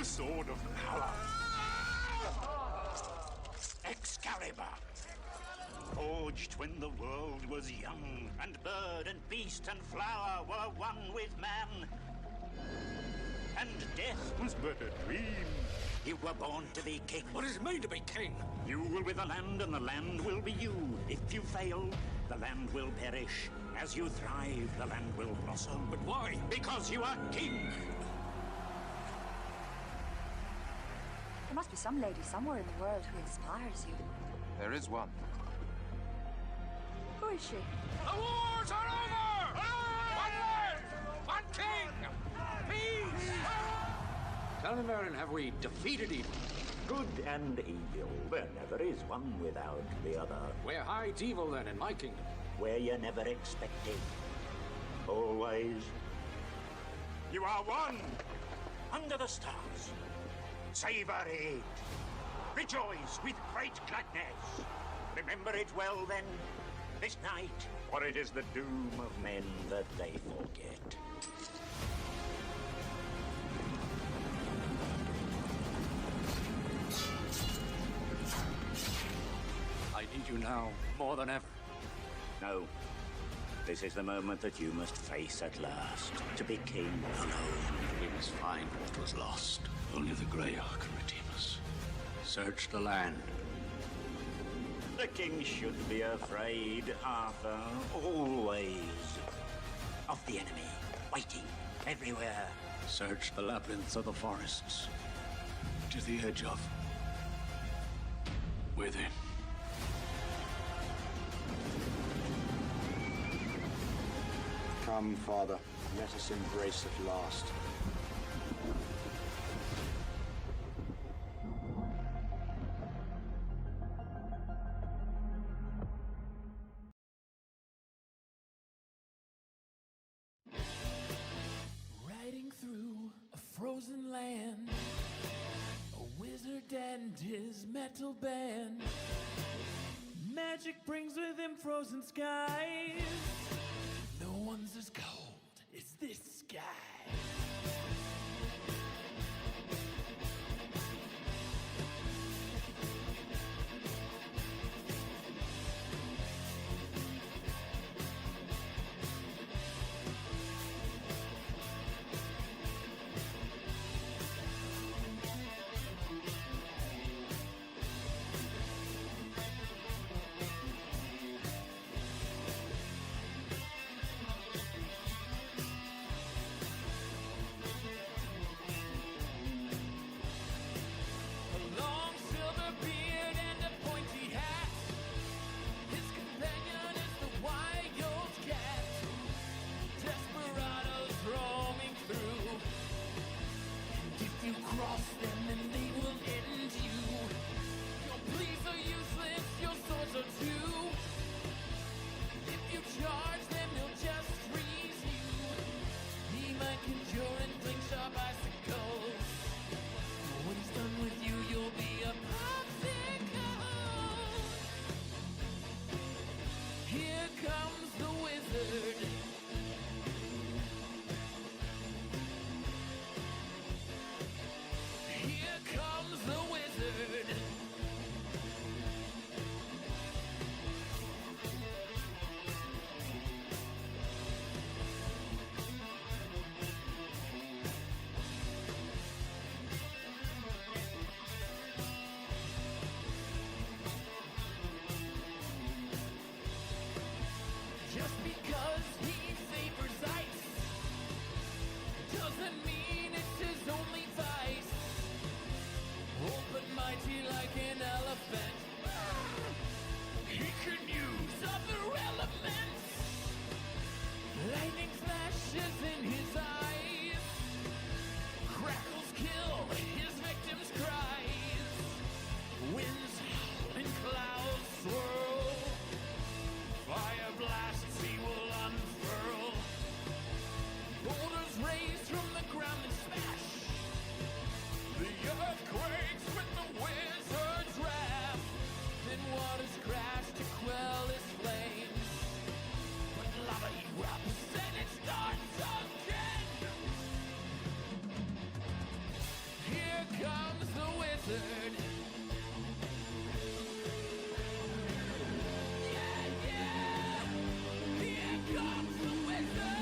the sword of power. Excalibur. Forged when the world was young, and bird and beast and flower were one with man. And death was but a dream. You were born to be king. What does it mean to be king? You will be the land, and the land will be you. If you fail, the land will perish. As you thrive, the land will blossom. But why? Because you are king. There must be some lady somewhere in the world who inspires you. There is one. Who is she? The wars are over! One land! One king! Peace! Tell me, Merlin, have we defeated evil? Good and evil. There never is one without the other. Where hides evil, then, in my kingdom? Where you never expected. Always. You are one. Under the stars. Savor it. Rejoice with great gladness. Remember it well, then, this night, for it is the doom of men that they forget. I need you now, more than ever. No. This is the moment that you must face at last. To be king alone. We must find what was lost. Only the Greyhawk can redeem us. Search the land. The king should be afraid, Arthur, always. Of the enemy, waiting everywhere. Search the labyrinths of the forests. To the edge of. Within. Come, Father, let us embrace at last. Riding through a frozen land, a wizard and his metal band. Magic brings with him frozen skies. No one's as cold as this sky. wizard. Yeah, yeah, here comes the wizard.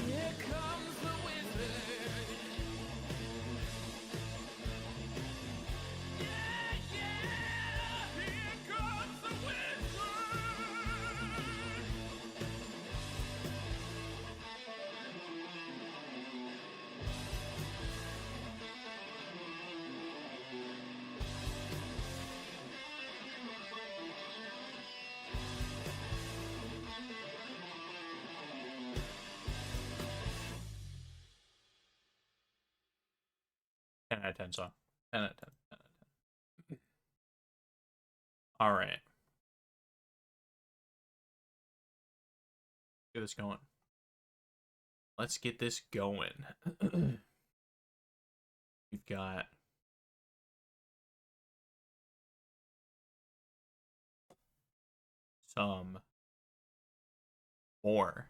Here comes the wizard. Yeah, yeah, here comes the wizard. Ten out of 10 song. 10 out of 10. 10 out of 10. All right. Get this going. Let's get this going. We've got some more.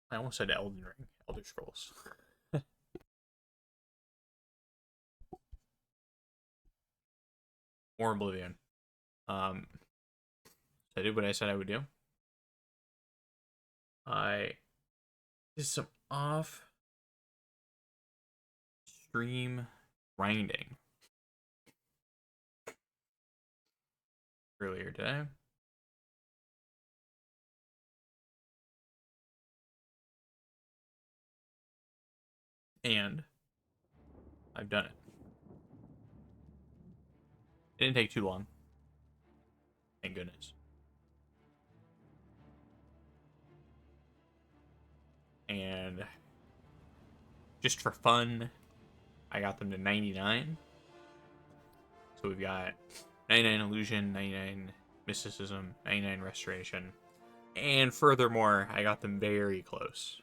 I almost said Elden Ring, Elder Scrolls. More Oblivion. I did what I said I would do. I did some off stream grinding earlier today. And I've done it. It didn't take too long. Thank goodness. And just for fun, I got them to 99. So we've got 99 Illusion, 99 Mysticism, 99 Restoration. And furthermore, I got them very close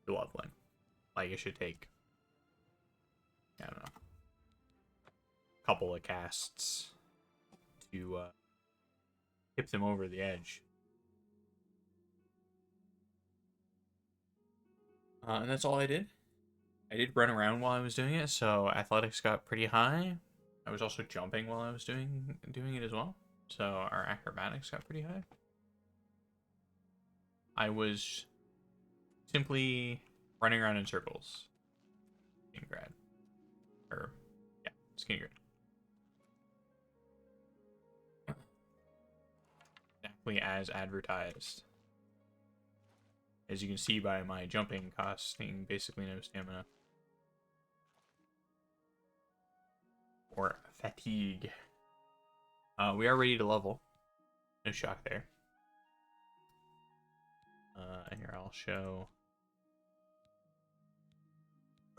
to leveling. Like it should take, I don't know, a couple of casts to tip them over the edge. And that's all I did. I did run around while I was doing it, so athletics got pretty high. I was also jumping while I was doing it as well, so our acrobatics got pretty high. I was simply running around in circles. Skingrad. Or, yeah, Skingrad. Exactly as advertised. As you can see by my jumping costing basically no stamina. Or fatigue. We are ready to level. No shock there. Here I'll show.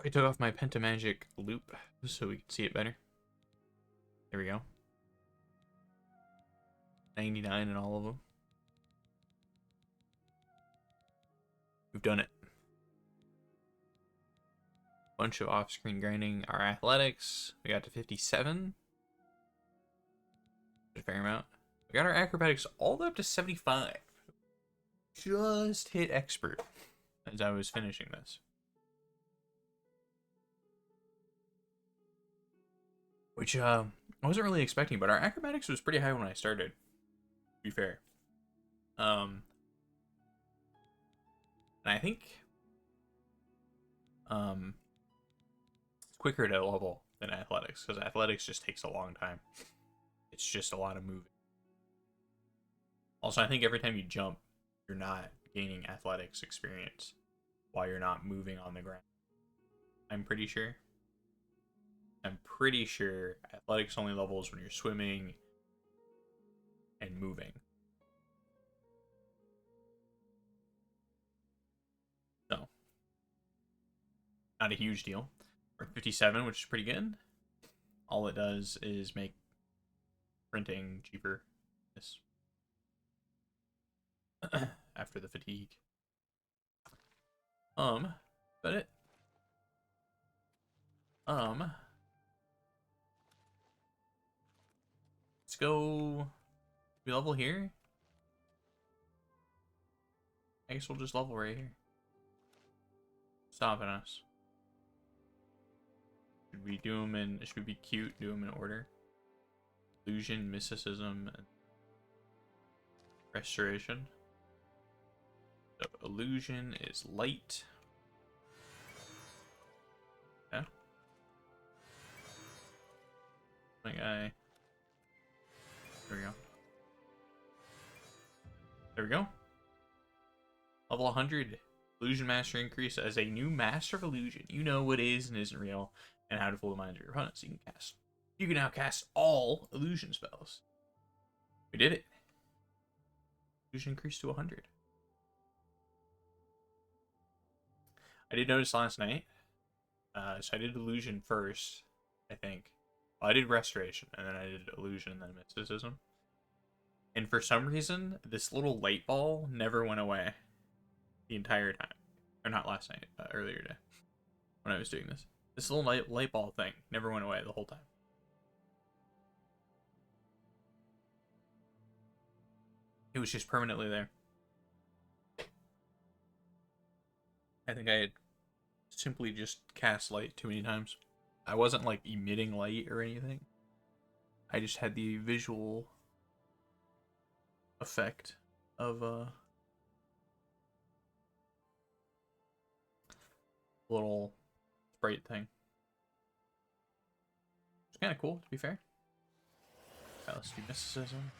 I took off my Pentamagic loop so we can see it better. There we go. 99 in all of them. We've done it. Bunch of off-screen grinding. Our athletics, we got to 57. A fair amount. We got our acrobatics all the way up to 75. Just hit expert as I was finishing this. Which I wasn't really expecting, but our acrobatics was pretty high when I started, to be fair. And I think it's quicker to level than athletics, because athletics just takes a long time. It's just a lot of moving. Also, I think every time you jump, you're not gaining athletics experience while you're not moving on the ground. I'm pretty sure. I'm pretty sure athletics only levels when you're swimming and moving. So, not a huge deal. We're at 57, which is pretty good. All it does is make printing cheaper. Yes. After the fatigue. But it. Let's go. We level here. I guess we'll just level right here. Stopping us. Should we do them in? Should we be cute? Do them in order. Illusion, mysticism, and restoration. So illusion is light. Yeah. My guy. There we go. There we go. Level 100. Illusion Master increase as a new Master of Illusion. You know what is and isn't real, and how to fool the minds of your opponents. You can now cast all illusion spells. We did it. Illusion increased to 100. I did notice last night. So I did illusion first, I think. Well, I did restoration, and then I did illusion, and then mysticism. And for some reason, this little light ball never went away the entire time. Or not last night, earlier today, when I was doing this. This little light ball thing never went away the whole time. It was just permanently there. I think I had simply just cast light too many times. I wasn't like emitting light or anything. I just had the visual effect of little sprite thing. It's kind of cool, to be fair. Okay, let's do mysticism.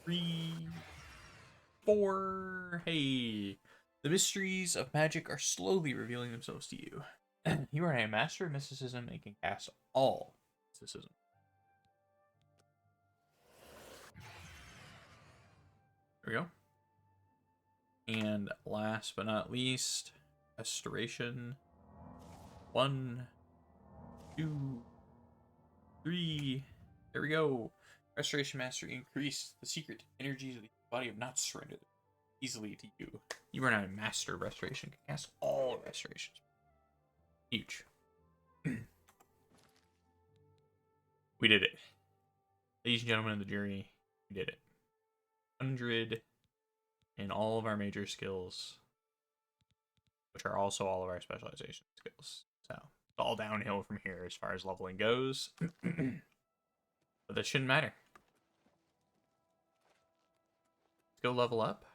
3, 4. Hey, the mysteries of magic are slowly revealing themselves to you. You are a master of mysticism and can cast all mysticism. There we go. And last but not least, restoration. 1, 2, 3. There we go. Restoration Master increased the secret energies of the body have not surrendered easily to you. You are now a master of restoration. Can cast all restorations. Huge. We did it. Ladies and gentlemen of the jury, we did it. 100 in all of our major skills, which are also all of our specialization skills. So it's all downhill from here as far as leveling goes. But that shouldn't matter. Let's go level up.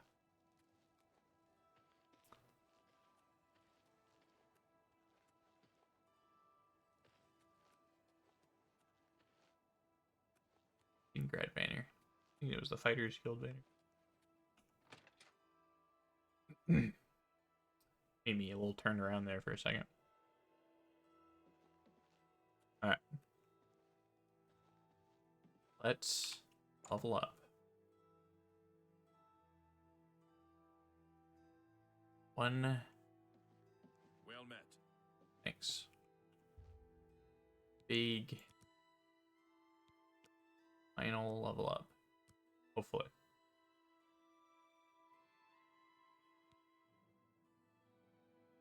Grad banner. I think it was the Fighters Guild banner. Made me a little turned around there for a second. Alright. Let's level up. 1. Well met. Thanks. Big final level up. Hopefully.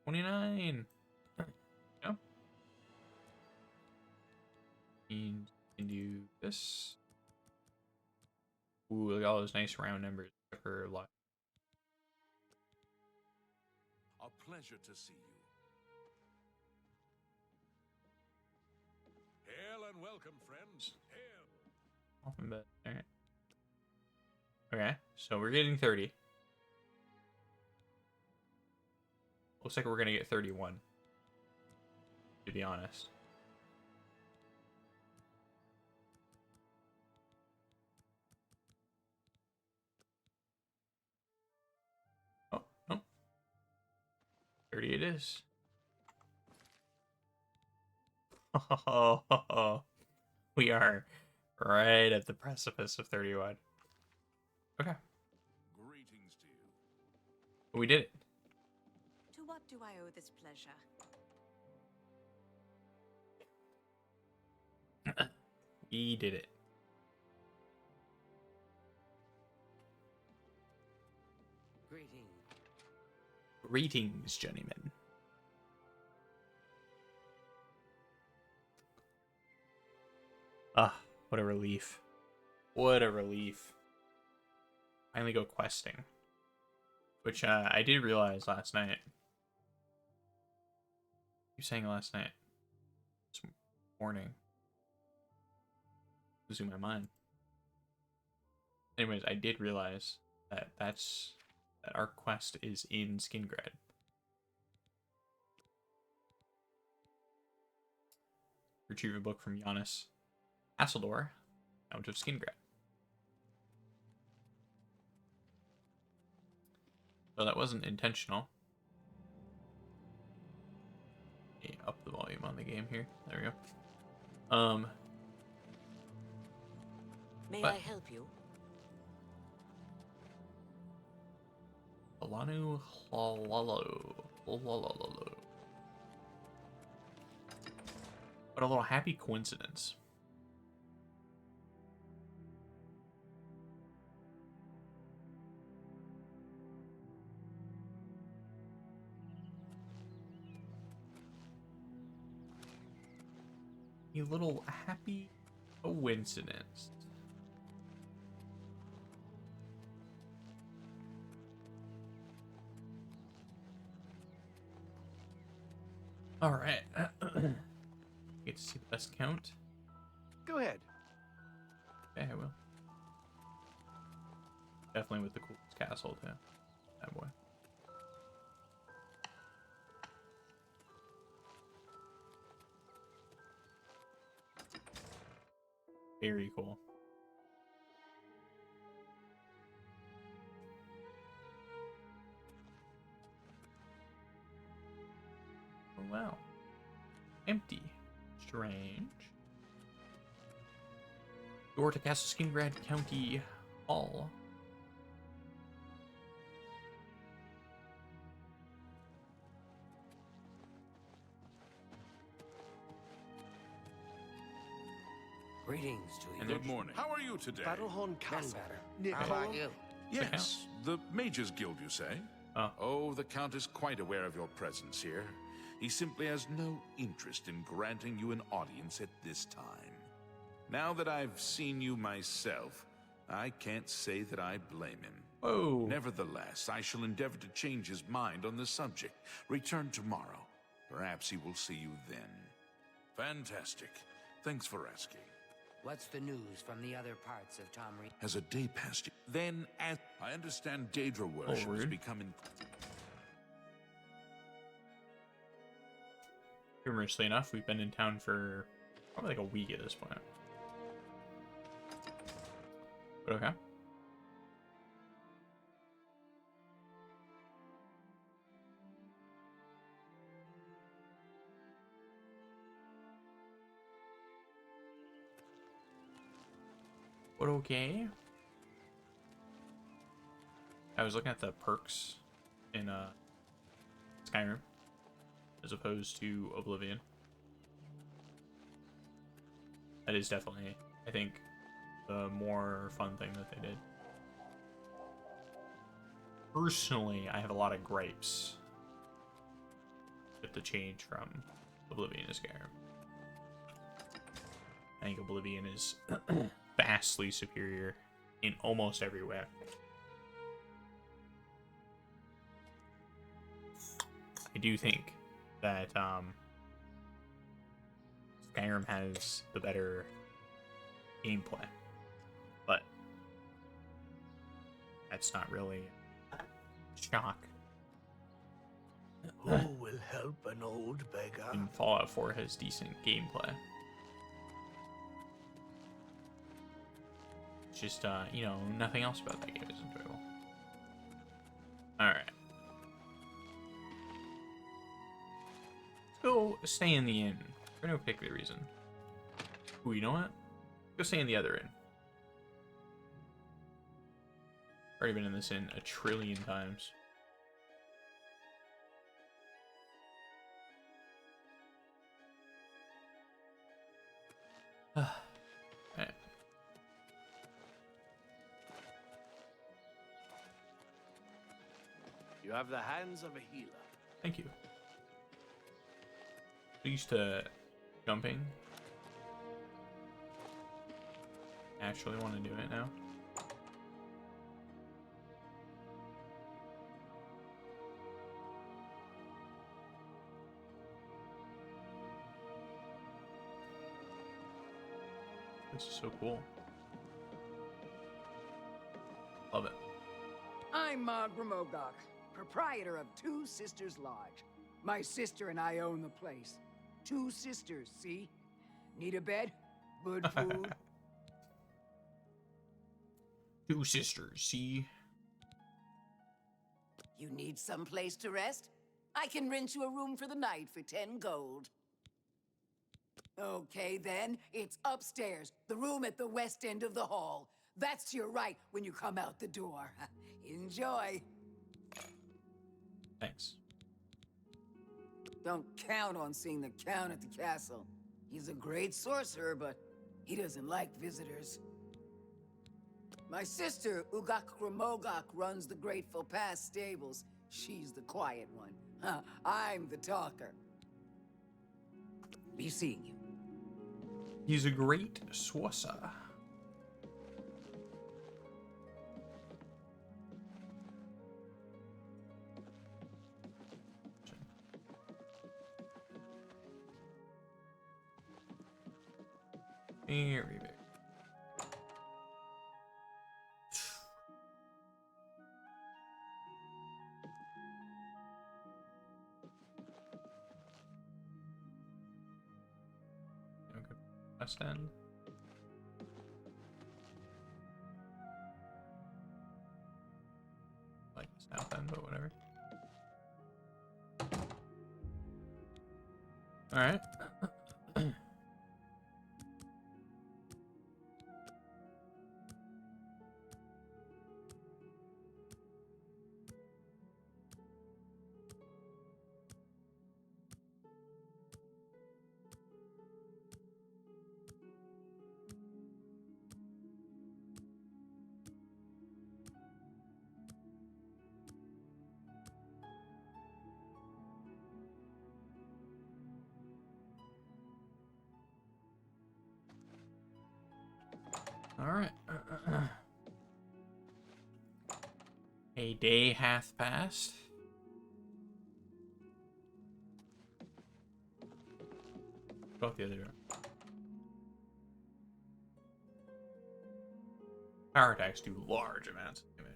$29. Yeah. And can do this. Ooh, look at all those nice round numbers for luck. A pleasure to see you. Hail and welcome, friends. Hail. Often bet. Alright. Okay, so we're getting 30. Looks like we're gonna get 31. To be honest. 30 it is. Oh, we are right at the precipice of 31. Okay. Greetings to you. We did it. To what do I owe this pleasure? We did it. Greetings, journeyman. Ah, what a relief. What a relief. Finally go questing. Which, I did realize last night. You saying last night? This morning. Losing my mind. Anyways, I did realize that that our quest is in Skingrad. Retrieve a book from Giannis Hasseldor, Count of Skingrad. So that wasn't intentional. Okay, up the volume on the game here. There we go. May What? I help you? Alanu Hlalo. What a little happy coincidence. A little happy coincidence. All right. Get to see the best count. Go ahead. Yeah, I will. Definitely with the coolest castle, too. That boy. Very cool. Oh, wow. Empty. Strange. Door to Castle Skingrad County Hall. Greetings to you. Good morning. How are you today? Battlehorn Castle. How about you? Yes, the Mages Guild, you say? Oh. The Count is quite aware of your presence here. He simply has no interest in granting you an audience at this time. Now that I've seen you myself, I can't say that I blame him. Whoa. Nevertheless, I shall endeavor to change his mind on the subject. Return tomorrow. Perhaps he will see you then. Fantastic. Thanks for asking. What's the news from the other parts of Tom Reed? Has a day passed? Then, as I understand, Daedra worship has rude. become Humorously enough, we've been in town for probably like a week at this point. But okay. But okay. I was looking at the perks in Skyrim as opposed to Oblivion. That is definitely, I think, the more fun thing that they did. Personally, I have a lot of gripes with the change from Oblivion to Skyrim. I think Oblivion is vastly superior in almost every way. I do think that Skyrim has the better gameplay, but that's not really a shock. Who will help an old beggar? And Fallout 4 has decent gameplay. It's just, you know, nothing else about that game is enjoyable. Alright. stay in the inn for no particular reason. Ooh, you know what? Go stay in the other inn. Already been in this inn a trillion times. Alright. You have the hands of a healer. Thank you. Used to jumping. Actually want to do it now. This is so cool. Love it. I'm Grimogok, proprietor of Two Sisters Lodge. My sister and I own the place. Two sisters, see? Need a bed? Good food? Two sisters, see? You need some place to rest? I can rent you a room for the night for 10 gold. Okay, then. It's upstairs, the room at the west end of the hall. That's to your right when you come out the door. Enjoy. Thanks. Don't count on seeing the Count at the castle. He's a great sorcerer, but he doesn't like visitors. My sister, Ugak Grimogok, runs the Grateful Pass stables. She's the quiet one. I'm the talker. Be seeing you. He's a great sorcerer. Very big. Okay. West End. Like South End, but whatever. All right. All right. A day hath passed. Go out the other door. Power attacks do large amounts of damage.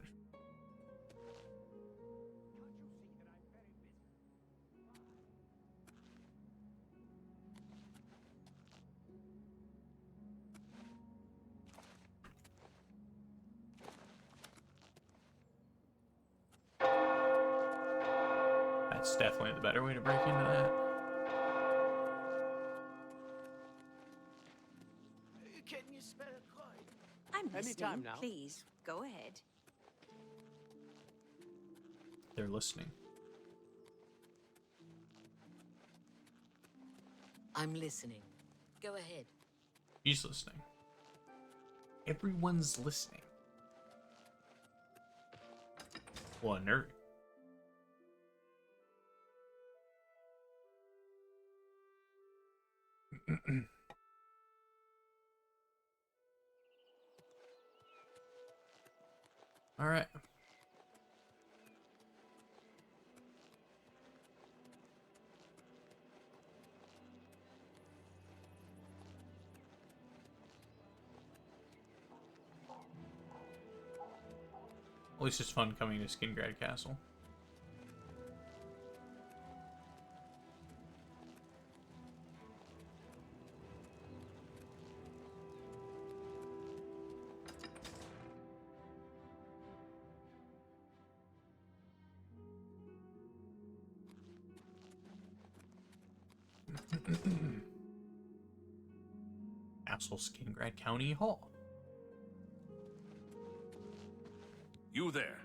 That's definitely the better way to break into that. Can you spare a coin? I'm listening. Anytime now. Please, go ahead. They're listening. I'm listening. Go ahead. He's listening. Everyone's listening. What a nerd. All right. At least it's fun coming to Skingrad Castle. Castle Skingrad County Hall. You there.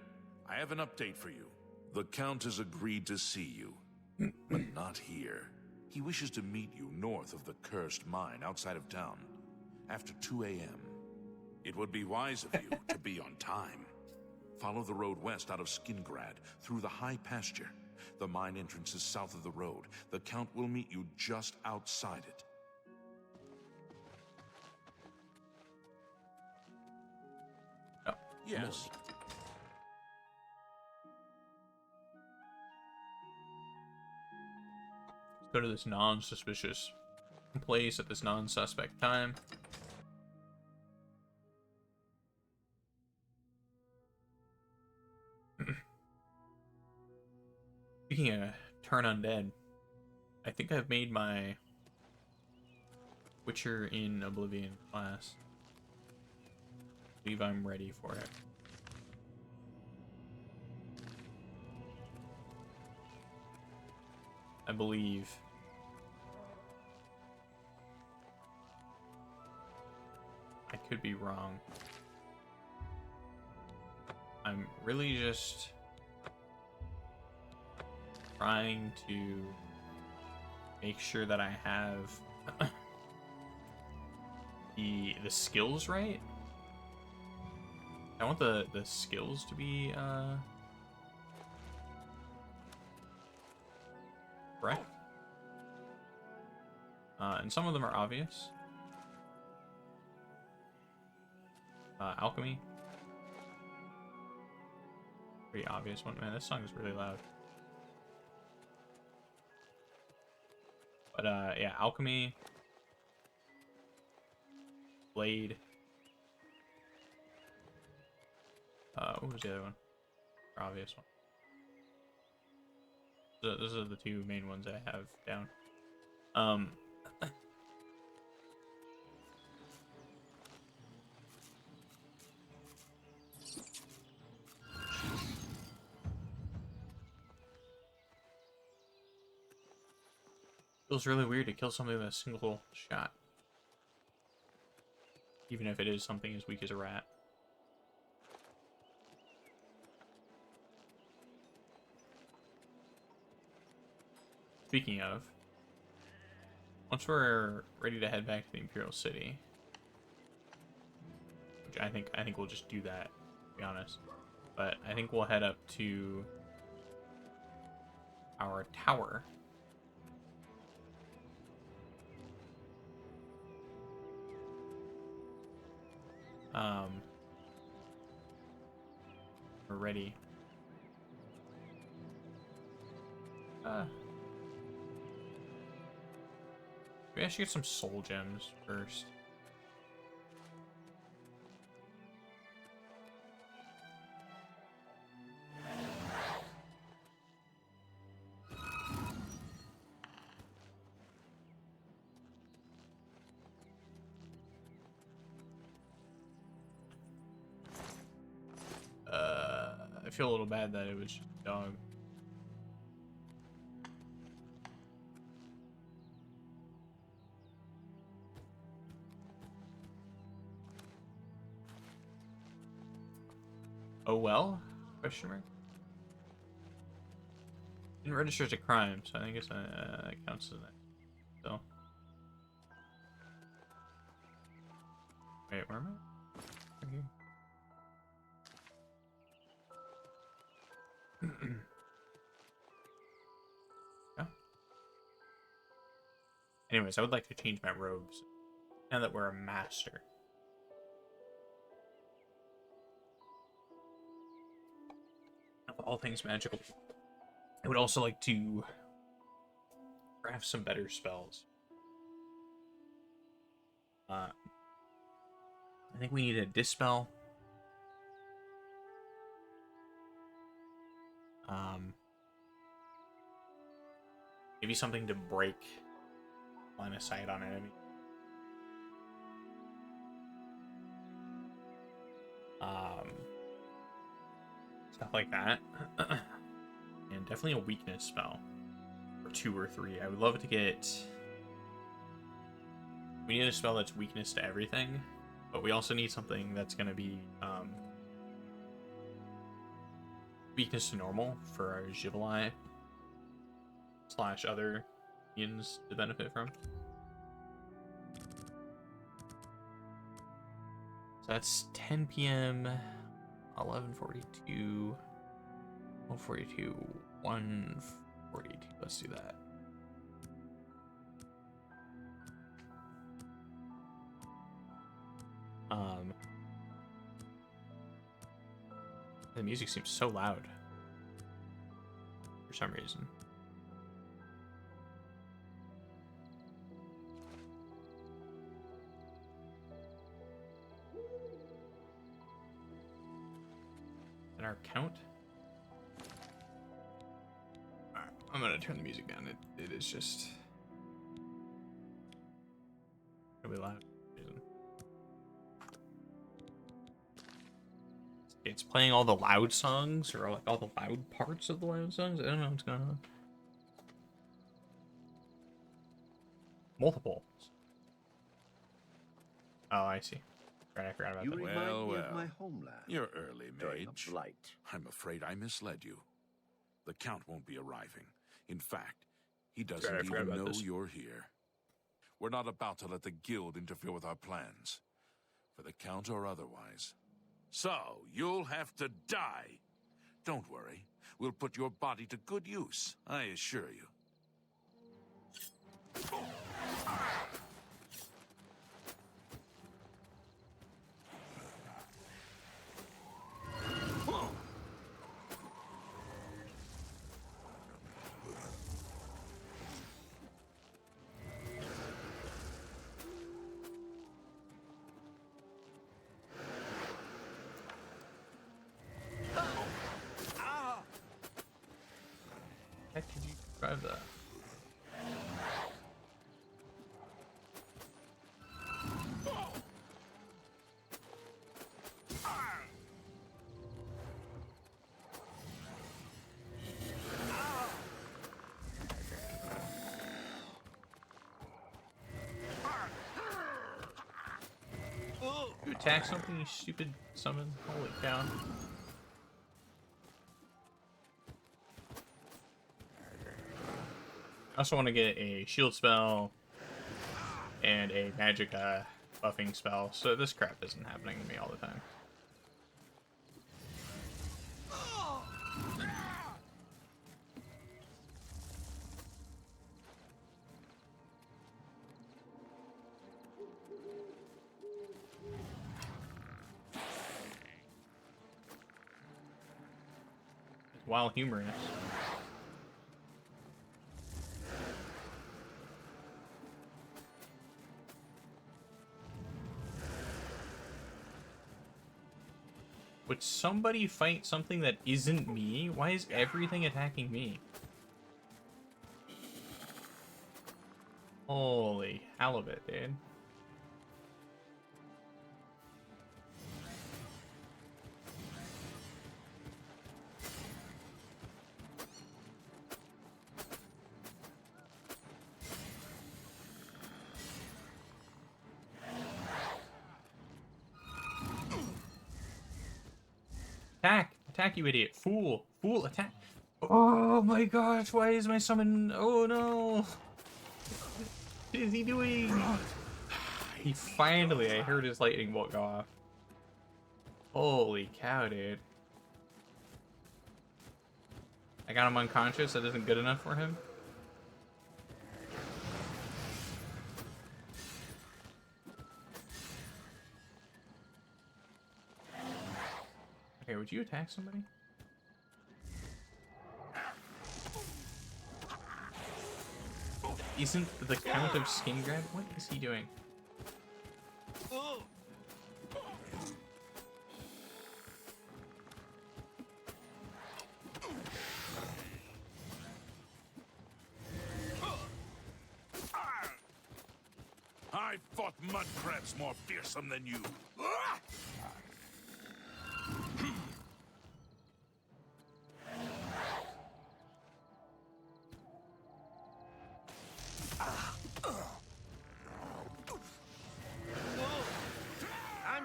I have an update for you. The Count has agreed to see you, but not here. He wishes to meet you north of the cursed mine outside of town, after 2 a.m. It would be wise of you to be on time. Follow the road west out of Skingrad, through the high pasture. The mine entrance is south of the road. The Count will meet you just outside it. Oh, yes. Go to this non-suspicious place at this non-suspect time. Speaking of turn undead, I think I've made my Witcher in Oblivion class. I believe I'm ready for it. I believe. I could be wrong. I'm really just trying to make sure that I have the skills right. I want the skills to be correct. And some of them are obvious. Alchemy. Pretty obvious one. Man, this song is really loud. But yeah, alchemy. Blade. What was the other one? Obvious one. So those are the two main ones I have down. Feels really weird to kill something with a single shot. Even if it is something as weak as a rat. Speaking of, once we're ready to head back to the Imperial City, which I think we'll just do that, to be honest. But I think we'll head up to our tower. We're ready. Maybe I should get some soul gems first. I feel a little bad that it was just a dog. Oh well? Question mark? Didn't register as a crime, so I guess that counts as that. So. Wait, where am I? Right here. Yeah. Anyways, I would like to change my robes now that we're a master. Of all things magical, I would also like to craft some better spells. I think we need a dispel. Maybe something to break line of sight on enemy. Stuff like that. And definitely a weakness spell. Or 2 or 3. I would love to get We need a spell that's weakness to everything, but we also need something that's going to be weakness to normal for our Givelai / other minions to benefit from. So that's 10 p.m., 11:42, 1:42, 1:42. Let's do that. The music seems so loud for some reason. And our count. Alright, I'm gonna turn the music down. It is just really loud. It's playing all the loud songs, or like all the loud parts of the loud songs. I don't know what's going on. Multiple. Oh, I see. Right, I forgot about that. Well, you're early, mage. I'm afraid I misled you. The Count won't be arriving. In fact, he doesn't even know you're here. We're not about to let the Guild interfere with our plans, for the Count or otherwise. So, you'll have to die. Don't worry. We'll put your body to good use, I assure you. How could you drive that? You attack something, you stupid summon? Holy cow. I also want to get a shield spell and a magic buffing spell, so this crap isn't happening to me all the time. While humorous. Would somebody fight something that isn't me? Why is everything attacking me? Holy halibut, dude. Attack! Attack, you idiot! Fool! Fool, attack! Oh my gosh, why is my summon... Oh no! What is he doing? He finally... I heard his lightning bolt go off. Holy cow, dude. I got him unconscious, that isn't good enough for him? Okay, would you attack somebody? Isn't the Count of Skin Grab? What is he doing? I fought mud crabs more fearsome than you.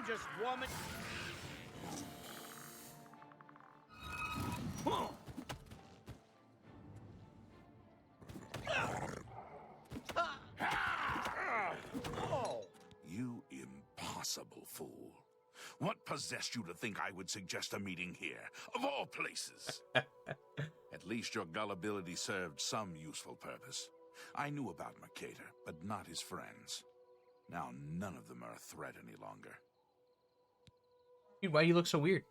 just warming. You impossible fool. What possessed you to think I would suggest a meeting here, of all places? At least your gullibility served some useful purpose. I knew about Mercator, but not his friends. Now none of them are a threat any longer. Dude, why do you look so weird?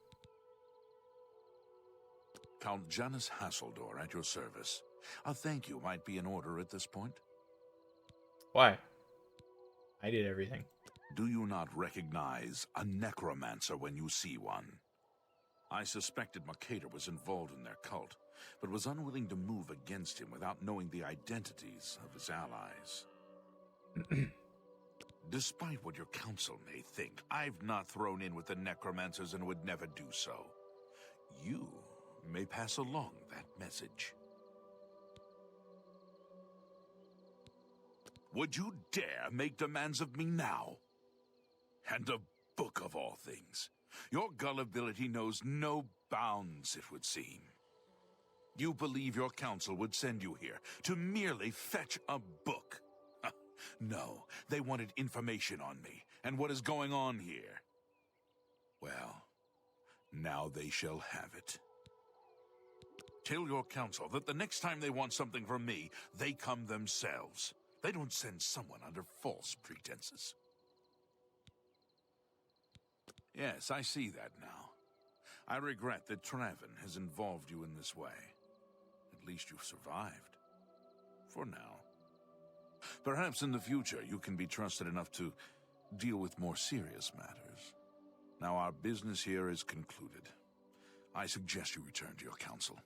Count Janus Hasseldor at your service. A thank you might be in order at this point. Why? I did everything. Do you not recognize a necromancer when you see one? I suspected Mercator was involved in their cult, but was unwilling to move against him without knowing the identities of his allies. Despite what your council may think, I've not thrown in with the necromancers and would never do so. You may pass along that message. Would you dare make demands of me now? And a book of all things. Your gullibility knows no bounds, it would seem. You believe your council would send you here to merely fetch a book. No, they wanted information on me and what is going on here. Well, now they shall have it. Tell your council that the next time they want something from me, they come themselves. They don't send someone under false pretenses. Yes, I see that now. I regret that Traven has involved you in this way. At least you've survived. For now. Perhaps in the future you can be trusted enough to deal with more serious matters. Now our business here is concluded. I suggest you return to your council.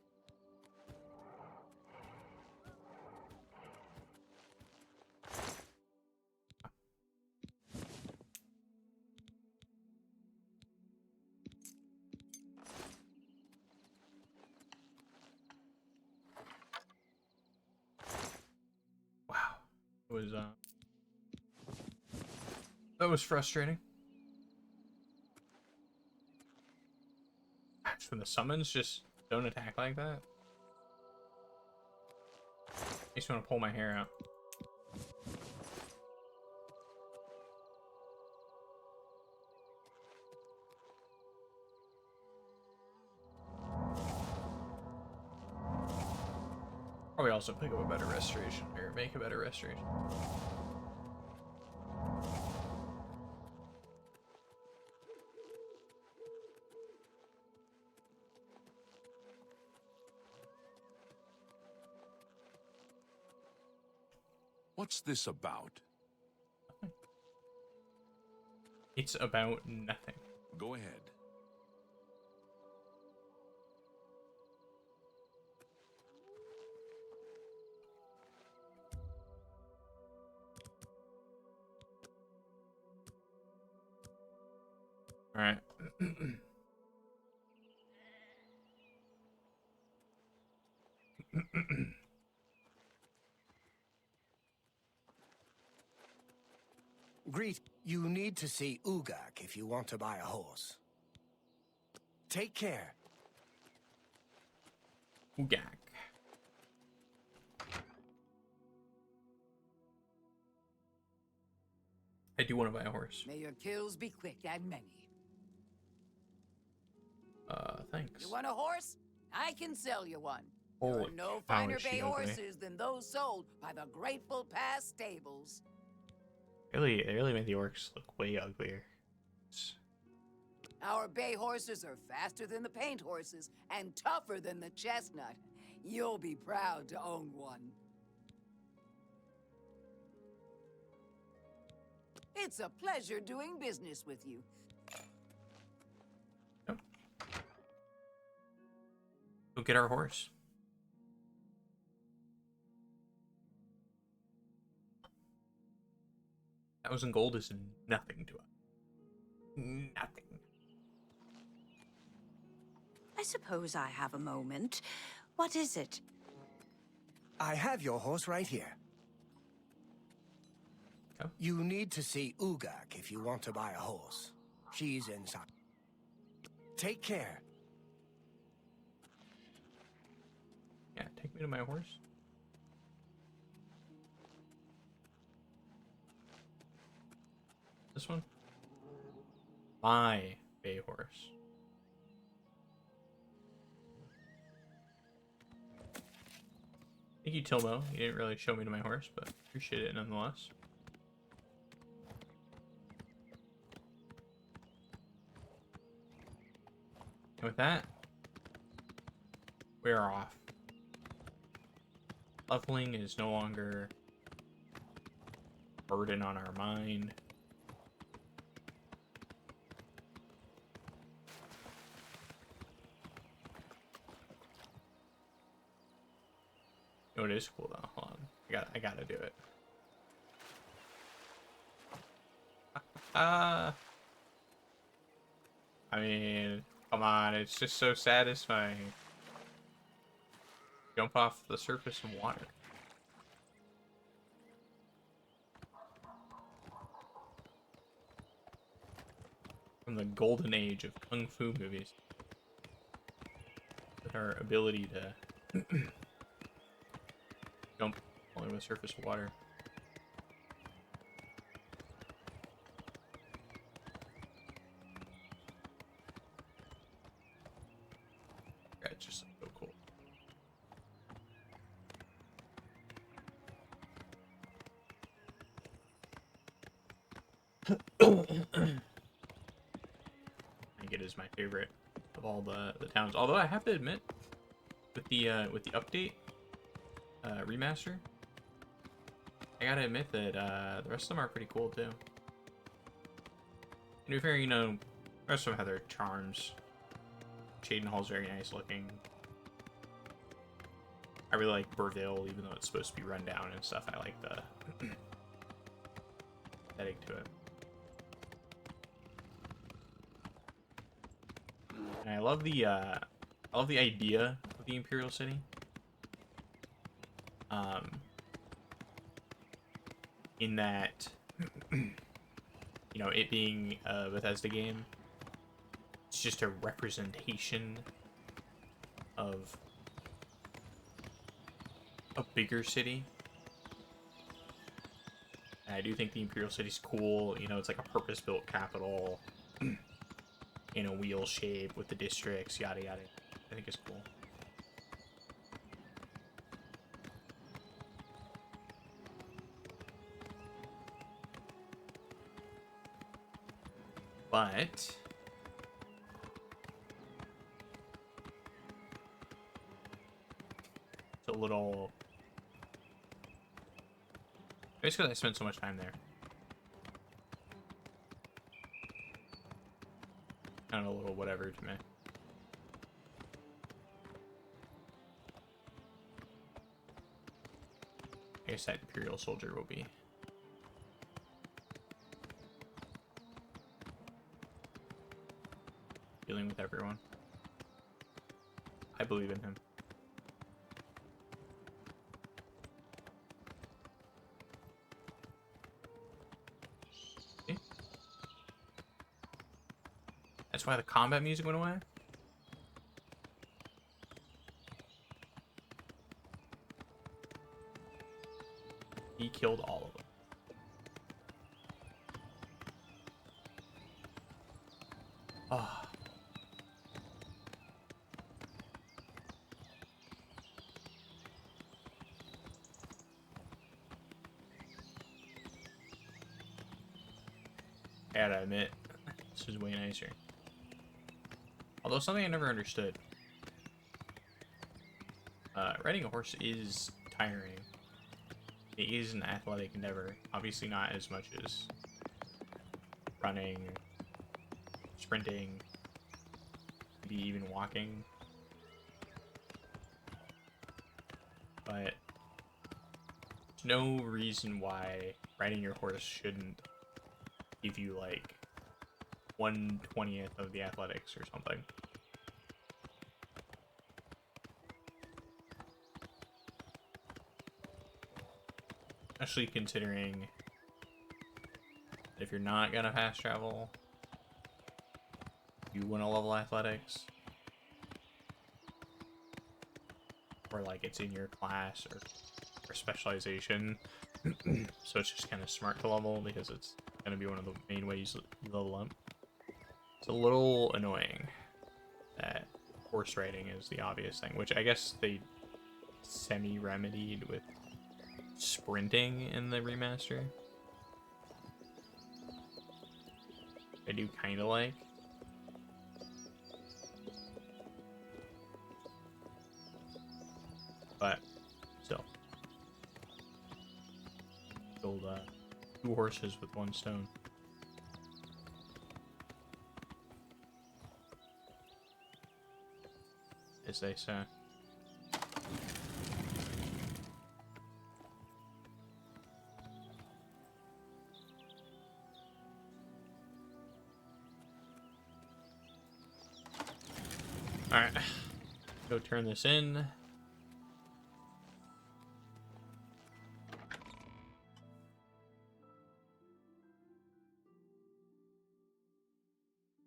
That was frustrating. When the summons just don't attack like that. I just want to pull my hair out. Probably also pick up a better restoration, or make a better restoration. What's this about? It's about nothing. Go ahead. All right. Greet, you need to see Ugak if you want to buy a horse. Take care. Ugak. I do want to buy a horse. May your kills be quick and many. Thanks. You want a horse? I can sell you one. Holy There are no cow, finer is she bay ugly. horses than those sold by the Grateful Pass stables. They really made the orcs look way uglier. Our bay horses are faster than the paint horses and tougher than the chestnut. You'll be proud to own one. It's a pleasure doing business with you. Go get our horse. $1,000 gold is nothing to us. Nothing. I suppose I have a moment. What is it? I have your horse right here. Oh. You need to see Ugak if you want to buy a horse. She's inside. Take care. Yeah, take me to my horse. This one? My bay horse. Thank you, Tilmo. You didn't really show me to my horse, but appreciate it nonetheless. And with that, we're off. Leveling is no longer a burden on our mind. You know, it is cool though. Hold on. I gotta do it. I mean, come on, it's just so satisfying. Jump off the surface of water. From the golden age of kung fu movies. With our ability to jump only with surface water. Yeah, it's just so cool. I think it is my favorite of all the towns. Although I have to admit, with the update remaster, I gotta admit that the rest of them are pretty cool too. And to be fair, you know, the rest of them have their charms. Cheydinhall's very nice looking. I really like Burville, even though it's supposed to be run down and stuff. I like the aesthetic to it. And I love the idea of the Imperial City. In that, you know, it being a Bethesda game, it's just a representation of a bigger city. And I do think the Imperial City's cool. You know, it's like a purpose-built capital in a wheel shape with the districts, yada yada. I think it's cool. But it's a little, just because I spent so much time there. Kind of a little whatever to me. I guess that Imperial soldier will be dealing with everyone. I believe in him. See? That's why the combat music went away? He killed all of them. Oh. I gotta admit, this is way nicer. Although something I never understood. Riding a horse is tiring. It is an athletic endeavor. Obviously not as much as running, sprinting, maybe even walking. But there's no reason why riding your horse shouldn't give you like 1/20th of the athletics or something. Especially considering if you're not gonna fast travel, you want to level athletics, or like it's in your class or specialization. So it's just kind of smart to level because it's going to be one of the main ways you level up. It's a little annoying that horse riding is the obvious thing, which I guess they semi-remedied with sprinting in the remaster. I do kind of like. But still. Killed 2 horses with 1 stone. As they say. Alright. Go turn this in.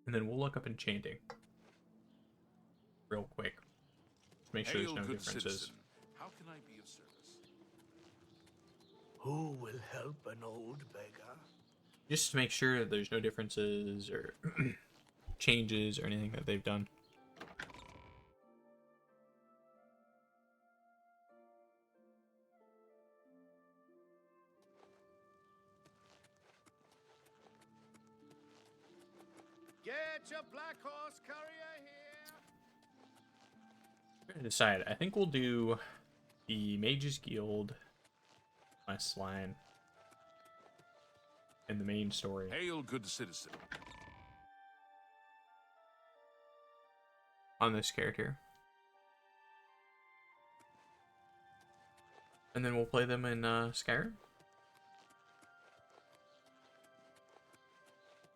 And then we'll look up enchanting. Real quick. Just make sure there's no differences. Citizen. How can I be of service? Who will help an old beggar? Just to make sure that there's no differences or changes or anything that they've done. Get your black horse courier here. We're gonna decide. I think we'll do the Mages Guild quest line and the main story. Hail, good citizen. On this character. And then we'll play them in Skyrim?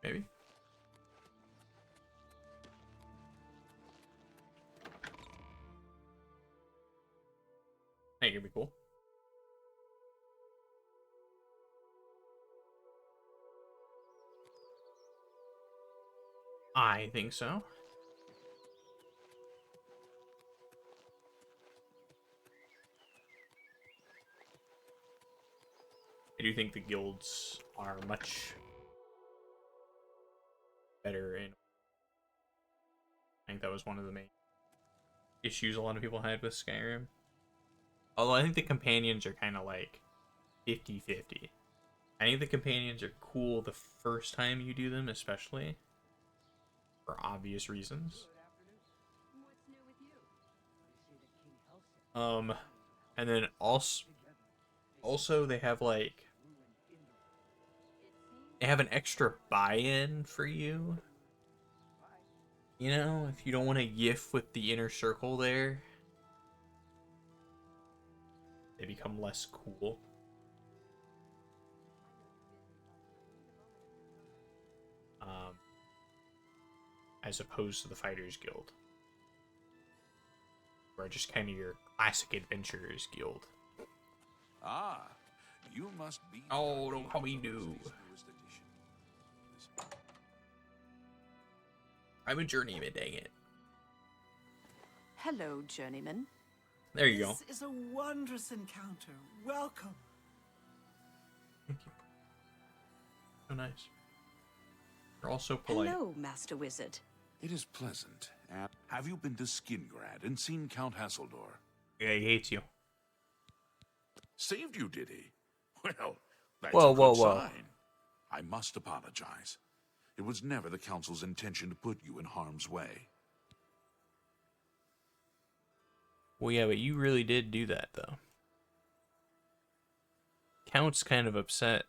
Maybe? I think it'd be cool. I think so. I do think the guilds are much better in. I think that was one of the main issues a lot of people had with Skyrim. Although I think the companions are kind of like 50-50. I think the companions are cool the first time you do them, especially for obvious reasons. And then also they have like they have an extra buy-in for you. You know, if you don't want to yiff with the inner circle there, they become less cool. As opposed to the Fighters Guild, where just kind of your classic adventurers guild. Ah, you must be. Oh, don't call me new. I'm a journeyman, dang it. Hello, journeyman. There you go. This is a wondrous encounter. Welcome. Thank you. So nice. You're all so polite. Hello, Master Wizard. It is pleasant. Have you been to Skingrad and seen Count Hasseldor? Yeah, he hates you. Saved you, did he? Well, that's Whoa, a good whoa, whoa. sign. I must apologize. It was never the Council's intention to put you in harm's way. Well, yeah, but you really did do that, though. Count's kind of upset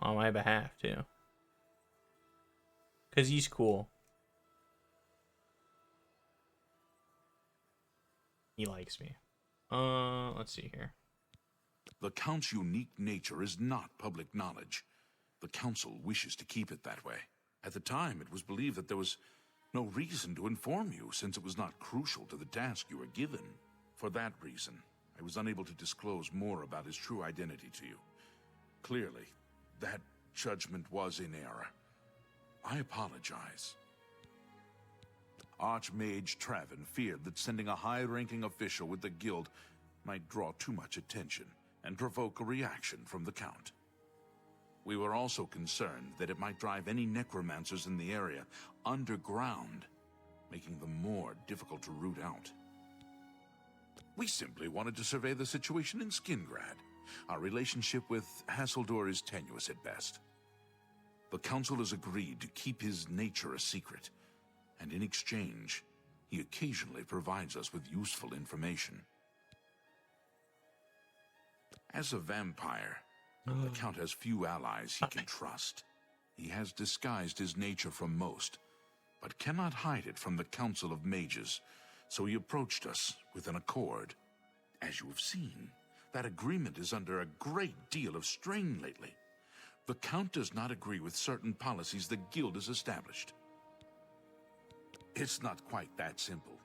on my behalf, too. Because he's cool. He likes me. Let's see here. The Count's unique nature is not public knowledge. The Council wishes to keep it that way. At the time, it was believed that there was no reason to inform you, since it was not crucial to the task you were given. For that reason, I was unable to disclose more about his true identity to you. Clearly, that judgment was in error. I apologize. Archmage Travin feared that sending a high-ranking official with the guild might draw too much attention and provoke a reaction from the Count. We were also concerned that it might drive any necromancers in the area underground, making them more difficult to root out. We simply wanted to survey the situation in Skingrad. Our relationship with Hasseldor is tenuous at best. The Council has agreed to keep his nature a secret, and in exchange, he occasionally provides us with useful information. As a vampire, the Count has few allies he can trust. He has disguised his nature from most, but cannot hide it from the Council of Mages, so he approached us with an accord. As you have seen, that agreement is under a great deal of strain lately. The Count does not agree with certain policies the Guild has established. It's not quite that simple.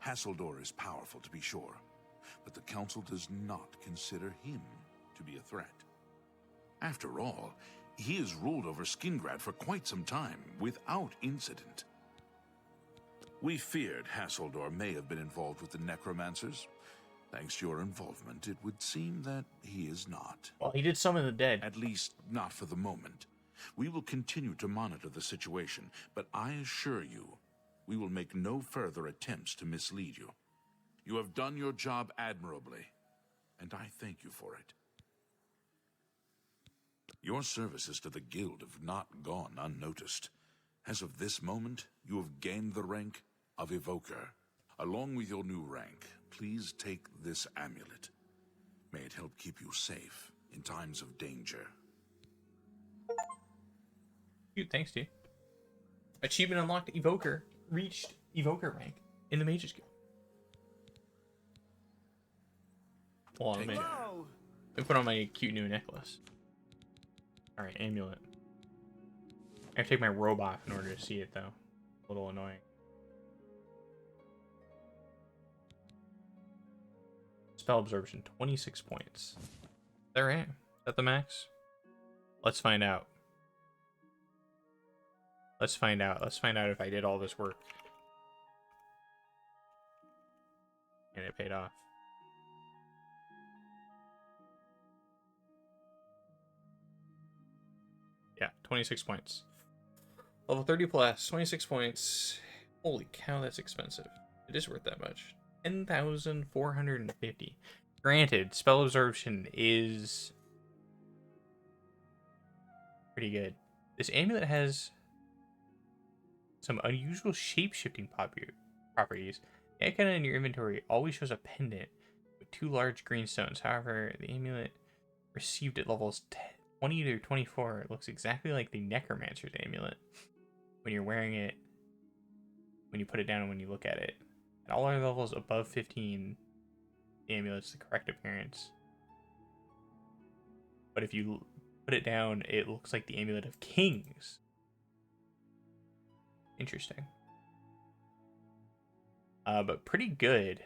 Hasseldor is powerful, to be sure, but the Council does not consider him to be a threat. After all, he has ruled over Skingrad for quite some time, without incident. We feared Hasseldor may have been involved with the necromancers. Thanks to your involvement, it would seem that he is not. Well, he did summon the dead. At least, not for the moment. We will continue to monitor the situation, but I assure you, we will make no further attempts to mislead you. You have done your job admirably, and I thank you for it. Your services to the Guild have not gone unnoticed. As of this moment, you have gained the rank of Evoker. Along with your new rank, please take this amulet. May it help keep you safe in times of danger. Dude, thanks, dude. Achievement unlocked. Evoker. Reached Evoker rank in the Mages Guild. Hold on, let me put on my cute new necklace. Alright, amulet. I have to take my robe off in order to see it, though. A little annoying. Spell absorption, 26 points. Is that right? Is that the max? Let's find out. Let's find out. Let's find out if I did all this work. And it paid off. Yeah, 26 points. Level 30 plus, 26 points. Holy cow, that's expensive. It is worth that much. 10,450. Granted, spell absorption is pretty good. This amulet has some unusual shape-shifting properties. The icon in your inventory always shows a pendant with 2 large green stones. However, the amulet received at levels 20 to 24 looks exactly like the Necromancer's amulet when you're wearing it, when you put it down and when you look at it. At all our levels above 15, the amulet's the correct appearance. But if you put it down, it looks like the amulet of kings. Interesting. But pretty good.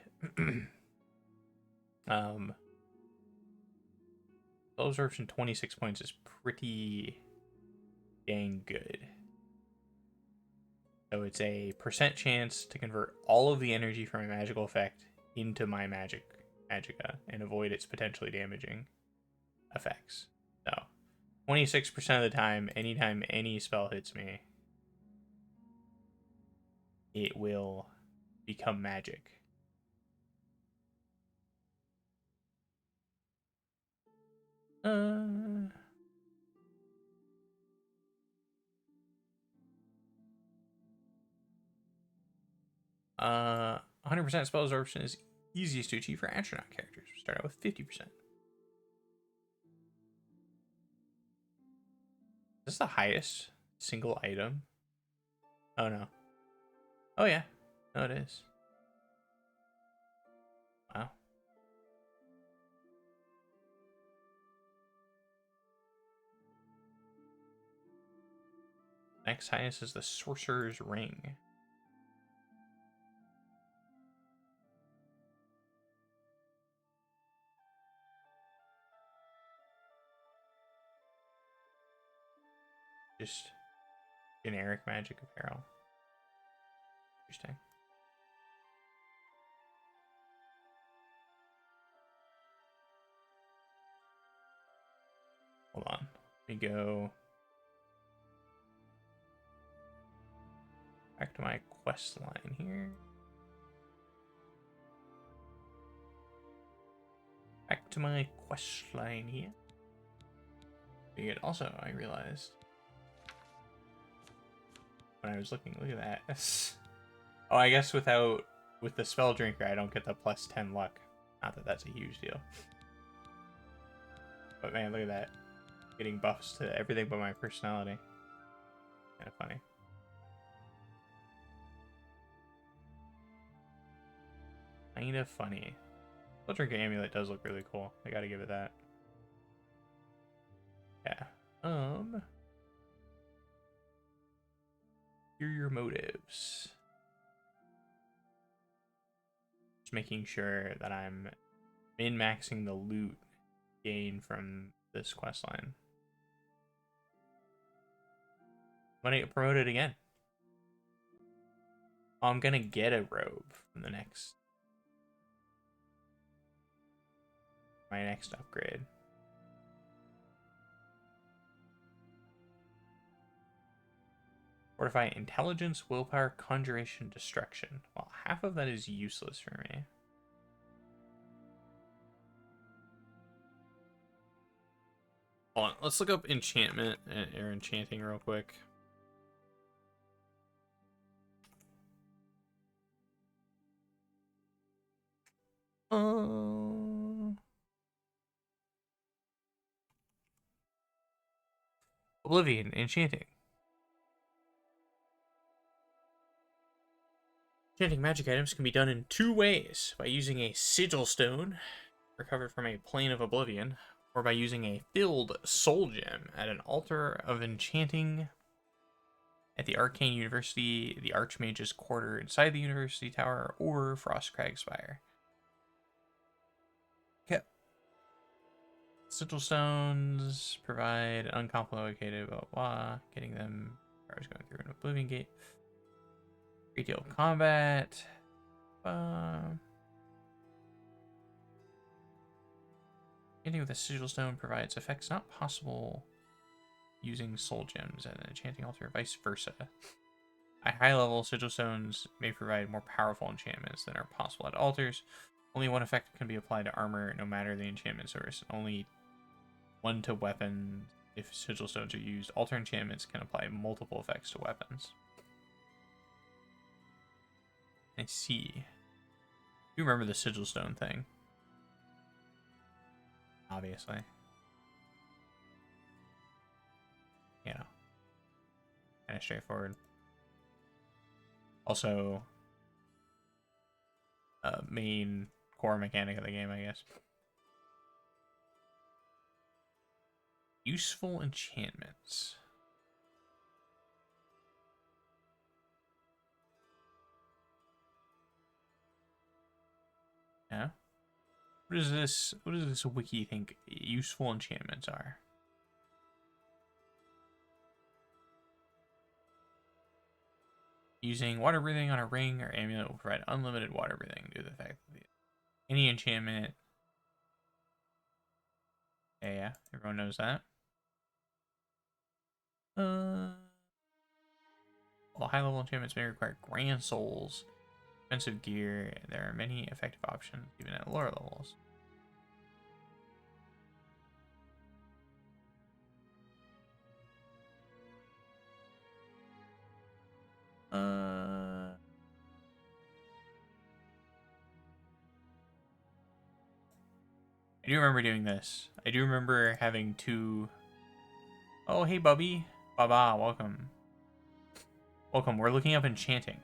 Spell absorption 26 points is pretty dang good. So it's a % chance to convert all of the energy from a magical effect into my magicka and avoid its potentially damaging effects. So 26% of the time, anytime any spell hits me, it will become magic. Uh, 100% spell absorption is easiest to achieve for astronaut characters. We start out with 50%. Is this the highest single item? Oh no. Oh yeah. No, it is. Wow. Next highest is the Sorcerer's Ring. Just Generic magic apparel. Interesting. Hold on. Let me go back to my quest line here. Back to my quest line here. Weird. Also, I realized when I was looking, look at that. Oh, I guess with the spell drinker, I don't get the plus 10 luck. Not that that's a huge deal. But man, look at that. Getting buffs to everything but my personality. Kind of funny. Kind of funny. Spell drinker amulet does look really cool. I gotta give it that. Yeah. Here are your motives. Just making sure that I'm min-maxing the loot gain from this quest line. I'm gonna get promoted again. Oh, I'm gonna get a robe from the next. My next upgrade. Fortify intelligence, willpower, conjuration, destruction. Well, half of that is useless for me. Hold on, let's look up enchantment or enchanting real quick. Oblivion, enchanting. Enchanting magic items can be done in 2 ways: by using a sigil stone recovered from a plane of oblivion, or by using a filled soul gem at an altar of enchanting at the Arcane University, the Archmage's Quarter inside the University Tower, or Frostcrag Spire. Okay. Sigil stones provide uncomplicated blah blah. Getting them. I was going through an Oblivion Gate. Great deal of combat. Enchanting with a sigil stone provides effects not possible using soul gems at an enchanting altar, vice versa. At high level, sigil stones may provide more powerful enchantments than are possible at altars. Only one effect can be applied to armor, no matter the enchantment source. Only one to weapons if sigil stones are used. Altar enchantments can apply multiple effects to weapons. I see. You remember the sigil stone thing? Obviously. You know. Kind of straightforward. Also, main core mechanic of the game, I guess. Useful enchantments. Yeah. What does this wiki think useful enchantments are? Using water breathing on a ring or amulet will provide unlimited water breathing due to the fact that any enchantment. Yeah, everyone knows that. Well, high level enchantments may require grand souls, expensive gear. There are many effective options even at lower levels. I do remember doing this. I do remember having 2. Oh, hey, Bubby. Baba, welcome. Welcome. We're looking up enchanting.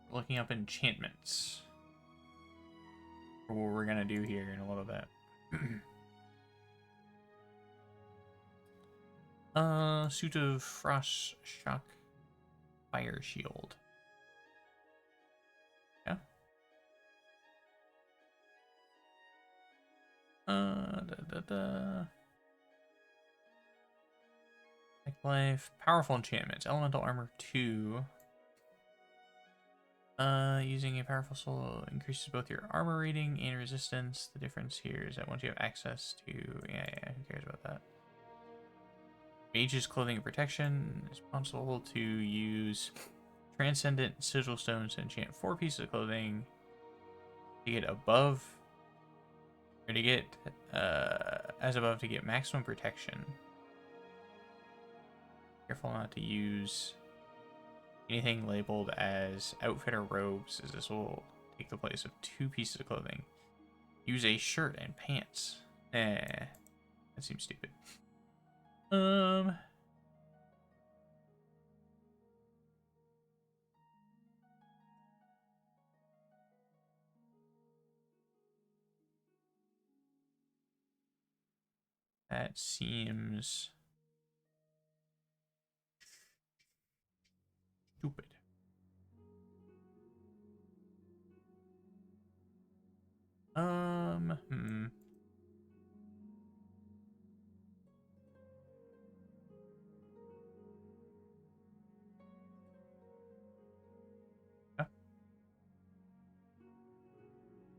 We're looking up enchantments. For what we're gonna do here in a little bit. Suit of Frost Shock Fire Shield. Yeah. Life. Powerful enchantments. Elemental armor 2. Using a powerful soul increases both your armor rating and resistance. The difference here is that once you have access to... Yeah, who cares about that? Mage's clothing and protection is possible to use transcendent sigil stones to enchant 4 pieces of clothing to get above, or to get as above to get maximum protection. Careful not to use anything labeled as outfit or robes, as this will take the place of 2 pieces of clothing. Use a shirt and pants. That seems stupid. That seems stupid.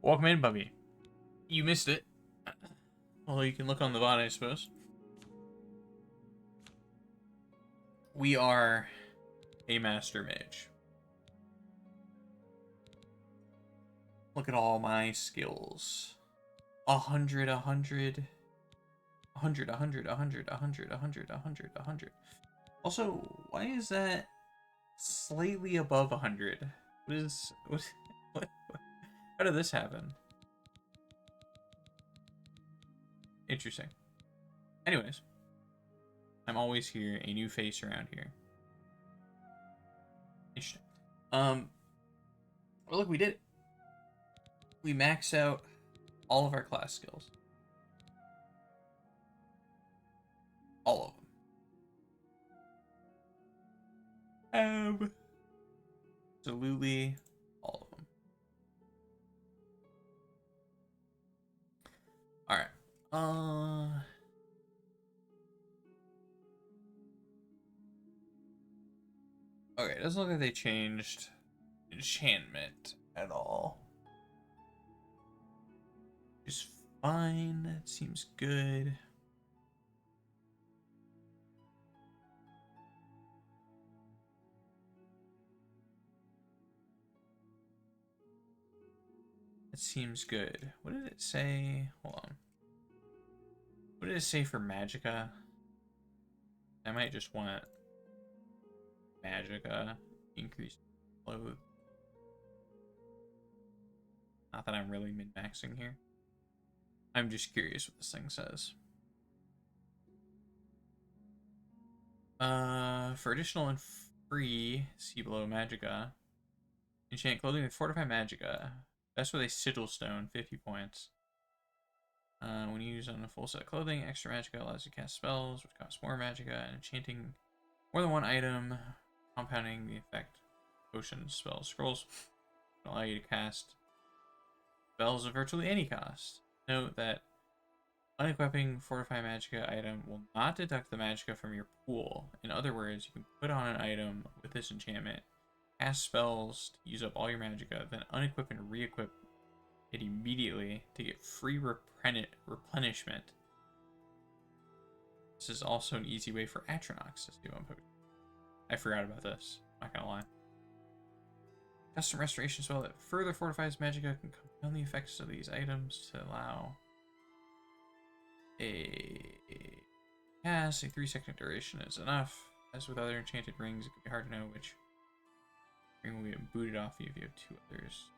Welcome in, Bubby. You missed it. Although you can look on the bot, I suppose. We are a master mage. Look at all my skills. 100, 100. 100, 100, 100, 100, 100, 100, 100. Also, why is that slightly above 100? What? How did this happen? Interesting. Anyways, I'm always here, a new face around here. Interesting. Well, look, we did it. We maxed out all of our class skills. All of them. Absolutely all of them. Alright. Okay, it doesn't look like they changed enchantment at all. Just fine. That seems good. That seems good. What did it say? Hold on. What did it say for Magicka? I might just want Magicka increase load. Not that I'm really min-maxing here. I'm just curious what this thing says. For additional and free, see below Magicka. Enchant clothing with Fortify Magicka. That's with a sigil stone, 50 points. When you use on a full set of clothing, extra Magicka allows you to cast spells, which cost more Magicka, and enchanting more than one item, compounding the effect. Potions, spells, scrolls allow you to cast spells of virtually any cost. Note that unequipping Fortify Magicka item will not deduct the Magicka from your pool. In other words, you can put on an item with this enchantment, cast spells to use up all your Magicka, then unequip and re-equip it immediately to get free replenishment. This is also an easy way for Atronachs to steal one potion. I forgot about this, not gonna lie. Custom restoration spell that further fortifies Magicka can compound the effects of these items to allow a cast. A 3-second duration is enough. As with other enchanted rings, it can be hard to know which ring will get booted off you if you have 2 others.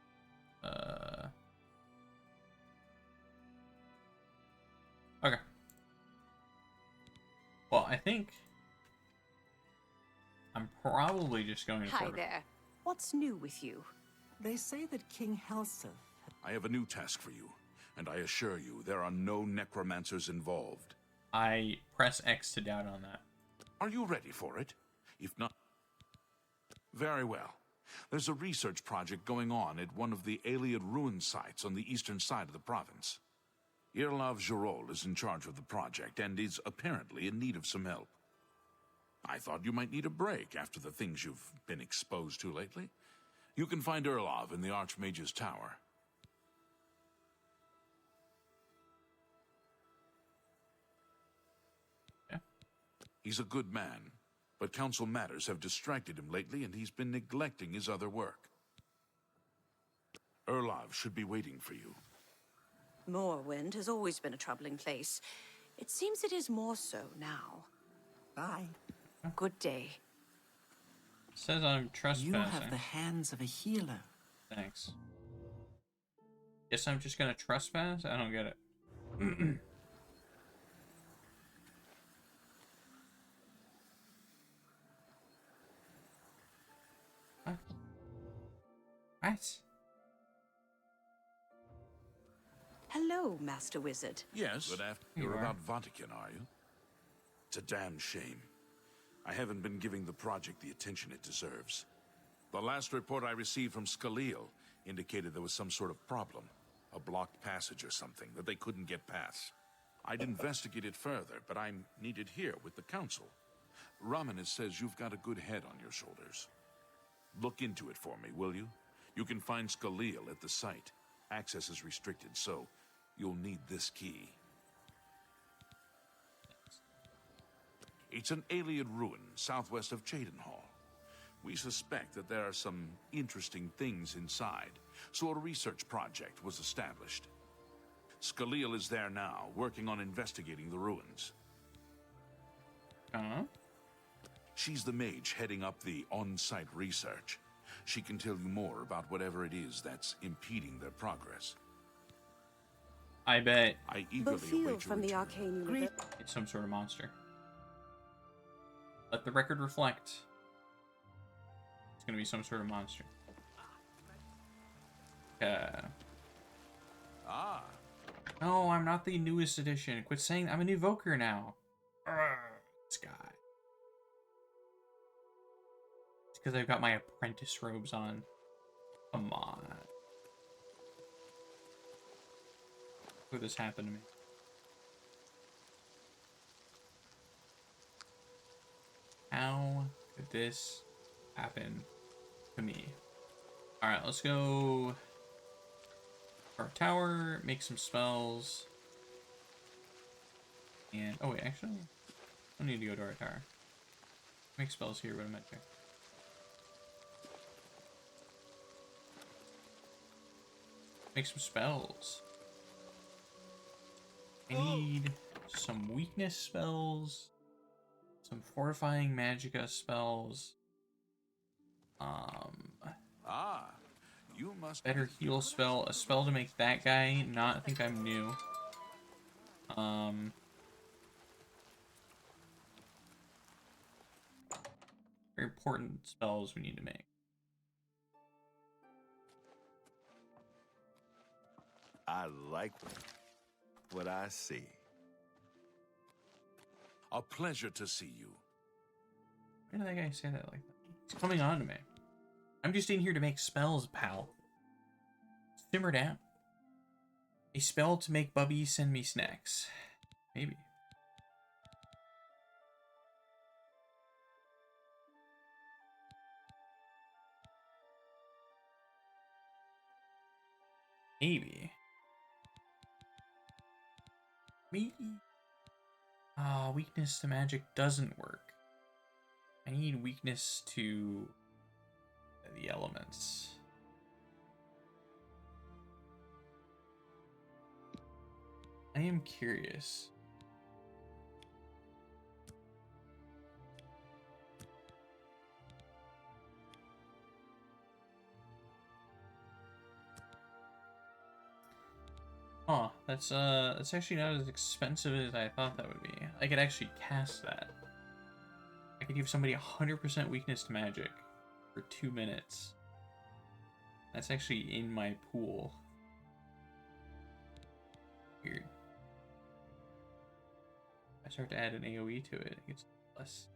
Okay. Well, I think I'm probably just going to... Hi there. What's new with you? They say that King Helseth... I have a new task for you, and I assure you there are no necromancers involved. I press X to doubt on that. Are you ready for it? If not... Very well. There's a research project going on at one of the Ayleid ruin sites on the eastern side of the province. Irlav Jirol is in charge of the project and is apparently in need of some help. I thought you might need a break after the things you've been exposed to lately. You can find Erlov in the Archmage's tower. Yeah. He's a good man, but council matters have distracted him lately, and he's been neglecting his other work. Erlov should be waiting for you. Morrowind has always been a troubling place. It seems it is more so now. Bye. Good day. Says I'm trespassing. You have the hands of a healer. Thanks. Guess I'm just gonna trespass? I don't get it. What? What? Hello, Master Wizard. Yes. Good afternoon. You You're are. about Vatican, are you? It's a damn shame. I haven't been giving the project the attention it deserves. The last report I received from Skalil indicated there was some sort of problem. A blocked passage or something that they couldn't get past. I'd investigate it further, but I'm needed here with the council. Ramanis says you've got a good head on your shoulders. Look into it for me, will you? You can find Skalil at the site. Access is restricted, so you'll need this key. It's an alien ruin southwest of Cheydinhall. We suspect that there are some interesting things inside, so a research project was established. Skalil is there now, working on investigating the ruins. She's the mage heading up the on-site research. She can tell you more about whatever it is that's impeding their progress. I bet I eagerly await your from the return. arcane universe. it's some sort of monster. Let the record reflect. It's gonna be some sort of monster. No, I'm not the newest edition. Quit saying I'm an evoker now. This guy. It's because I've got my apprentice robes on. Come on. Look, this happened to me. How could this happen to me? Alright, let's go to our tower, make some spells. And, oh wait, actually, I don't need to go to our tower. Make spells here, but I'm not there. Make some spells. I need some weakness spells. Some fortifying magicka spells. You must better heal spell. A spell to make that guy not think I'm new. Very important spells we need to make. I like what I see. A pleasure to see you. Why did that guy say that like that? He's coming on to me. I'm just in here to make spells, pal. Simmer down. A spell to make Bubby send me snacks. Maybe. Maybe. Maybe. Weakness to magic doesn't work. I need weakness to the elements. I am curious. Oh, that's actually not as expensive as I thought that would be. I could actually cast that. I could give somebody 100% weakness to magic for 2 minutes. That's actually in my pool. Weird. I start to add an AoE to it, it gets less.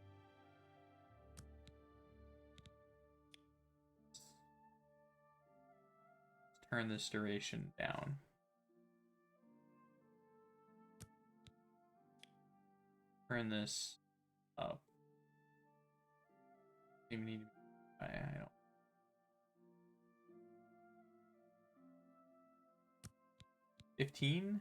Let's turn this duration down. Turn this up. Even need to I don't. $15?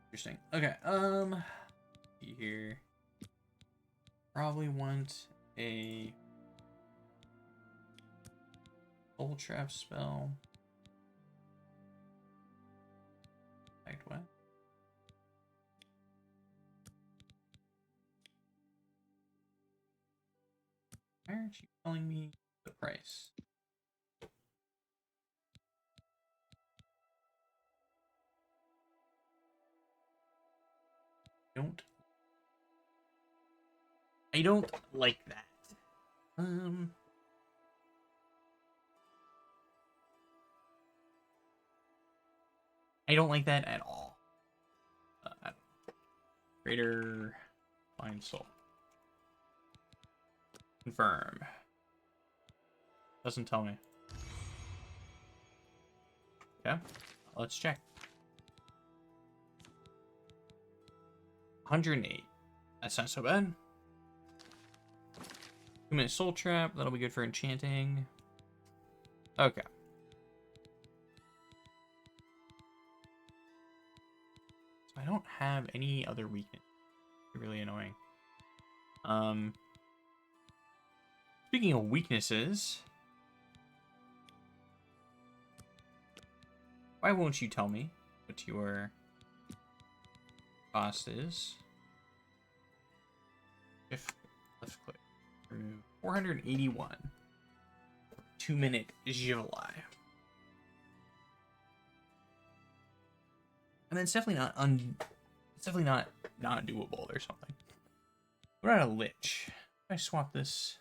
Interesting. Okay, see here. Probably want a soul trap spell. Like what? Why aren't you telling me the price? I don't like that. I don't like that at all. Greater Fine Soul. Confirm. Doesn't tell me. Okay, let's check. 108. That's not so bad. 2-minute Soul Trap. That'll be good for enchanting. Okay. So I don't have any other weakness. It's really annoying. Speaking of weaknesses, why won't you tell me what your cost is? If left click. 481. 2-minute Jivali. I mean, it's definitely not it's definitely not doable or something. What about a Lich? If I swap this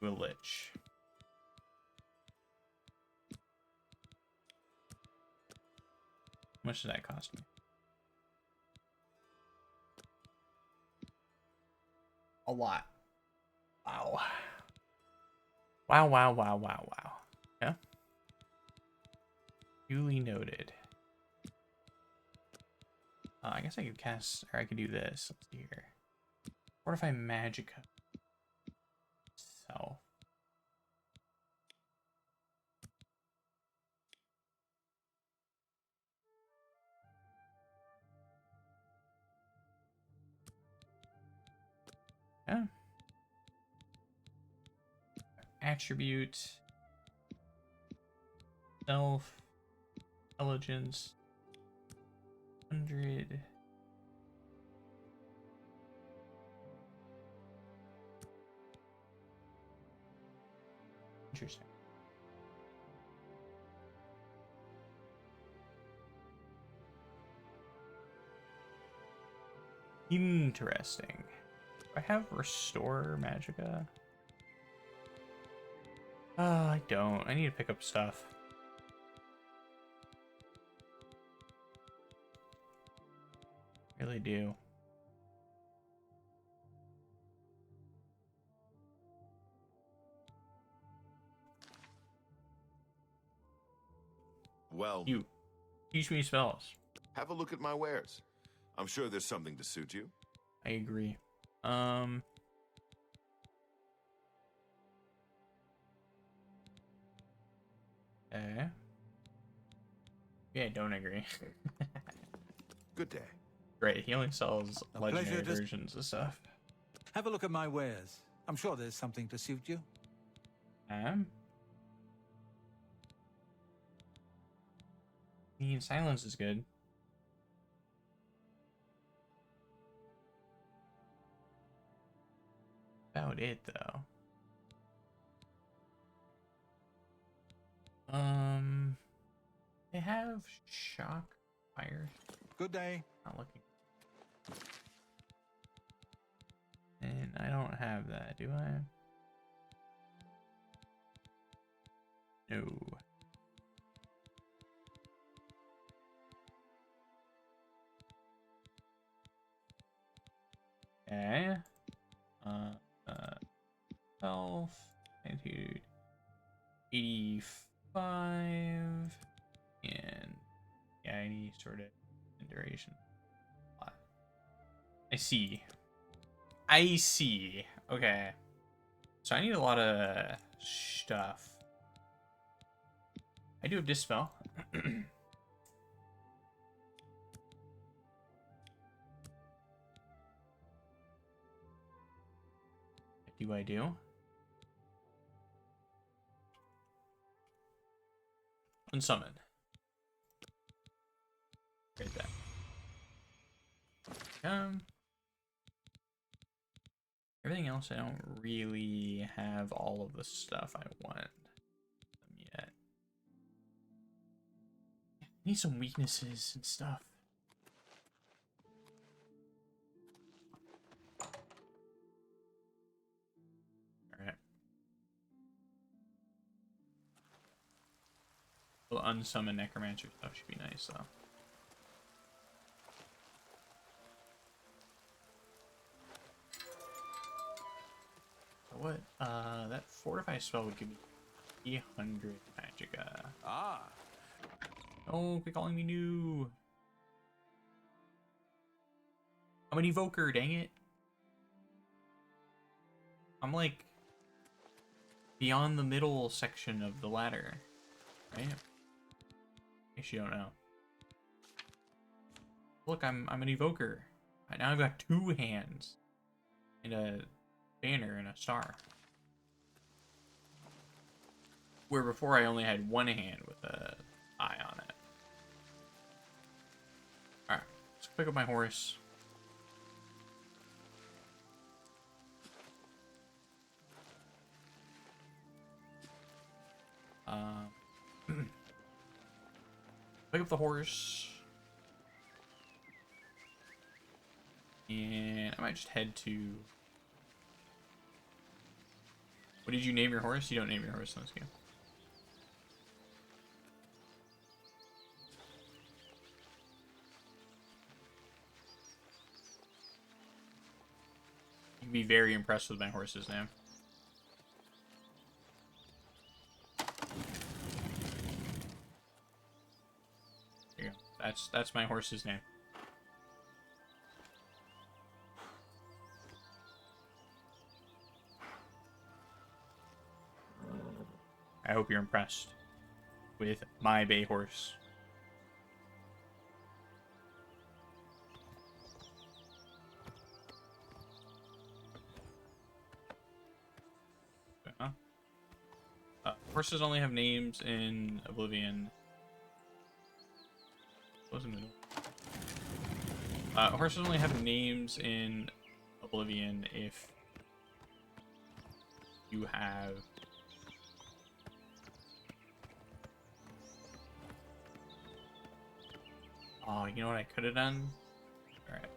to a Lich. How much does that cost me? A lot. Wow. Wow, wow, wow, wow, wow. Yeah. Duly noted. I guess I could cast, or I could do this. Let's see here. Fortify Magicka. So. Yeah. Attribute. Self. Intelligence. 100. Interesting. Interesting. Do I have Restore Magicka? I don't. I need to pick up stuff. Really do. Well, You teach me spells. have a look at my wares. I'm sure there's something to suit you. I agree. Okay. Yeah, I don't agree. Good day. Great, he only sells A legendary pleasure to- versions of stuff. Have a look at my wares. I'm sure there's something to suit you. I mean, silence is good. About it, though. They have shock fire. Good day. Not looking. And I don't have that, do I? No. Okay. Self. Magnitude 85. And any sort of duration. I see. I see. Okay. So I need a lot of stuff. I do have Dispel. I do? Unsummon. Right there. Everything else, I don't really have all of the stuff I want yet. I need some weaknesses and stuff. Alright. The unsummoned necromancer stuff should be nice though. What? That fortify spell would give me 300 magicka. Ah. Oh, quit calling me new. I'm an evoker, dang it. I'm like beyond the middle section of the ladder, right? Actually, don't know. Look, I'm an evoker. Right, now I've got 2 hands and a banner and a star. Where before I only had 1 hand with an eye on it. Alright, let's pick up my horse. Pick up the horse. And I might just head to... What did you name your horse? You don't name your horse in this game. You'd be very impressed with my horse's name. There you go. That's my horse's name. I hope you're impressed with my bay horse. Horses only have names in Oblivion. Wasn't it? Horses only have names in Oblivion if you have oh, you know what I could have done? All right.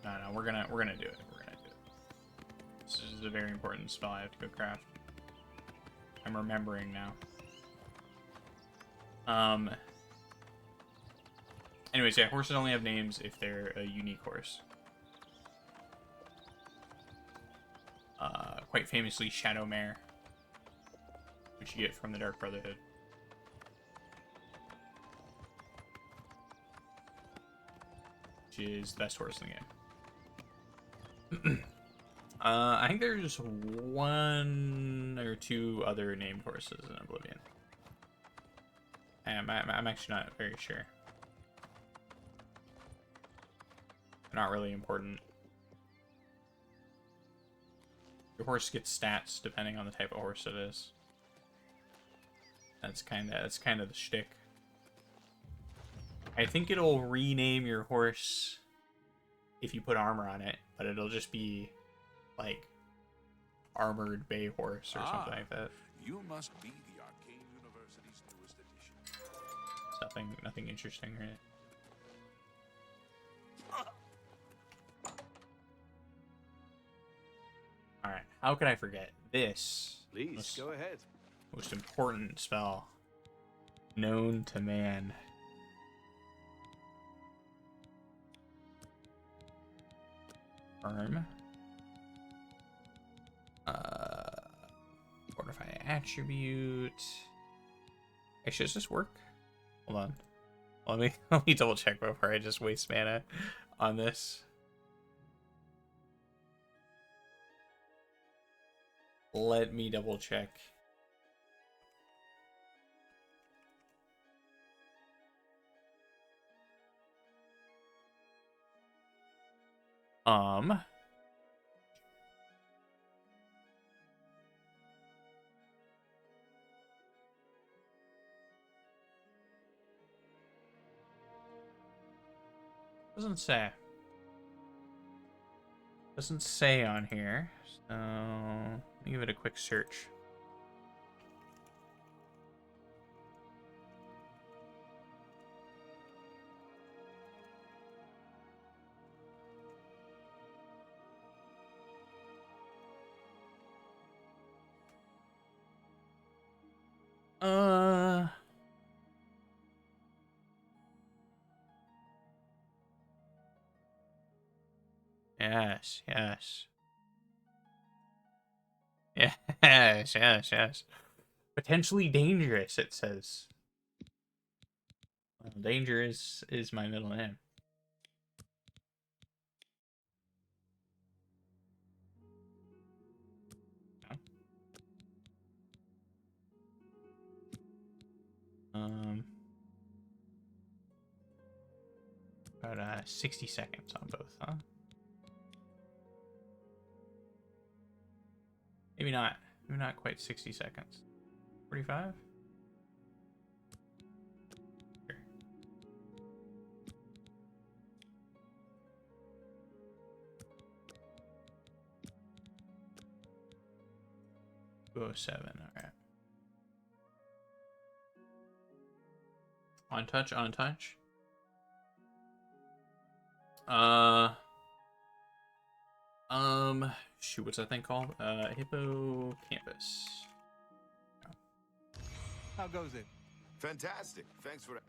No, we're gonna do it. We're gonna do it. This is a very important spell I have to go craft. I'm remembering now. Anyways, yeah, horses only have names if they're a unique horse. Quite famously, Shadow Mare, which you get from the Dark Brotherhood. Which is the best horse in the game. I think there's 1 or 2 other named horses in Oblivion. I'm actually not very sure. They're not really important. Your horse gets stats depending on the type of horse it is. That's kind of the shtick. I think it'll rename your horse if you put armor on it, but it'll just be like armored bay horse or something like that. You must be the Arcane University's newest edition. It's nothing interesting, right? All right, how could I forget this? Please go ahead. Most important spell known to man. Firm. Fortify attribute. Actually, does this work? Hold on. Let me double check before I just waste mana on this. Let me double check. Doesn't say. Doesn't say on here. So let me give it a quick search. Yes, yes. Yes, yes, yes. Potentially dangerous, it says. Well, danger is my middle name. About 60 seconds on both, huh? Maybe not. Maybe not quite 60 seconds. 45? Sure. 207, alright. On touch, on touch. Shoot, what's that thing called? Hippocampus. Oh. How goes it? Fantastic. Thanks for...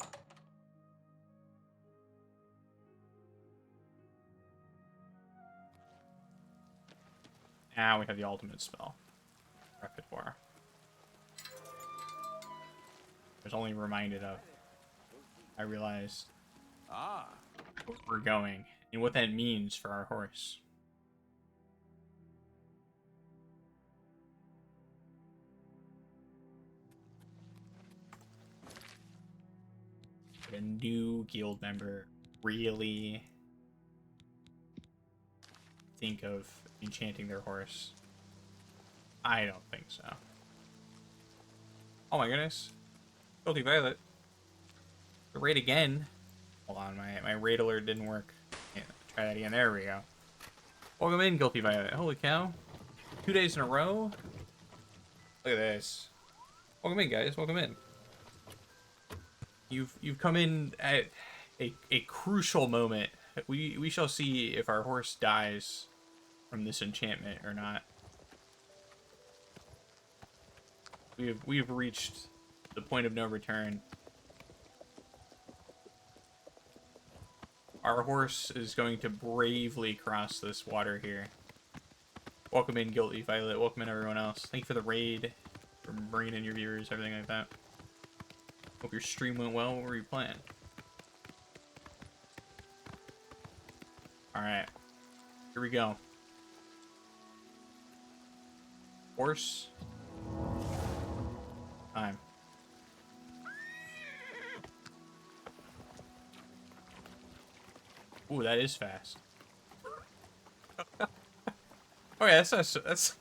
Now we have the ultimate spell. Repertoire. I was only reminded of. I realized where we're going and what that means for our horse. A new guild member really think of enchanting their horse? I don't think so. Oh my goodness. Guilty Violet. The raid again. Hold on, my raid alert didn't work. Yeah, try that again. There we go. Welcome in, Guilty Violet. Holy cow. 2 days in a row. Look at this. Welcome in, guys. Welcome in. You've come in at a crucial moment. We shall see if our horse dies from this enchantment or not. We've reached the point of no return. Our horse is going to bravely cross this water here. Welcome in, Guilty Violet. Welcome in, everyone else. Thank you for the raid, for bringing in your viewers, everything like that. Hope your stream went well. What were you playing? Alright. Here we go. Horse. Time. Ooh, that is fast. Oh yeah, that's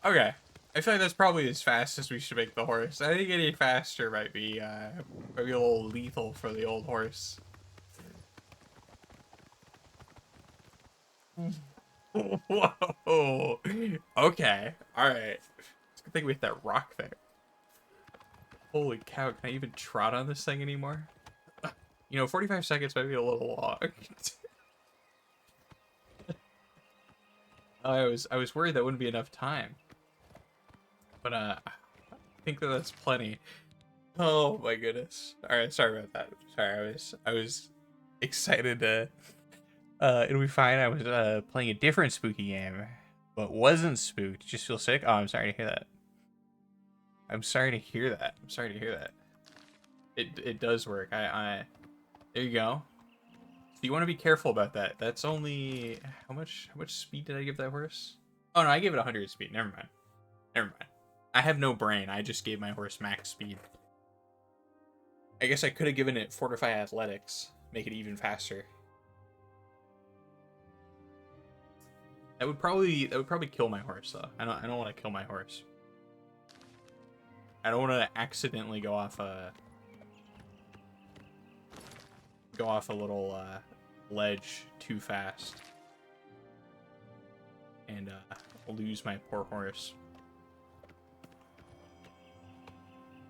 okay. I feel like that's probably as fast as we should make the horse. I think any faster might be a little lethal for the old horse. Whoa. Okay. Alright. It's a good thing we hit that rock there. Holy cow, can I even trot on this thing anymore? You know, 45 seconds might be a little long. I was worried that wouldn't be enough time. But I think that's plenty. Oh my goodness. Alright, sorry about that. Sorry, I was excited to It'll be fine. I was playing a different spooky game, but wasn't spooked. Just feel sick. Oh, I'm sorry to hear that. I'm sorry to hear that. I'm sorry to hear that. It does work. There you go. So you want to be careful about that. That's only how much speed did I give that horse? Oh no, I gave it 100 speed. Never mind. Never mind. I have no brain. I just gave my horse max speed. I guess I could have given it Fortify Athletics, make it even faster. That would probably kill my horse though. I don't want to kill my horse. I don't want to accidentally go off a little ledge too fast and lose my poor horse.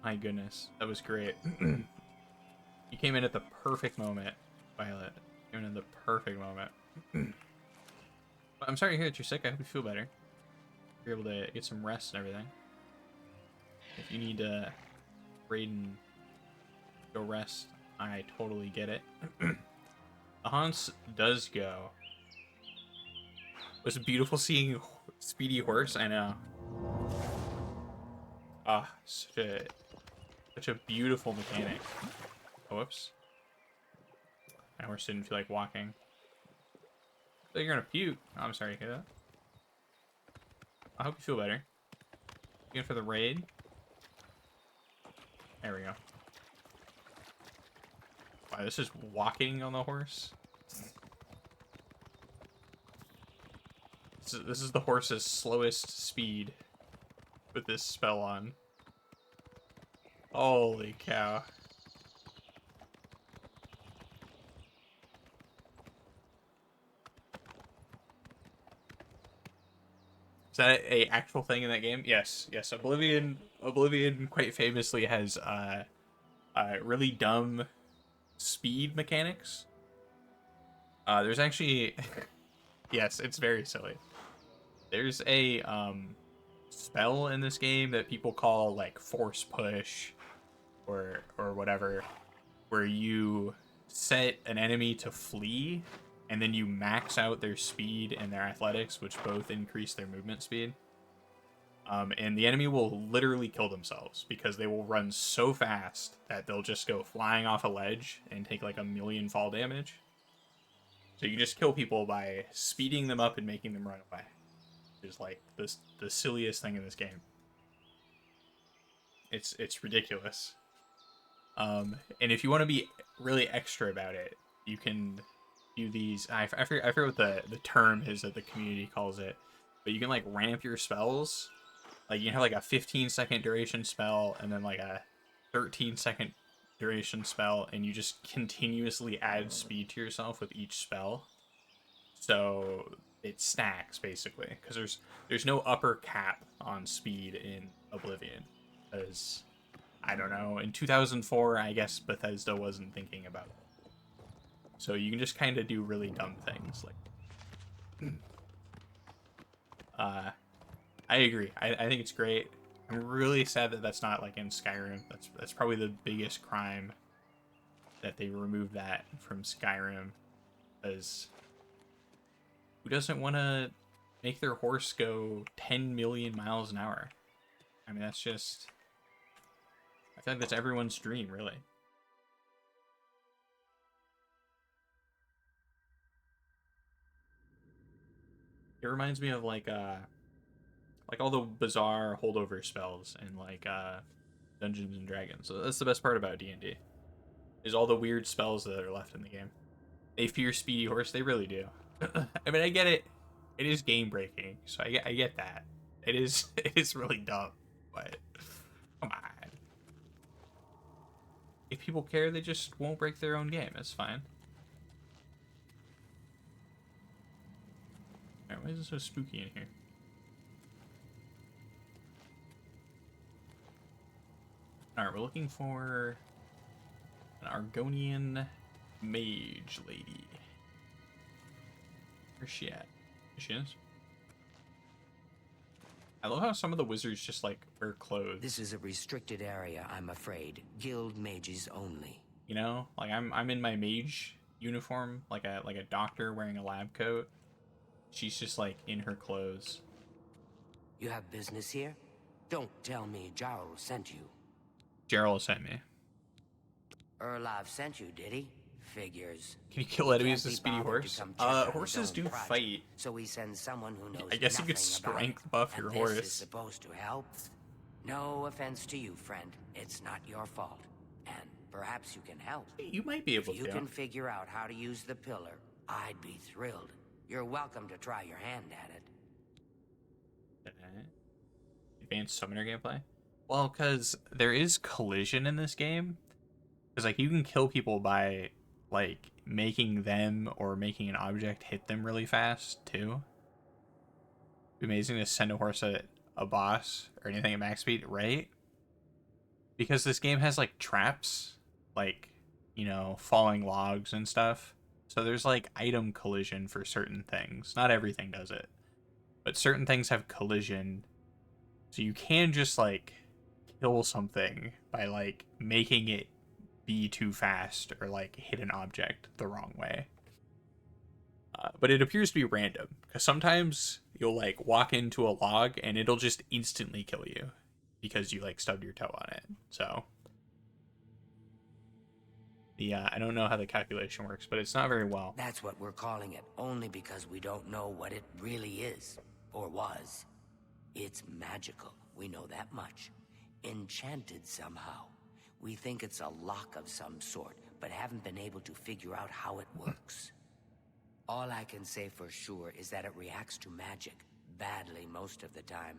My goodness, that was great. You came in at the perfect moment, Violet. You came in at the perfect moment. I'm sorry to hear that you're sick. I hope you feel better. You're able to get some rest and everything. If you need to raid and go rest, I totally get it. The Hans does go. It was beautiful seeing Speedy Horse. I know. Ah, such a beautiful mechanic. Oh, whoops. My horse didn't feel like walking. So you're gonna puke. Oh, I'm sorry to hear that. I hope you feel better. You in for the raid? There we go. Wow, this is walking on the horse. This is the horse's slowest speed with this spell on. Holy cow. Is that a actual thing in that game? Yes, yes. Oblivion quite famously has really dumb speed mechanics. There's actually yes, it's very silly. There's a spell in this game that people call like force push or whatever, where you set an enemy to flee and then you max out their speed and their athletics, which both increase their movement speed. And the enemy will literally kill themselves because they will run so fast that they'll just go flying off a ledge and take like 1,000,000 fall damage. So you can just kill people by speeding them up and making them run away. It's like the silliest thing in this game. It's ridiculous. And if you want to be really extra about it, you can do these. I forget what the term is that the community calls it, but you can like ramp your spells. Like you can have like a 15-second duration spell and then like a 13-second duration spell, and you just continuously add speed to yourself with each spell. So it stacks basically, because there's no upper cap on speed in Oblivion, because I don't know, in 2004 I guess Bethesda wasn't thinking about it. So you can just kind of do really dumb things like I agree. I think it's great. I'm really sad that that's not like in Skyrim. That's probably the biggest crime, that they removed that from Skyrim, because who doesn't want to make their horse go 10 million miles an hour? I mean, that's just, I feel like that's everyone's dream, really. It reminds me of like all the bizarre holdover spells in like Dungeons and Dragons. So that's the best part about D&D, is all the weird spells that are left in the game. They fear Speedy Horse. They really do. I mean, I get it. It is game breaking, so I get that. It is really dumb, but come on. If people care, they just won't break their own game. It's fine. Alright, why is it so spooky in here? Alright, we're looking for an Argonian mage lady. Where's she at? There she is. I love how some of the wizards just like wear clothes. This is a restricted area, I'm afraid. Guild mages only. You know, like I'm in my mage uniform, like a doctor wearing a lab coat. She's just like in her clothes. You have business here? Don't tell me Jarl sent you. Gerald sent me. Erlov sent you, did he? Figures. Can you kill enemies with a speedy horse? Horses do fight. So he sends someone who knows I guess you could strength buff your horse. This is supposed to help. No offense to you, friend. It's not your fault. And perhaps you can help. You might be able to. If you can figure out how to use the pillar, I'd be thrilled. You're welcome to try your hand at it. Advanced summoner gameplay? Well, because there is collision in this game. Because, like, you can kill people by, like, making them or making an object hit them really fast, too. It'd be amazing to send a horse at a boss or anything at max speed, right? Because this game has, like, traps, like, you know, falling logs and stuff. So there's, like, item collision for certain things. Not everything does it. But certain things have collision. So you can just, like, kill something by, like, making it be too fast or like hit an object the wrong way. But it appears to be random because sometimes you'll like walk into a log and it'll just instantly kill you because you like stubbed your toe on it. So I don't know how the calculation works, but it's not very well. That's what we're calling it, only because we don't know what it really is or was. It's magical, we know that much. Enchanted somehow. We think it's a lock of some sort, but haven't been able to figure out how it works. All I can say for sure is that it reacts to magic, badly most of the time.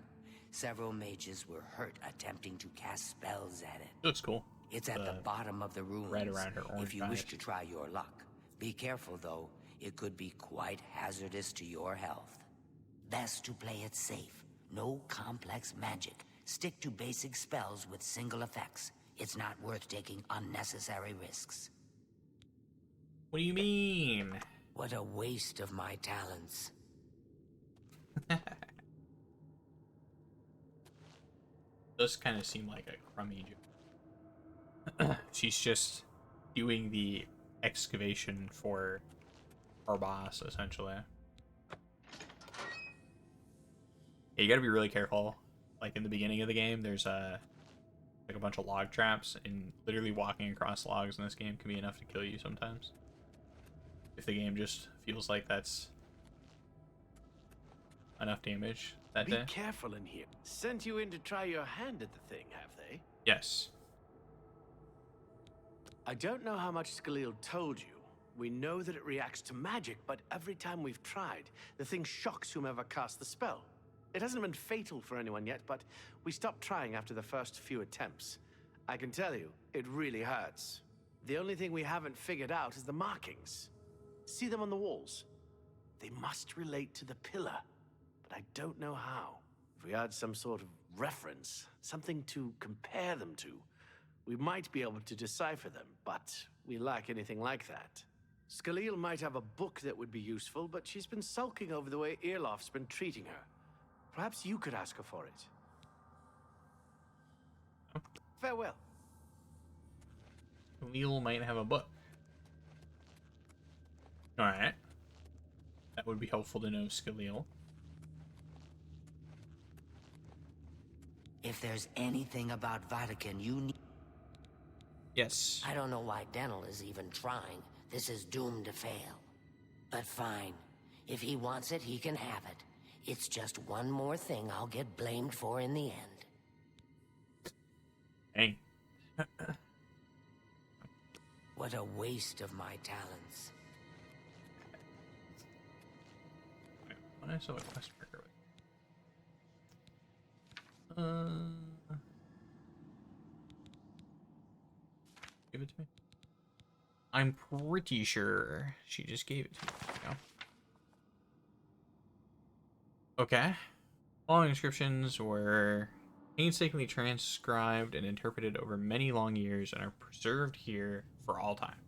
Several mages were hurt attempting to cast spells at it. Looks cool. It's at the bottom of the ruins, right around her orange if you wish to try your luck. Be careful though, it could be quite hazardous to your health. Best to play it safe. No complex magic. Stick to basic spells with single effects. It's not worth taking unnecessary risks. What do you mean? What a waste of my talents. Does kind of seem like a crummy job. She's just doing the excavation for our boss, essentially. Yeah, you gotta be really careful. Like in the beginning of the game, there's like a bunch of log traps, and literally walking across logs in this game can be enough to kill you sometimes. If the game just feels like that's enough damage that day. Be careful in here. Sent you in to try your hand at the thing, have they? Yes. I don't know how much Skalil told you. We know that it reacts to magic, but every time we've tried, the thing shocks whomever cast the spell. It hasn't been fatal for anyone yet, but we stopped trying after the first few attempts. I can tell you, it really hurts. The only thing we haven't figured out is the markings. See them on the walls? They must relate to the pillar, but I don't know how. If we had some sort of reference, something to compare them to, we might be able to decipher them, but we lack anything like that. Skalil might have a book that would be useful, but she's been sulking over the way Irloff's been treating her. Perhaps you could ask her for it. Farewell. Leal might have a book. Alright. That would be helpful to know, Skalil. If there's anything about Vatican you need... Yes. I don't know why Denel is even trying. This is doomed to fail. But fine. If he wants it, he can have it. It's just one more thing I'll get blamed for in the end. Dang. What a waste of my talents. What I saw a quest marker with. Give it to me. I'm pretty sure she just gave it to me. There we go. Okay. Following inscriptions were painstakingly transcribed and interpreted over many long years and are preserved here for all time.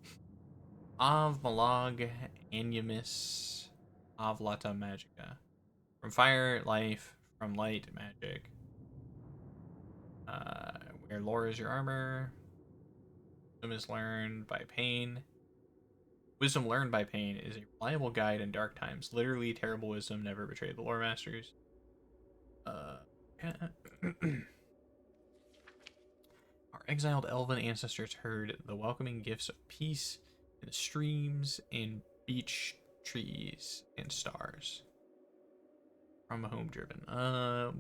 Av Malag Animus Avlata Magica. From fire, life, from light, magic. Where lore is your armor. Wisdom is learned by pain. Wisdom learned by pain is a reliable guide in dark times. Literally, terrible wisdom never betrayed the lore masters. Yeah. Our exiled elven ancestors heard the welcoming gifts of peace in the streams and beach trees and stars. From a home driven.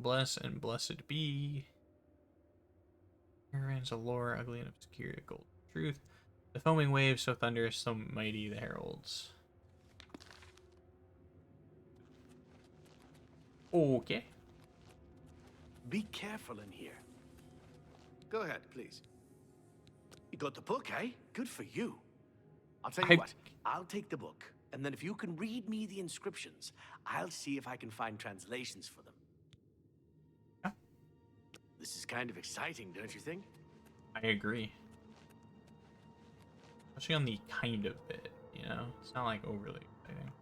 Bless and blessed be. Caravans of lore, ugly and obscure, gold truth. The foaming waves, so thunderous, so mighty, the heralds. Okay. Be careful in here. Go ahead, please. You got the book, eh? Good for you. I'll tell you what, I'll take the book, and then if you can read me the inscriptions, I'll see if I can find translations for them. Yeah. This is kind of exciting, don't you think? I agree. Especially on the kind of bit, you know? It's not like overly exciting.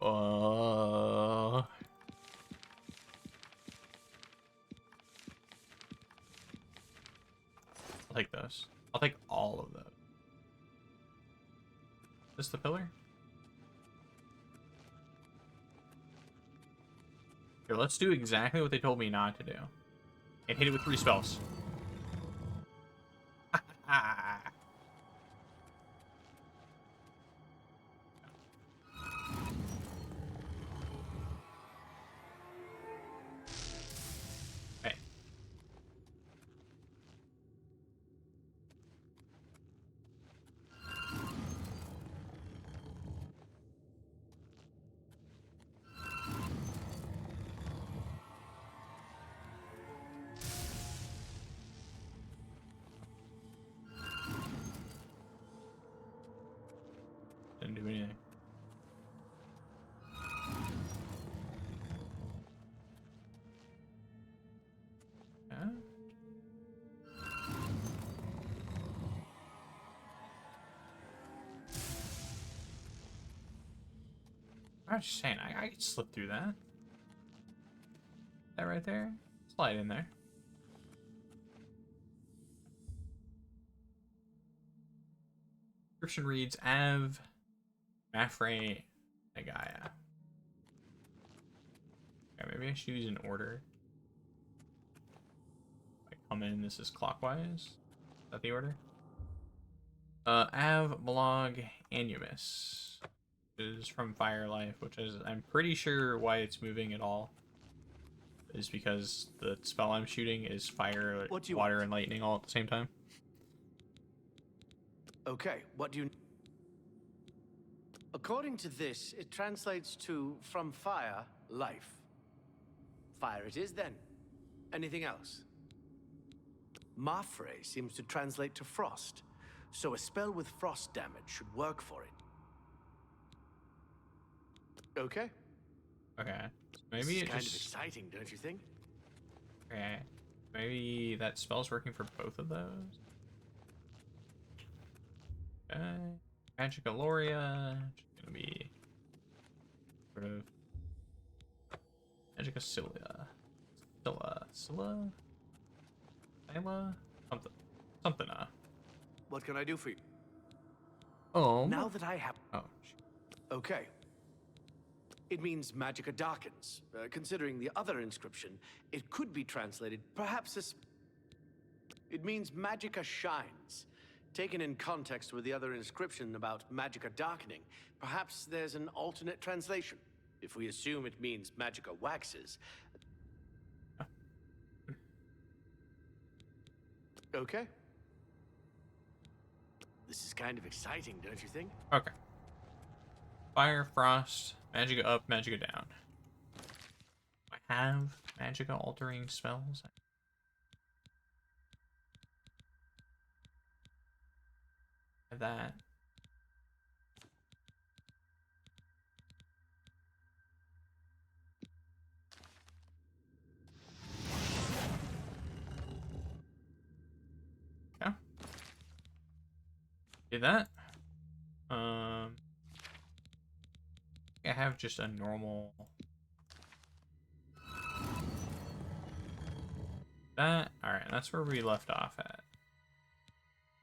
I'll take those. I'll take all of those. Is this the pillar? Here, let's do exactly what they told me not to do. And hit it with 3 spells. Hey. Didn't do anything. Yeah. I was just saying, I could slip through that. That right there? Slide in there. Description reads Av Mafre Nagaya. Okay, maybe I should use an order. If I come in, this is clockwise. Is that the order? Av Blog Anumus is from Fire Life, which is, I'm pretty sure why it's moving at all is because the spell I'm shooting is fire, water, and lightning all at the same time. Okay, what do you... According to this, it translates to from fire, life. Fire it is then. Anything else? Mafre seems to translate to frost, so a spell with frost damage should work for it. Okay. Okay. Maybe it's it kind just... of exciting, don't you think? Okay. Maybe that spell's working for both of those. Okay. Magic Aloria. Just gonna be sort of Magic Scylla. Scylla? Something. What can I do for you? Oh. Now that I have... Oh. Okay. It means Magicka darkens. Considering the other inscription, it could be translated perhaps as... It means Magicka shines. Taken in context with the other inscription about Magicka darkening, perhaps there's an alternate translation. If we assume it means Magicka waxes... Okay. This is kind of exciting, don't you think? Okay. Fire, frost, Magicka up, Magicka down. Do I have Magicka altering spells? I have that. Yeah. Did that. I have just a normal. That. All right, that's where we left off at.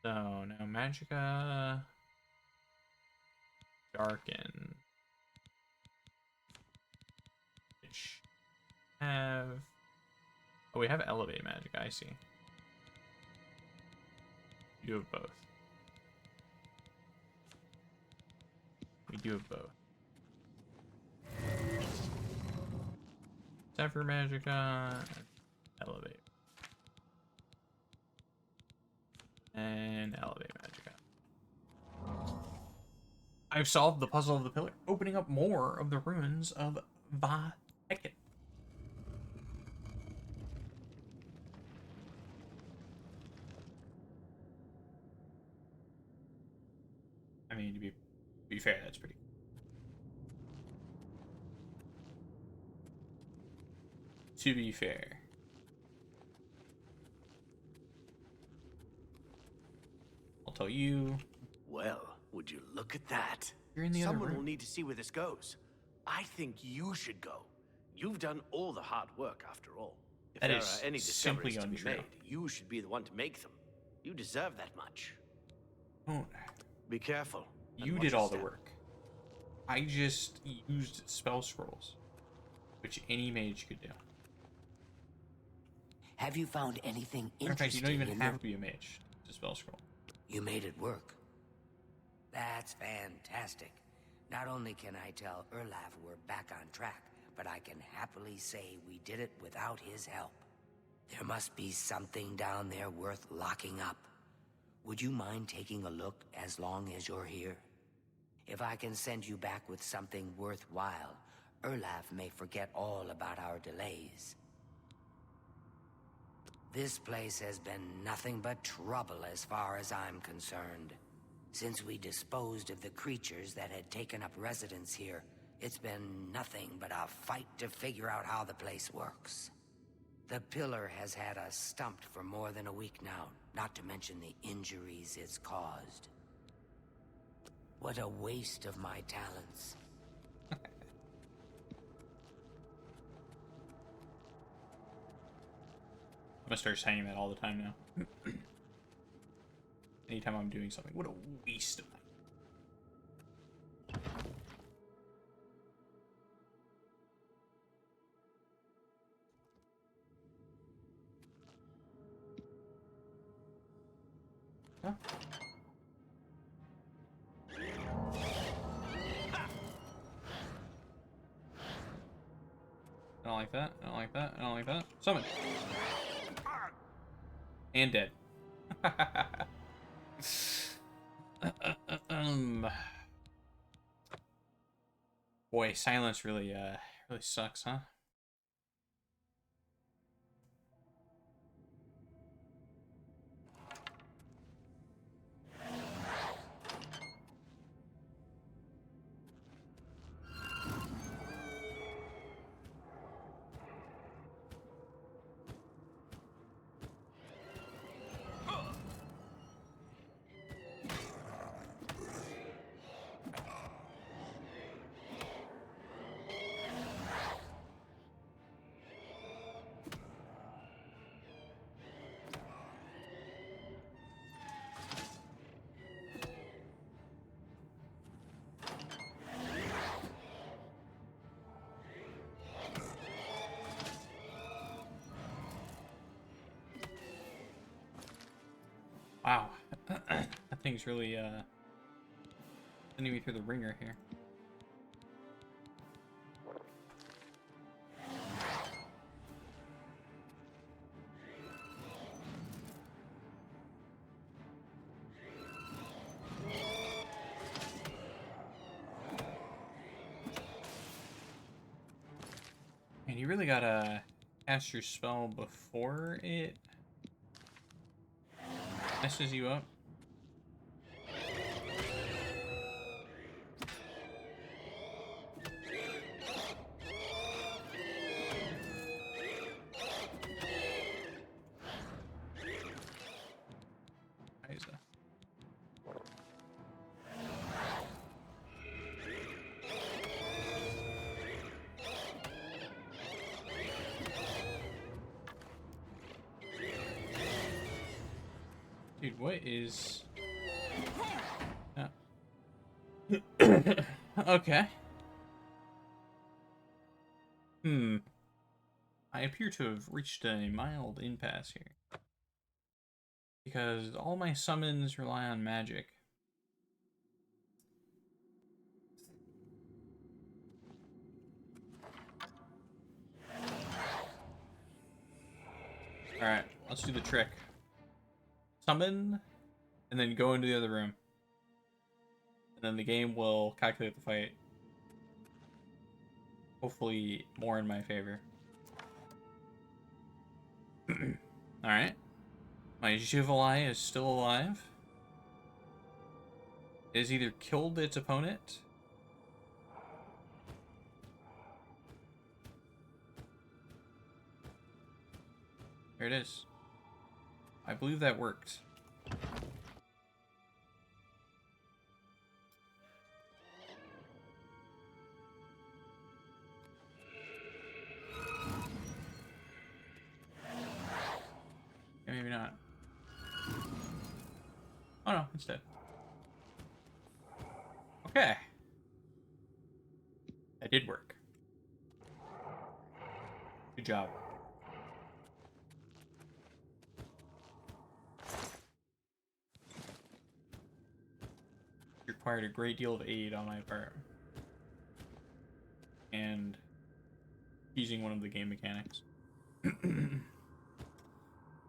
So now Magicka, Darken, which have, oh, we have Elevate Magicka, I see. You have both. We do have both. Zephyr Magicka, Elevate. And Elevate Magicka. I've solved the puzzle of the pillar, opening up more of the ruins of Vaheket. I mean, to be fair, that's pretty. To be fair. I'll tell you. Well, would you look at that? You're in the other Someone room. will need to see where this goes. I think you should go. You've done all the hard work, after all. If That there is are any simply discoveries to be untrue. made, you should be the one to make them. You deserve that much. Don't. Be careful. and You watch did your all the step. work. I just used spell scrolls, which any mage could do. Have you found anything Matter of fact, you interesting don't even in have your... to be a mage to spell scroll. You made it work. That's fantastic. Not only can I tell Erlaf we're back on track, but I can happily say we did it without his help. There must be something down there worth locking up. Would you mind taking a look as long as you're here? If I can send you back with something worthwhile, Erlaf may forget all about our delays. This place has been nothing but trouble as far as I'm concerned. Since we disposed of the creatures that had taken up residence here, it's been nothing but a fight to figure out how the place works. The pillar has had us stumped for more than a week now, not to mention the injuries it's caused. What a waste of my talents. I'm gonna start saying that all the time now. Anytime I'm doing something. What a waste of time. Huh? I don't like that. I don't like that. I don't like that. Summon. And dead. Boy, silence really sucks, huh? Wow, that thing's really sending me through the ringer here. And you really gotta cast your spell before it messes you up. Isa. Dude, what is... Oh. Okay. I appear to have reached a mild impasse here. Because all my summons rely on magic. Alright, let's do the trick. Summon, and then go into the other room. And then the game will calculate the fight. Hopefully more in my favor. Alright. My Jivalai is still alive. It has either killed its opponent. There it is. I believe that worked. Yeah, maybe not. Oh no, it's dead. Okay. That did work. Good job. Required a great deal of aid on my part. And using one of the game mechanics.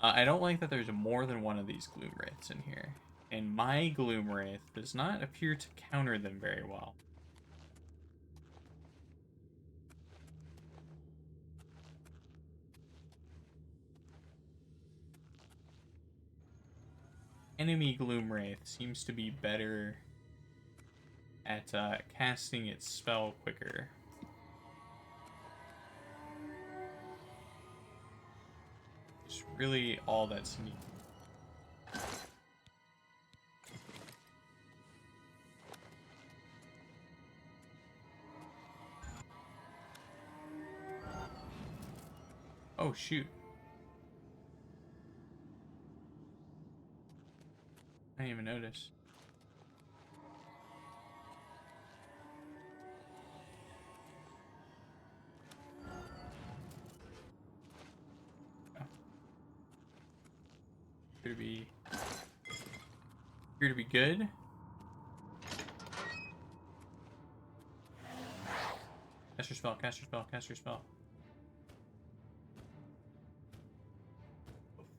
I don't like that there's more than one of these Gloom Wraiths in here. And my Gloom Wraith does not appear to counter them very well. Enemy Gloom Wraith seems to be better at casting its spell quicker. It's really all that's needed. Oh shoot. I didn't even notice. Appear to be good. Cast your spell, cast your spell, cast your spell.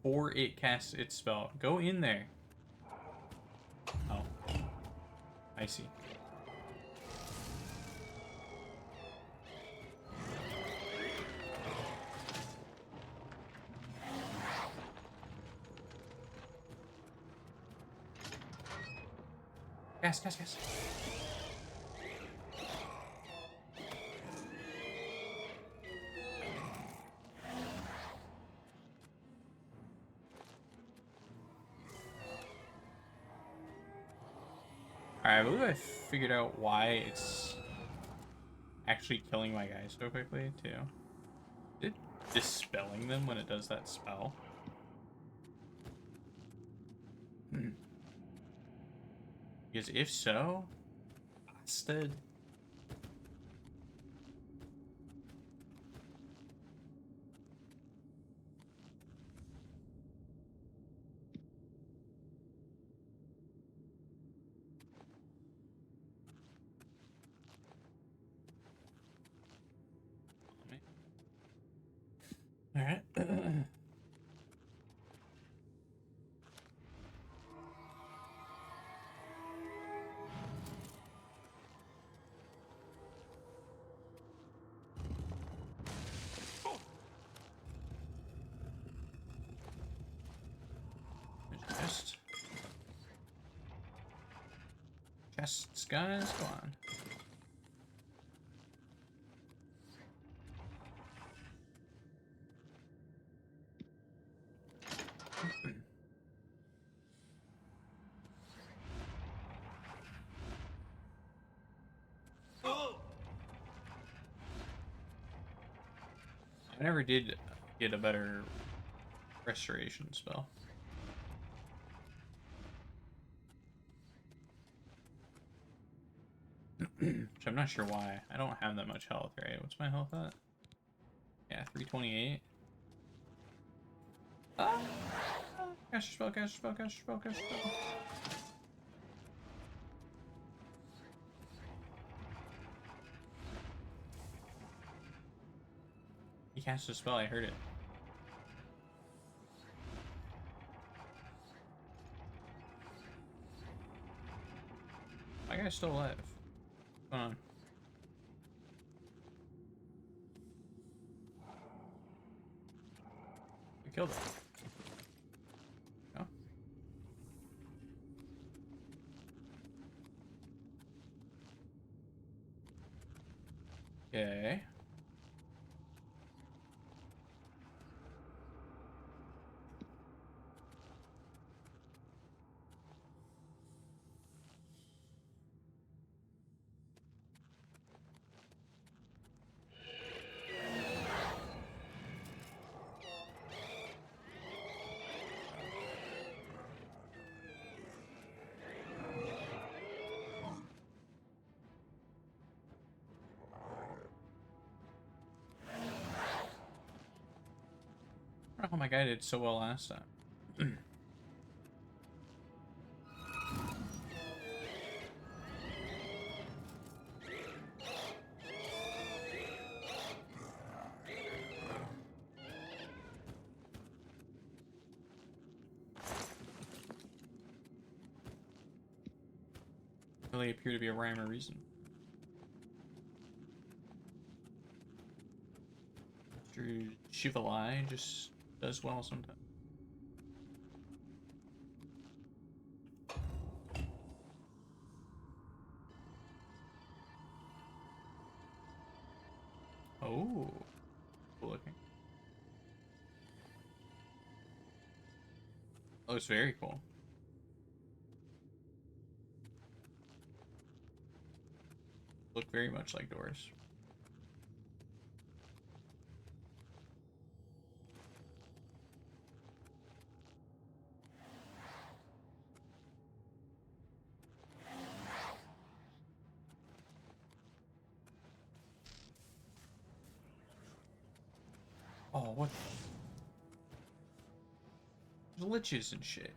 Before it casts its spell, go in there. Oh, I see. Cast, cast, cast. Alright, I believe I figured out why it's actually killing my guys so quickly, too. Is it dispelling them when it does that spell? Because if so, bastard. All right. Chests, guys, go on. I never did get a better restoration spell. Which I'm not sure why. I don't have that much health, right? What's my health at? Yeah, 328. Ah! Cast your spell, cast your spell, cast your spell, cast your spell. He cast a spell, I heard it. My guy's still alive. What's going on? We killed him. No? Okay. I don't know how my guy did so well last time. Really appear to be a rhyme or reason. Shivalai just does well sometimes. Oh, cool looking. Oh, it's very cool. Look very much like doors. Oh, what? There's liches and shit.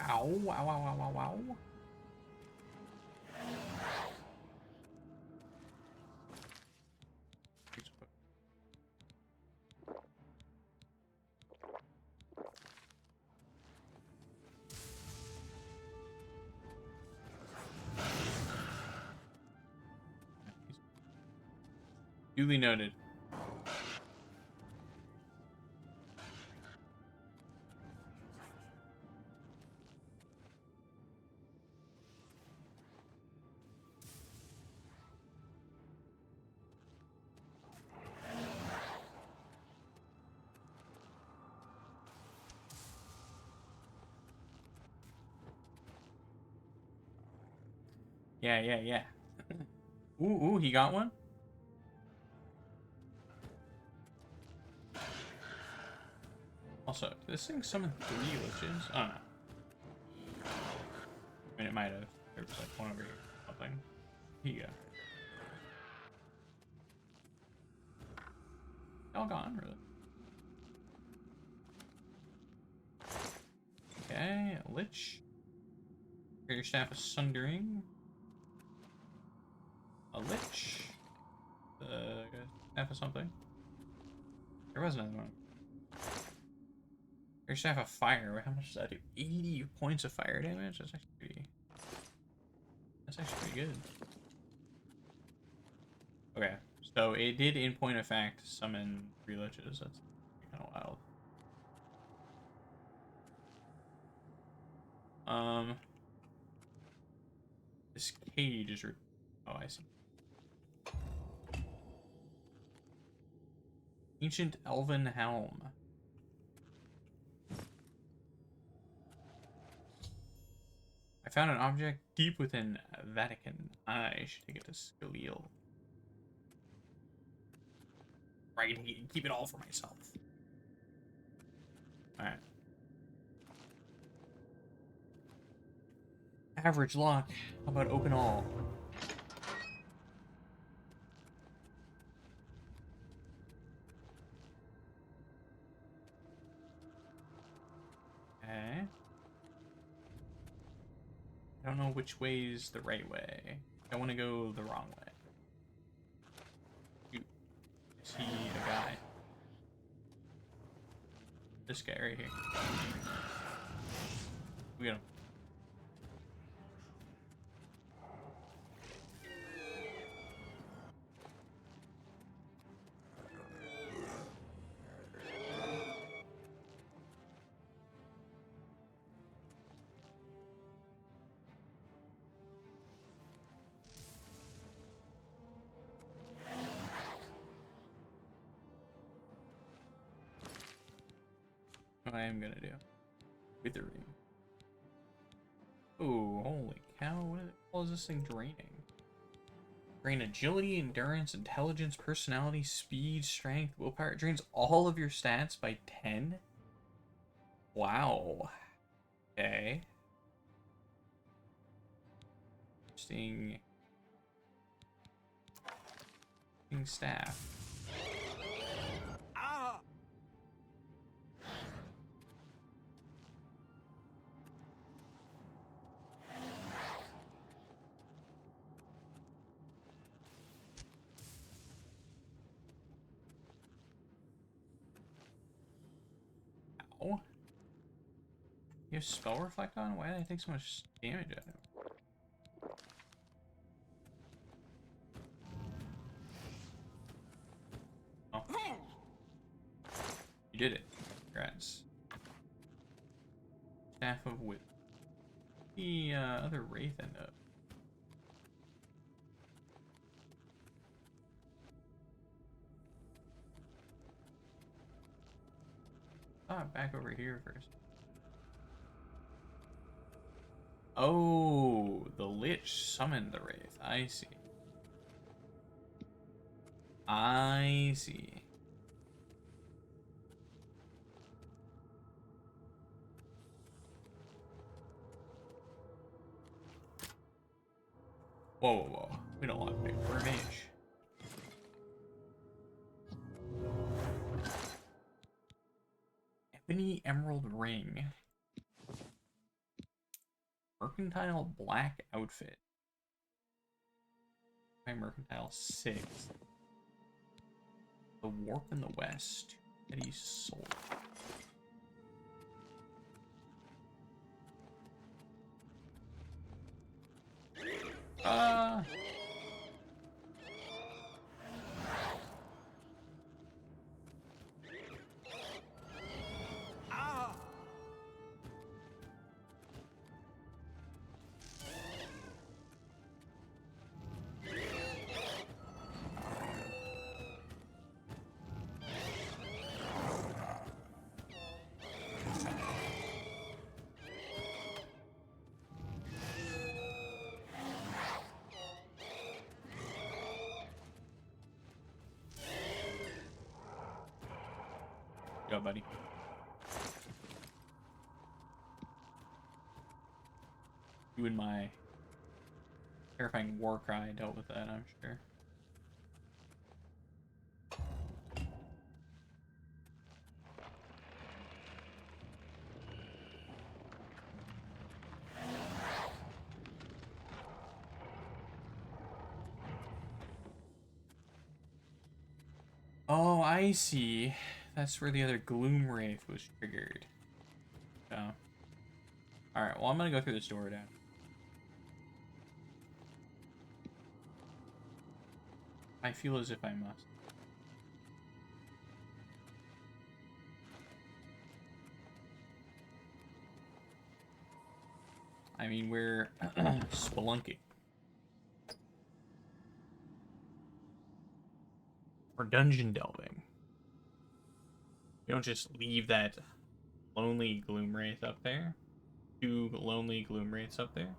Ow, ow, ow, ow, ow, ow. Duly noted. Yeah, yeah, yeah. Ooh, he got one? Also, did this thing summon 3 liches? I don't know. I mean, it might have. There was like one over here. Something. Here you go. All gone, really. Okay, a lich. Your staff is sundering. A lich. Staff of something. There was another one. Your staff of fire. How much does that do? 80 points of fire damage? That's actually pretty good. Okay, so it did in point of fact summon 3 liches. That's kind of wild. This cage is... Oh, I see. Ancient Elven Helm. I found an object deep within Vatican. I should take it to Skalil. Right, keep it all for myself. Alright. Average lock. How about open all? Okay. I don't know which way is the right way. I want to go the wrong way. Shoot. Is he a guy? This guy right here. We got him. What I am gonna do. Withering. Oh, holy cow. What the hell is this thing draining? Drain agility, endurance, intelligence, personality, speed, strength, willpower. It drains all of your stats by 10? Wow. Okay. Interesting. Interesting staff. Ow. You have spell reflect on? Why did I take so much damage out of him? Oh. You did it. Congrats. Staff of Wit. The other Wraith end up. Back over here first. Oh, the Lich summoned the Wraith. I see. I see. Whoa, whoa, whoa. We don't want to pick for a mage. Ebony Emerald Ring. Mercantile Black Outfit. My Mercantile 6. The Warp in the West. Eddie Soul. Go, buddy. You and my terrifying war cry dealt with that, I'm sure. Oh, I see. That's where the other Gloom Wraith was triggered. So. Alright, well, I'm gonna go through this door down. I feel as if I must. I mean, we're spelunking. or dungeon delving. You don't just leave that lonely gloom wraith up there. 2 lonely gloom wraiths up there.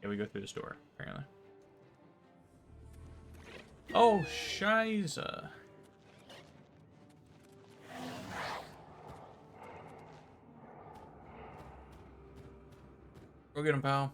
Yeah, we go through this door, apparently. Oh, Shiza. Go get him, pal.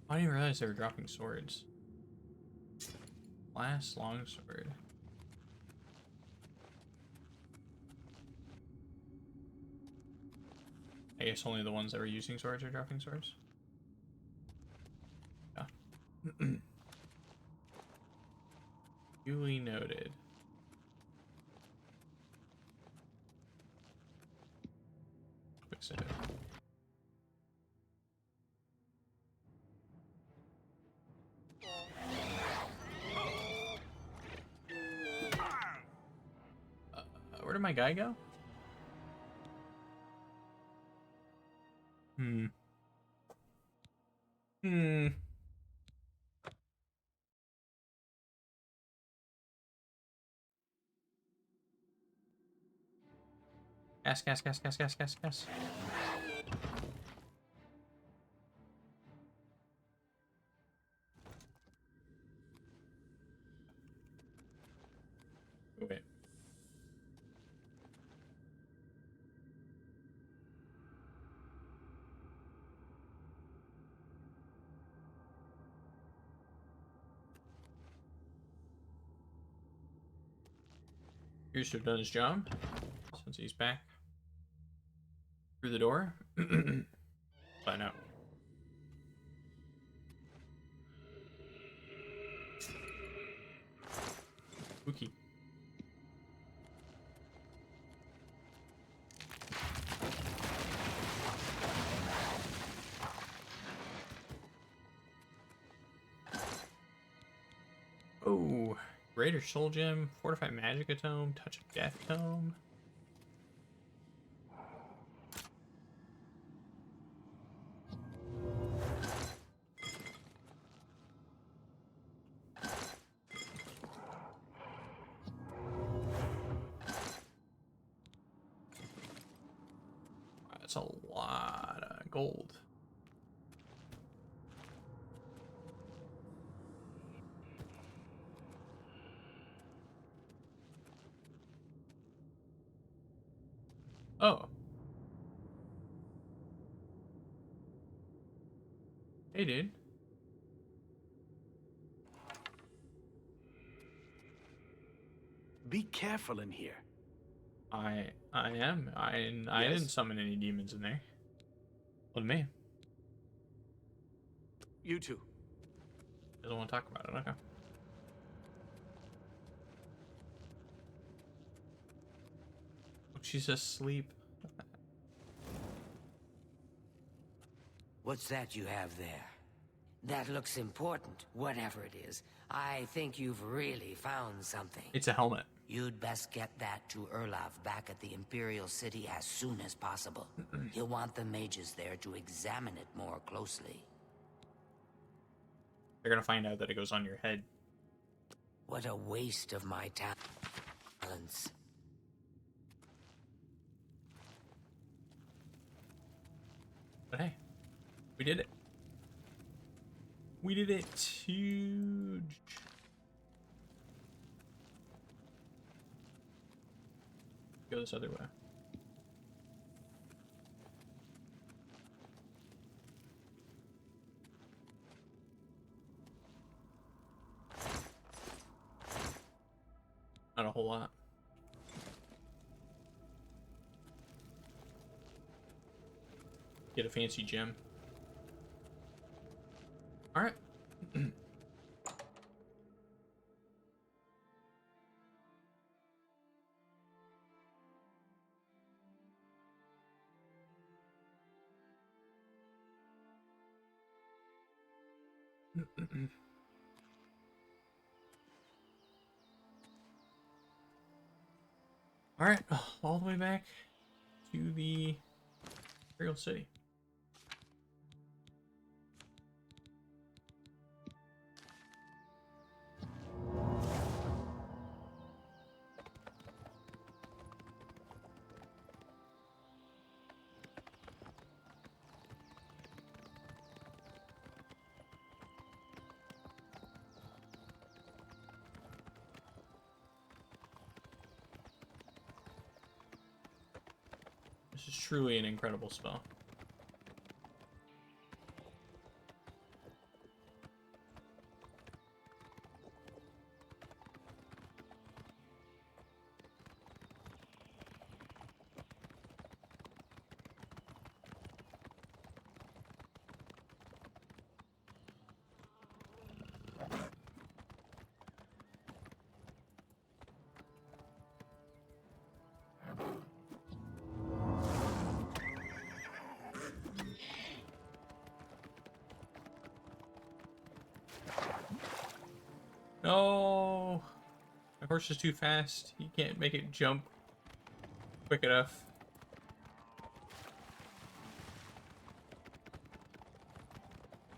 I didn't realize they were dropping swords. Last longsword. I guess only the ones that were using swords are dropping swords. Yeah. Duly noted. Quick save. Where did my guy go? Hmm. Gas. Oh, wait. He should have done his job since he's back through the door. Find out. Spooky. Oh, Greater Soul Gem, Fortified Magica Tome, Touch of Death Tome. That's a lot of gold. Oh. Hey, dude. Be careful in here. I am. I didn't summon any demons in there. What me? You two. Doesn't want to talk about it. Okay. Look, she's asleep. What's that you have there? That looks important, whatever it is. I think you've really found something. It's a helmet. You'd best get that to Erlav back at the Imperial City as soon as possible. He'll want the mages there to examine it more closely. They're gonna find out that it goes on your head. What a waste of my talents. But hey, we did it. We did it. Huge. Go this other way. Not a whole lot. Get a fancy gem. Alright, all the way back to the Imperial City. This is truly an incredible spell. No! My horse is too fast. He can't make it jump quick enough.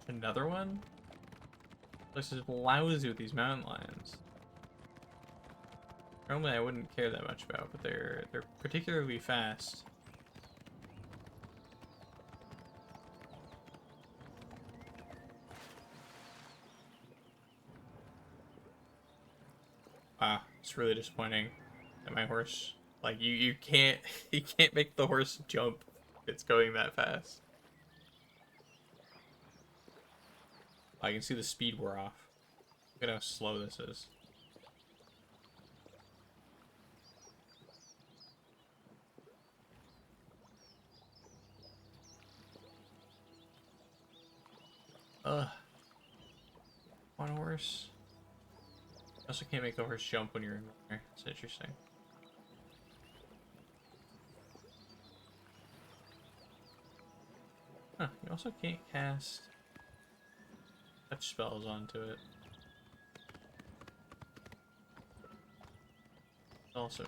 Another one? This is lousy with these mountain lions. Normally I wouldn't care that much about, but they're particularly fast. Wow, it's really disappointing that my horse, like, you can't make the horse jump if it's going that fast. I can see the speed wore off. Look at how slow this is. One horse. You also can't make the horse jump when you're in there. It's interesting. Huh, you also can't cast touch spells onto it. Also.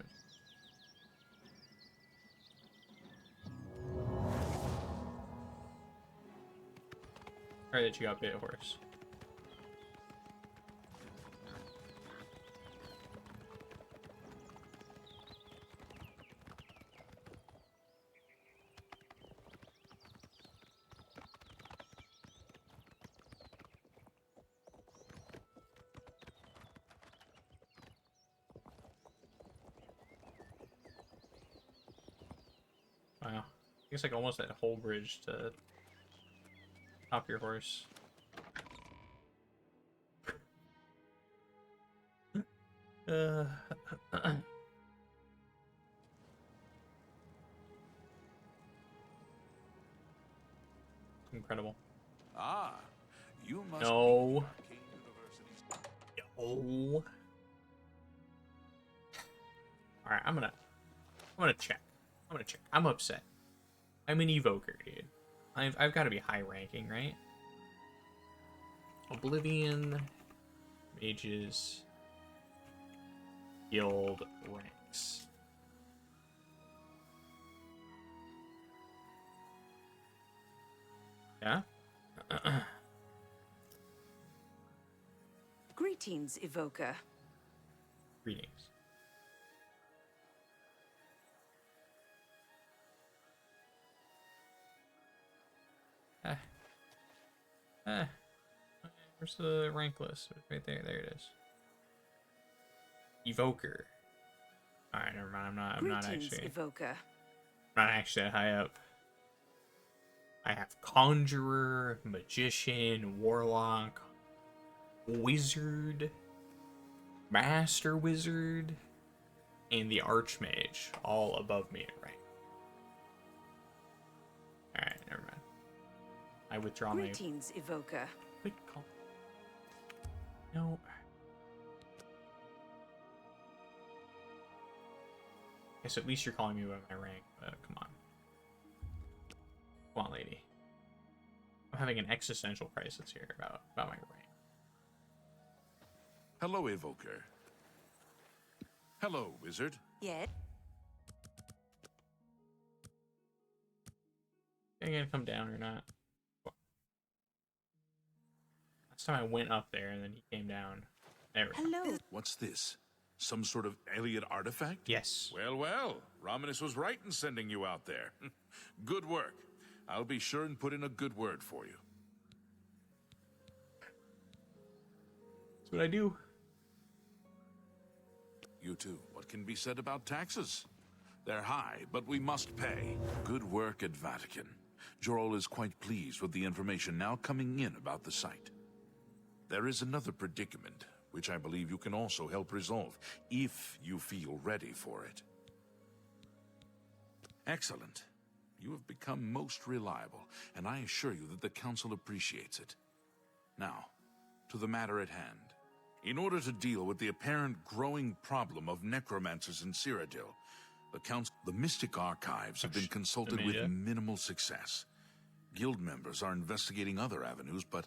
Sorry that you got bit, horse. Wow. I guess like almost that whole bridge to top your horse. Incredible. Ah, you must No. No. Alright, I'm gonna check. I'm upset. I'm an evoker, dude. I've got to be high ranking, right? Oblivion, mages, guild ranks. Yeah. Greetings, evoker. Greetings. Where's the rank list? Right there. There it is. Evoker. All right, never mind. I'm not actually. Evoker. I'm not actually that high up. I have conjurer, magician, warlock, wizard, master wizard, and the archmage, all above me in rank. All right, never mind. I withdraw my. Greetings, evoker. Quit call. No. Guess at least you're calling me by my rank, but come on. Come on, lady. I'm having an existential crisis here about my rank. Hello, Evoker. Hello, Wizard. Yeah. Are you gonna come down or not? Last time I went up there and then he came down. There we go. Hello. What's this? Some sort of alien artifact? Yes. Well, well. Romanus was right in sending you out there. Good work. I'll be sure and put in a good word for you. That's what I do. You too. What can be said about taxes? They're high, but we must pay. Good work at Vatican. Jorol is quite pleased with the information now coming in about the site. There is another predicament, which I believe you can also help resolve, if you feel ready for it. Excellent. You have become most reliable, and I assure you that the Council appreciates it. Now, to the matter at hand. In order to deal with the apparent growing problem of necromancers in Cyrodiil, the Mystic Archives have been consulted with minimal success. Guild members are investigating other avenues, but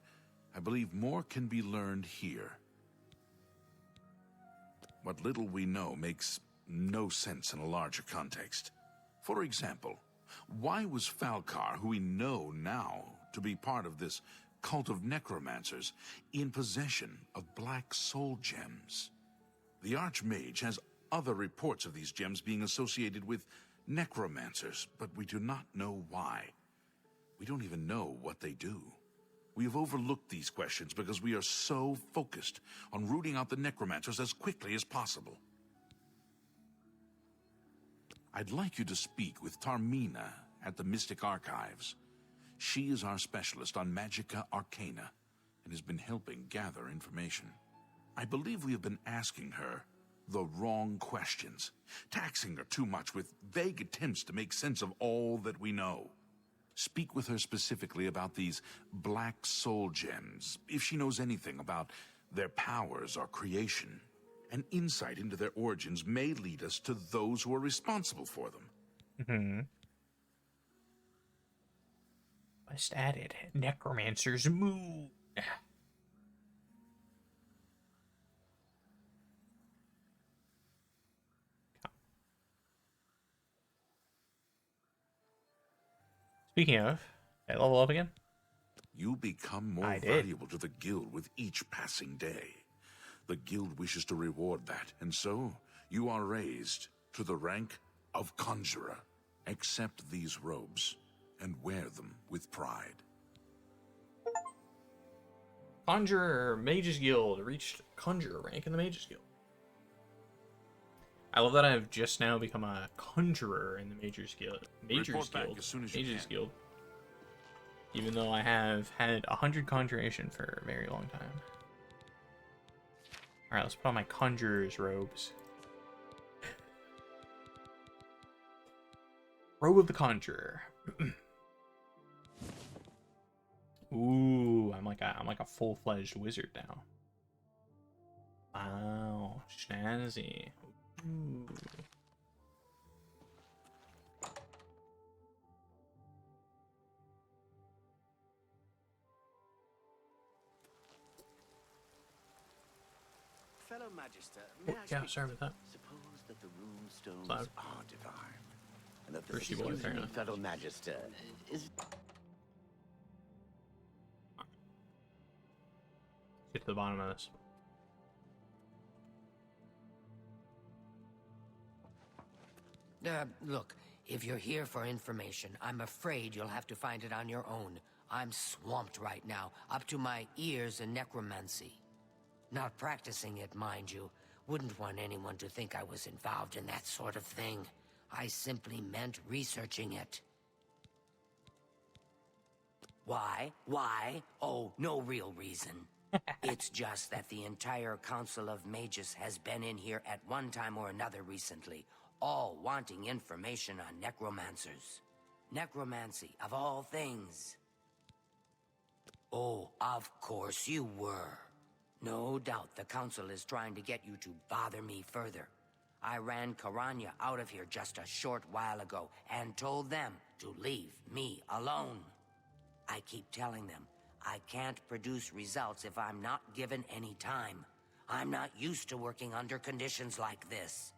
I believe more can be learned here. What little we know makes no sense in a larger context. For example, why was Falcar, who we know now to be part of this cult of necromancers, in possession of black soul gems? The Archmage has other reports of these gems being associated with necromancers, but we do not know why. We don't even know what they do. We have overlooked these questions because we are so focused on rooting out the necromancers as quickly as possible. I'd like you to speak with Tarmina at the Mystic Archives. She is our specialist on Magica Arcana and has been helping gather information. I believe we have been asking her the wrong questions, taxing her too much with vague attempts to make sense of all that we know. Speak with her specifically about these black soul gems, if she knows anything about their powers or creation. An insight into their origins may lead us to those who are responsible for them. Mm-hmm. Quest added. Necromancer's Moon. Speaking of, did I level up again? You become more valuable to the guild with each passing day. The guild wishes to reward that, and so you are raised to the rank of conjurer. Accept these robes and wear them with pride. Conjurer Mages Guild reached Conjurer rank in the Mages Guild. I love that I've just now become a Conjurer in the Mages Guild. Mages Guild. Even though I have had 100 Conjuration for a very long time. Alright, let's put on my Conjurer's robes. Robe of the Conjurer. Ooh, I'm like a full-fledged wizard now. Wow, snazzy. Ooh. Fellow Magister, may I Yeah, speak sorry with about you? Suppose that the rune stones Loud. are divine, and that the Thirsty boy, fair enough. fellow Magister is. Get to the bottom of this. Look, if you're here for information, I'm afraid you'll have to find it on your own. I'm swamped right now, up to my ears in necromancy. Not practicing it, mind you. Wouldn't want anyone to think I was involved in that sort of thing. I simply meant researching it. Why? Why? Oh, no real reason. It's just that the entire Council of Mages has been in here at one time or another recently, all wanting information on necromancers. Necromancy, of all things. Oh, of course you were. No doubt the Council is trying to get you to bother me further. I ran Karanya out of here just a short while ago and told them to leave me alone. I keep telling them I can't produce results if I'm not given any time. I'm not used to working under conditions like this.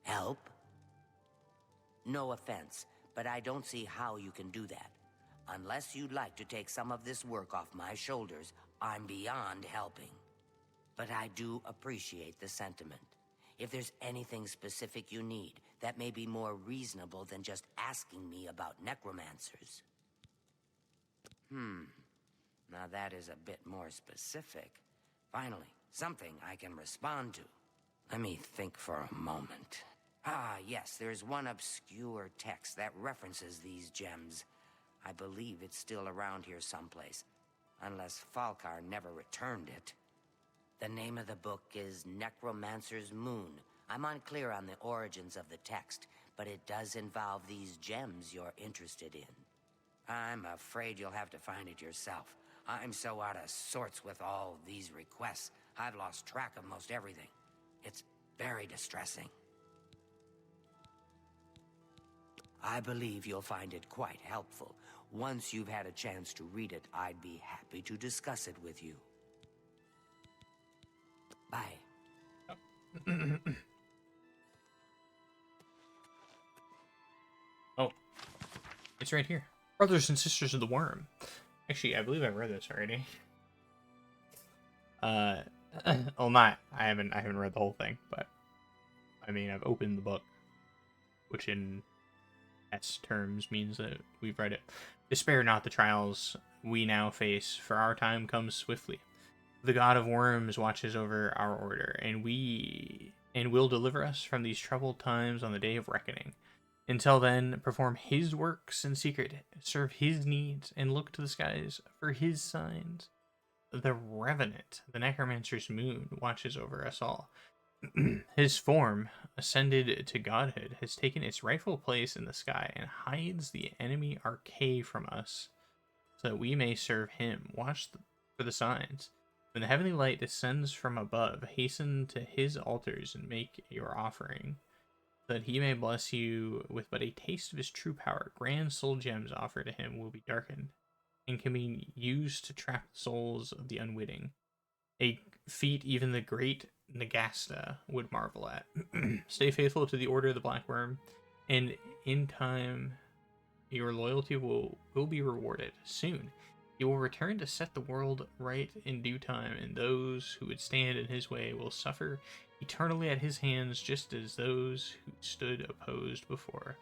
Help? No offense, but I don't see how you can do that. Unless you'd like to take some of this work off my shoulders, I'm beyond helping. But I do appreciate the sentiment. If there's anything specific you need, that may be more reasonable than just asking me about necromancers. Now that is a bit more specific. Finally, something I can respond to. Let me think for a moment. Ah, yes, there's one obscure text that references these gems. I believe it's still around here someplace, unless Falkar never returned it. The name of the book is Necromancer's Moon. I'm unclear on the origins of the text, but it does involve these gems you're interested in. I'm afraid you'll have to find it yourself. I'm so out of sorts with all these requests, I've lost track of most everything. It's very distressing. I believe you'll find it quite helpful. Once you've had a chance to read it, I'd be happy to discuss it with you. Bye. Oh. It's right here. Brothers and Sisters of the Worm. Actually, I believe I read this already. Well, not. I haven't read the whole thing, but I mean, I've opened the book, which in S terms means that we've read it. Despair not the trials we now face, for our time comes swiftly. The God of Worms watches over our order, and will deliver us from these troubled times on the day of reckoning. Until then, perform his works in secret, serve his needs, and look to the skies for his signs. The Revenant, the Necromancer's moon, watches over us all. His form, ascended to godhood, has taken its rightful place in the sky and hides the enemy Archay from us, so that we may serve him. Watch for the signs. When the heavenly light descends from above, hasten to his altars and make your offering, so that he may bless you with but a taste of his true power. Grand soul gems offered to him will be darkened, and can be used to trap the souls of the unwitting. A feat even the great Nagasta would marvel at. Stay faithful to the Order of the Black Worm, and in time your loyalty will be rewarded. Soon he will return to set the world right in due time, and those who would stand in his way will suffer eternally at his hands, just as those who stood opposed before.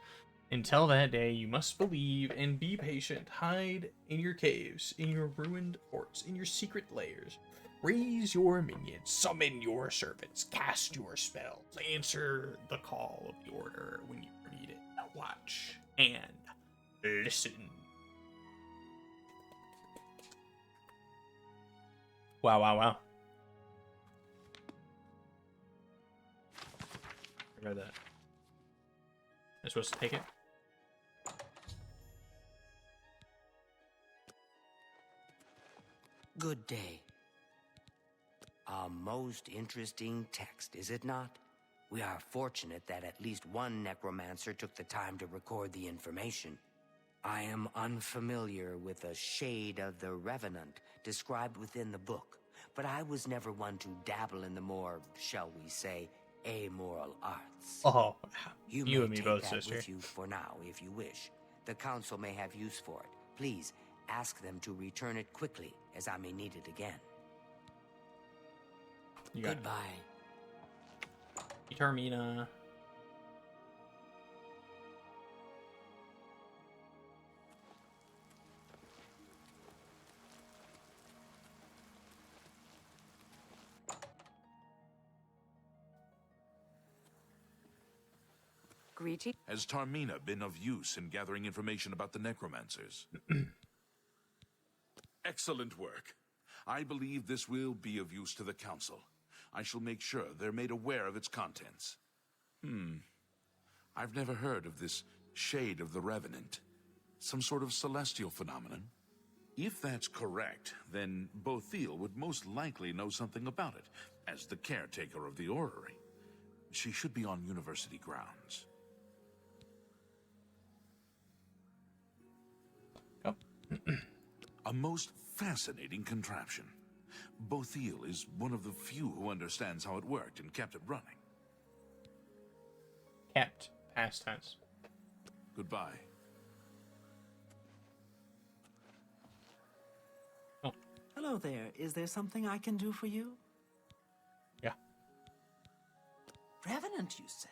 Until that day, you must believe and be patient. Hide in your caves, in your ruined forts, in your secret lairs. Raise your minions, summon your servants, cast your spells, answer the call of the order when you need it. Watch and listen. Wow, wow, wow. I read that. I'm supposed to take it? Good day. A most interesting text, is it not? We are fortunate that at least one necromancer took the time to record the information. I am unfamiliar with the shade of the Revenant described within the book, but I was never one to dabble in the more, shall we say, amoral arts. Oh, you and may me take both, that sister. with you for now, if you wish. The council may have use for it. Please ask them to return it quickly, as I may need it again. Goodbye. Termina. Greeting. Has Tarmina been of use in gathering information about the necromancers? Excellent work. I believe this will be of use to the Council. I shall make sure they're made aware of its contents. I've never heard of this Shade of the Revenant. Some sort of celestial phenomenon? If that's correct, then Bothil would most likely know something about it, as the caretaker of the orrery. She should be on university grounds. A most fascinating contraption. Bothiel is one of the few who understands how it worked and kept it running. Kept. Past tense. Goodbye. Hello there. Is there something I can do for you? Yeah. Revenant, you say?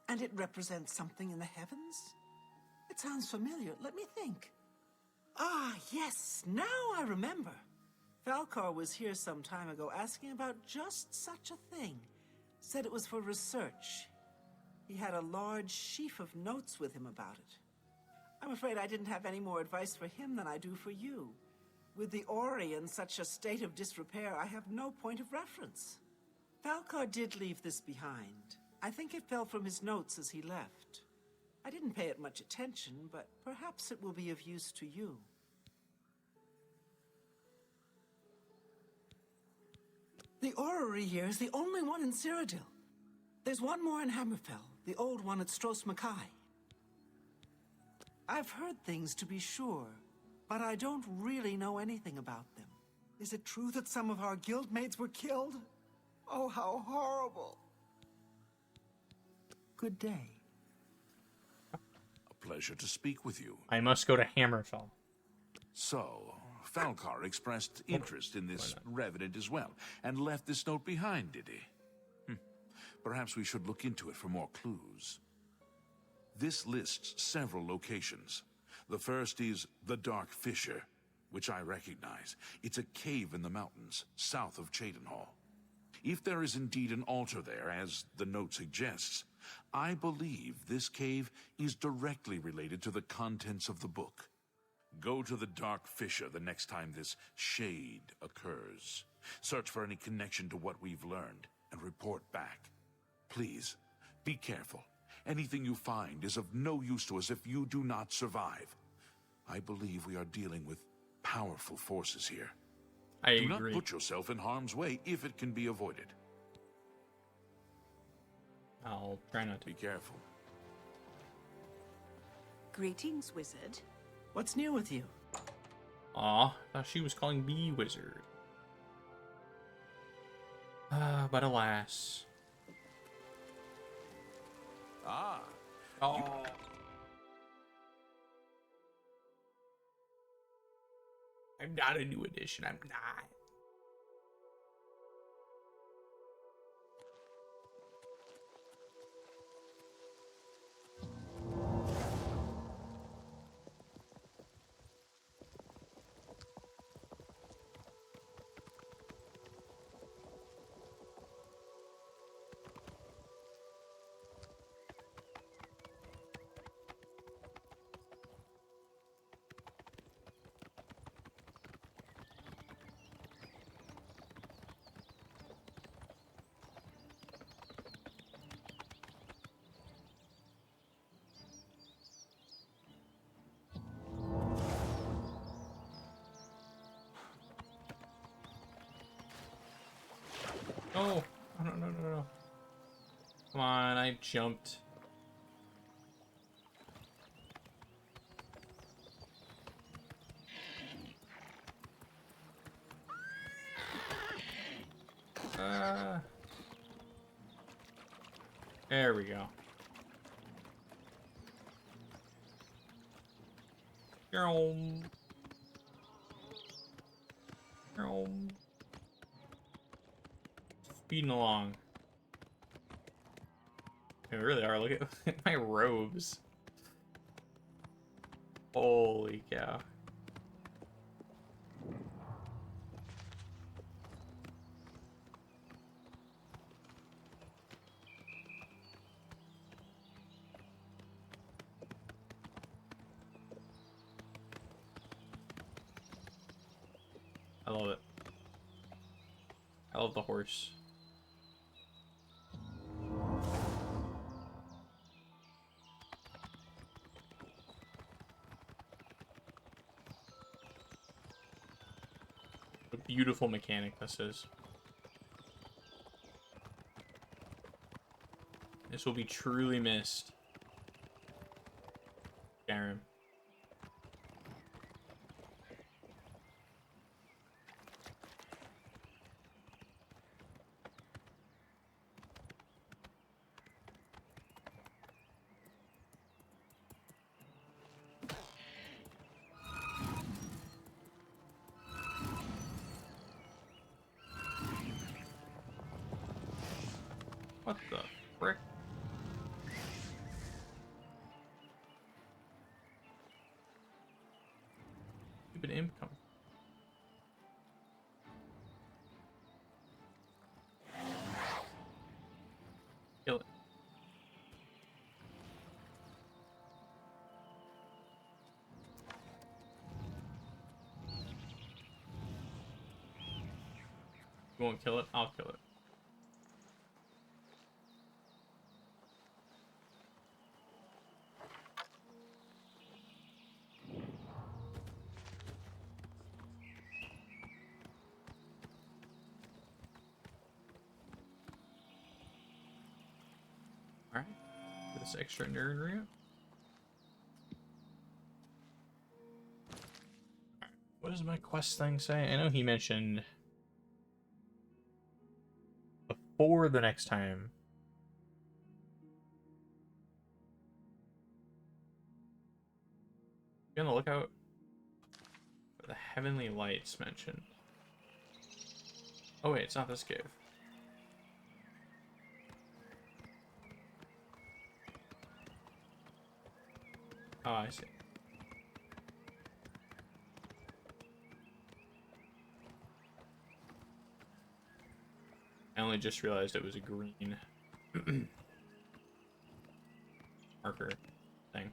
And it represents something in the heavens? It sounds familiar. Let me think. Ah, yes. Now I remember. Falcar was here some time ago asking about just such a thing. Said it was for research. He had a large sheaf of notes with him about it. I'm afraid I didn't have any more advice for him than I do for you. With the Ori in such a state of disrepair, I have no point of reference. Falcar did leave this behind. I think it fell from his notes as he left. I didn't pay it much attention, but perhaps it will be of use to you. The orrery here is the only one in Cyrodiil. There's one more in Hammerfell, the old one at Stros Mackay. I've heard things, to be sure, but I don't really know anything about them. Is it true that some of our guildmates were killed? Oh, how horrible. Good day. A pleasure to speak with you. I must go to Hammerfell. So, Falcar expressed interest in this revenant as well, and left this note behind, did he? Perhaps we should look into it for more clues. This lists several locations. The first is the Dark Fissure, which I recognize. It's a cave in the mountains, south of Cheydinhal. If there is indeed an altar there, as the note suggests, I believe this cave is directly related to the contents of the book. Go to the Dark Fissure the next time this shade occurs. Search for any connection to what we've learned, and report back. Please, be careful. Anything you find is of no use to us if you do not survive. I believe we are dealing with powerful forces here. I do agree. not put yourself in harm's way if it can be avoided. I'll try not to. Be careful. Greetings, wizard. What's new with you? Aw, I thought she was calling me wizard. But alas. Ah. Oh. I'm not a new edition. I'm not. Oh, no. Come on, I jumped. There we go. Speeding along. They really are. Look at my robes. Holy cow. I love it. I love the horse. What a beautiful mechanic this is. This will be truly missed. What the frick? Stupid imp coming. Kill it. You won't kill it? I'll kill it. Alright. This extra nerd route. What does my quest thing say? I know he mentioned before the next time. Be on the lookout for the heavenly lights mentioned. Oh wait, it's not this cave. Oh, I see. I only just realized it was a green marker thing.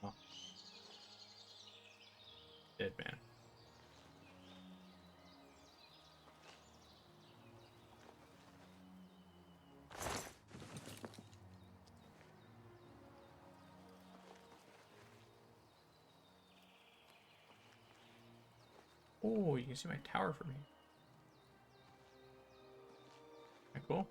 Oh. Dead man. Oh, you can see my tower from here. Kinda cool.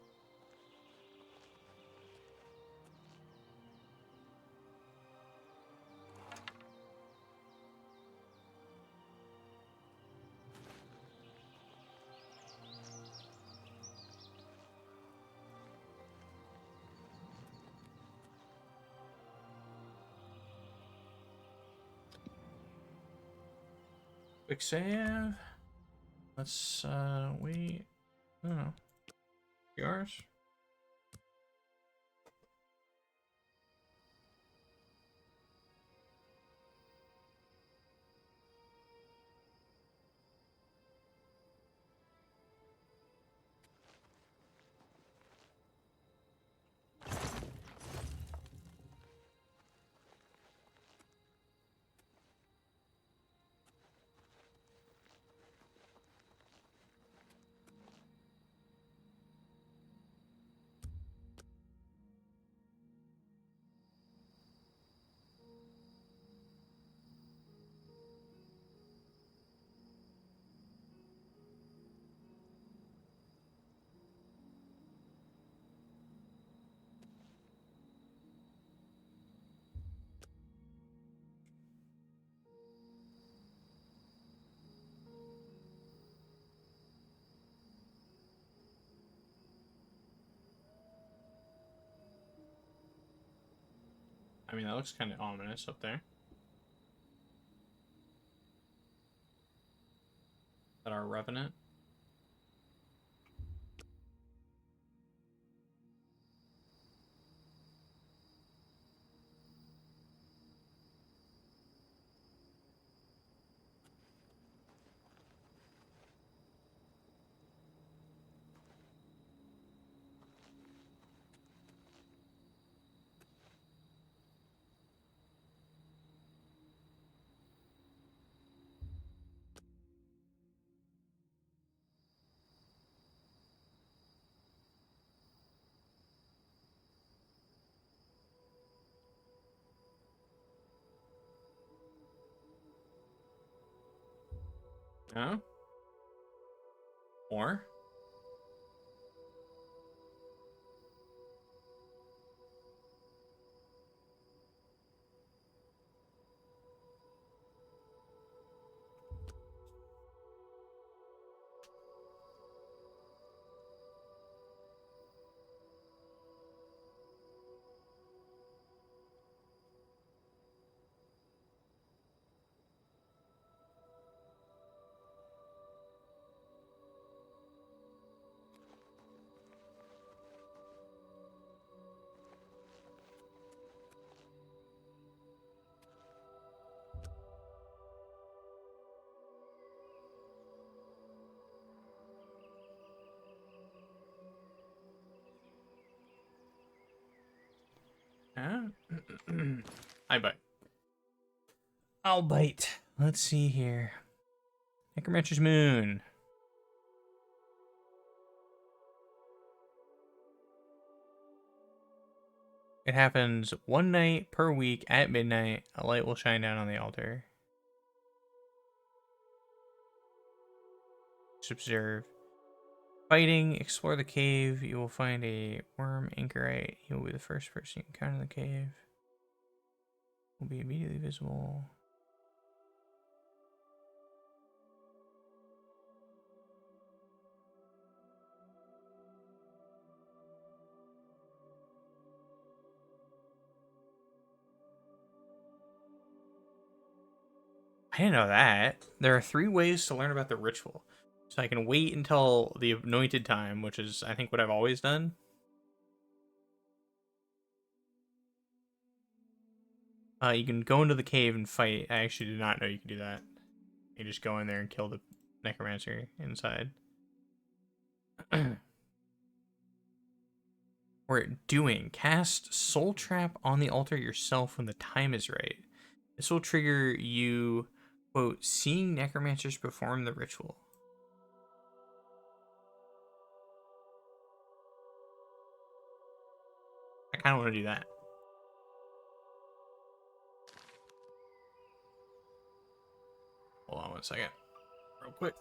Quick save. Let's wait. I don't know. Yours? I mean, that looks kind of ominous up there. Is that our revenant? No? More? Huh? I bite. I'll bite. Let's see here. Necromancer's Moon. It happens one night per week at midnight. A light will shine down on the altar. Just observe. Fighting, explore the cave. You will find a worm anchorite. He will be the first person you encounter in the cave. Will be immediately visible. I didn't know that. There are 3 ways to learn about the ritual. So I can wait until the anointed time, which is, I think, what I've always done. You can go into the cave and fight. I actually did not know you could do that. You just go in there and kill the necromancer inside. Or doing. Cast Soul Trap on the altar yourself when the time is right. This will trigger you, quote, seeing necromancers perform the ritual. I kind of want to do that. Hold on one second. Real quick.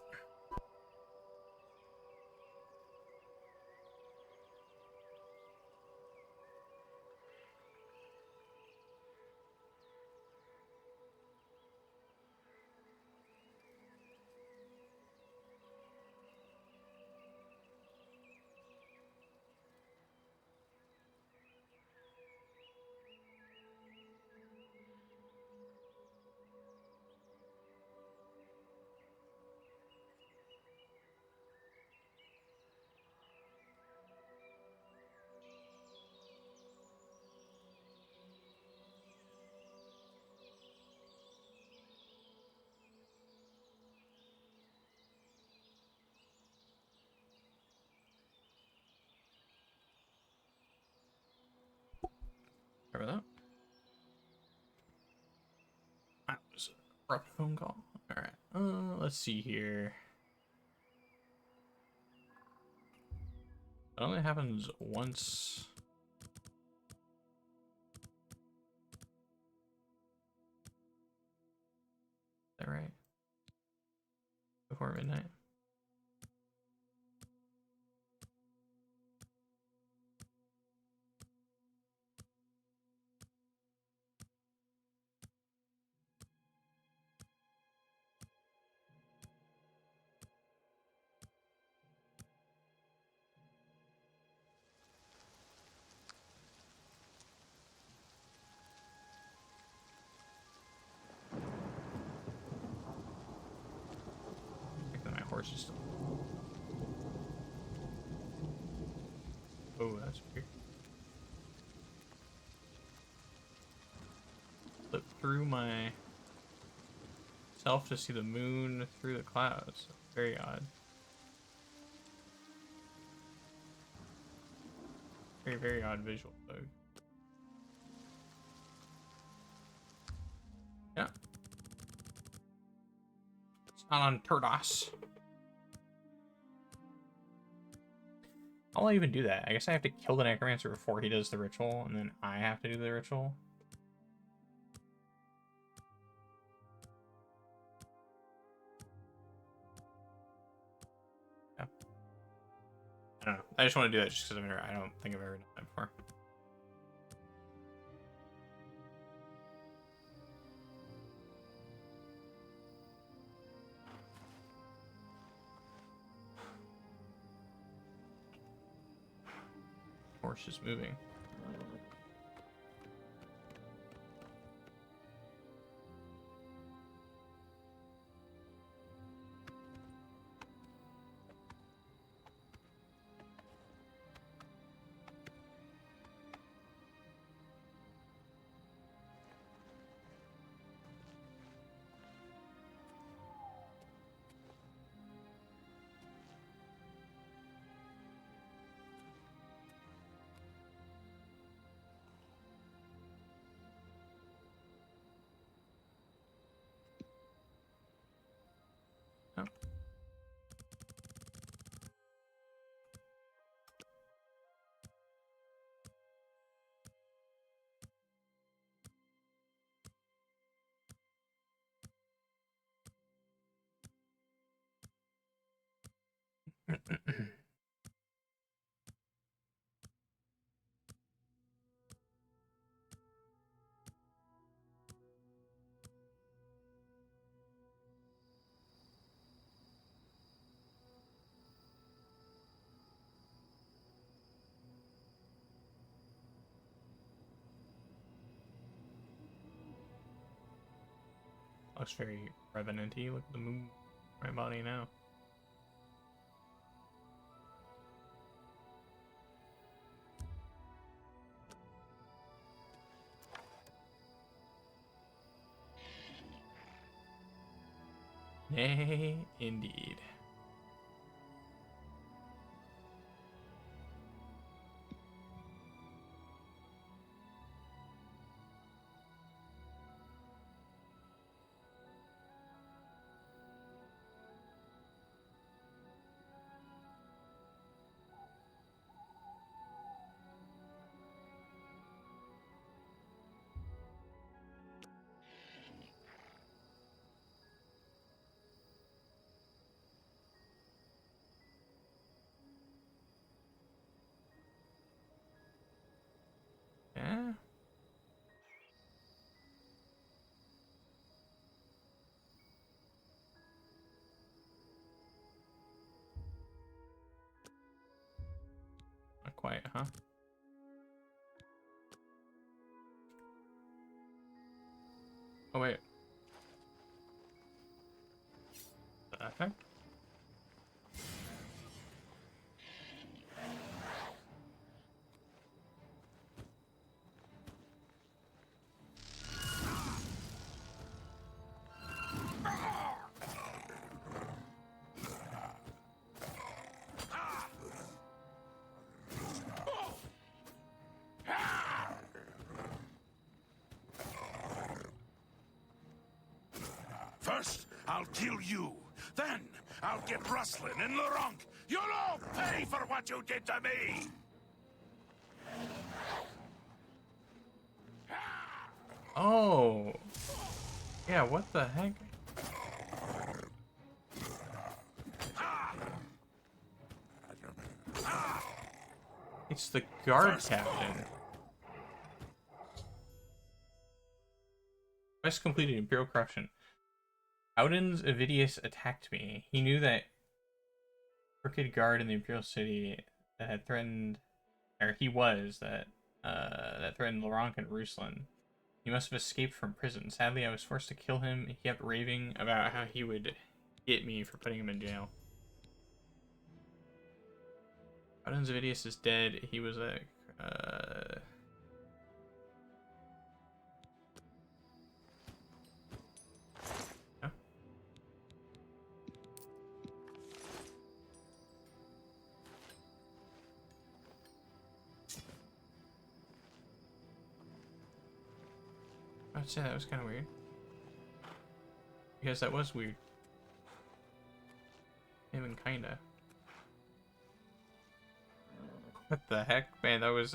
Remember that? That was a rough phone call. Alright. Let's see here. It only happens once. Is that right? Before midnight. My horse is still. Oh, that's weird. Look through my self to see the moon through the clouds. Very odd. Very, very odd visual bug. Yeah. It's not on Turdos. How will I even do that? I guess I have to kill the necromancer before he does the ritual, and then I have to do the ritual. don't know. I just want to do that just because I don't think I've ever done that before. Horse is moving. Looks very revenant-y. Look at the moon my body now. Nay, indeed. Yeah. Not quite, huh? Oh wait. The heck? First, I'll kill you. Then, I'll get Rustlin and Laurent. You'll all pay for what you did to me! Oh. Yeah, what the heck? It's the guard captain. Quest completed. Imperial corruption. Audin's Avidius attacked me. He knew that crooked guard in the Imperial City that had threatened, or he was, that threatened Laurent and Ruslan. He must have escaped from prison. Sadly, I was forced to kill him. He kept raving about how he would get me for putting him in jail. Audin's Avidius is dead. He was a... I'd say that was kind of weird. Because that was weird. Even kinda. What the heck? Man, that was,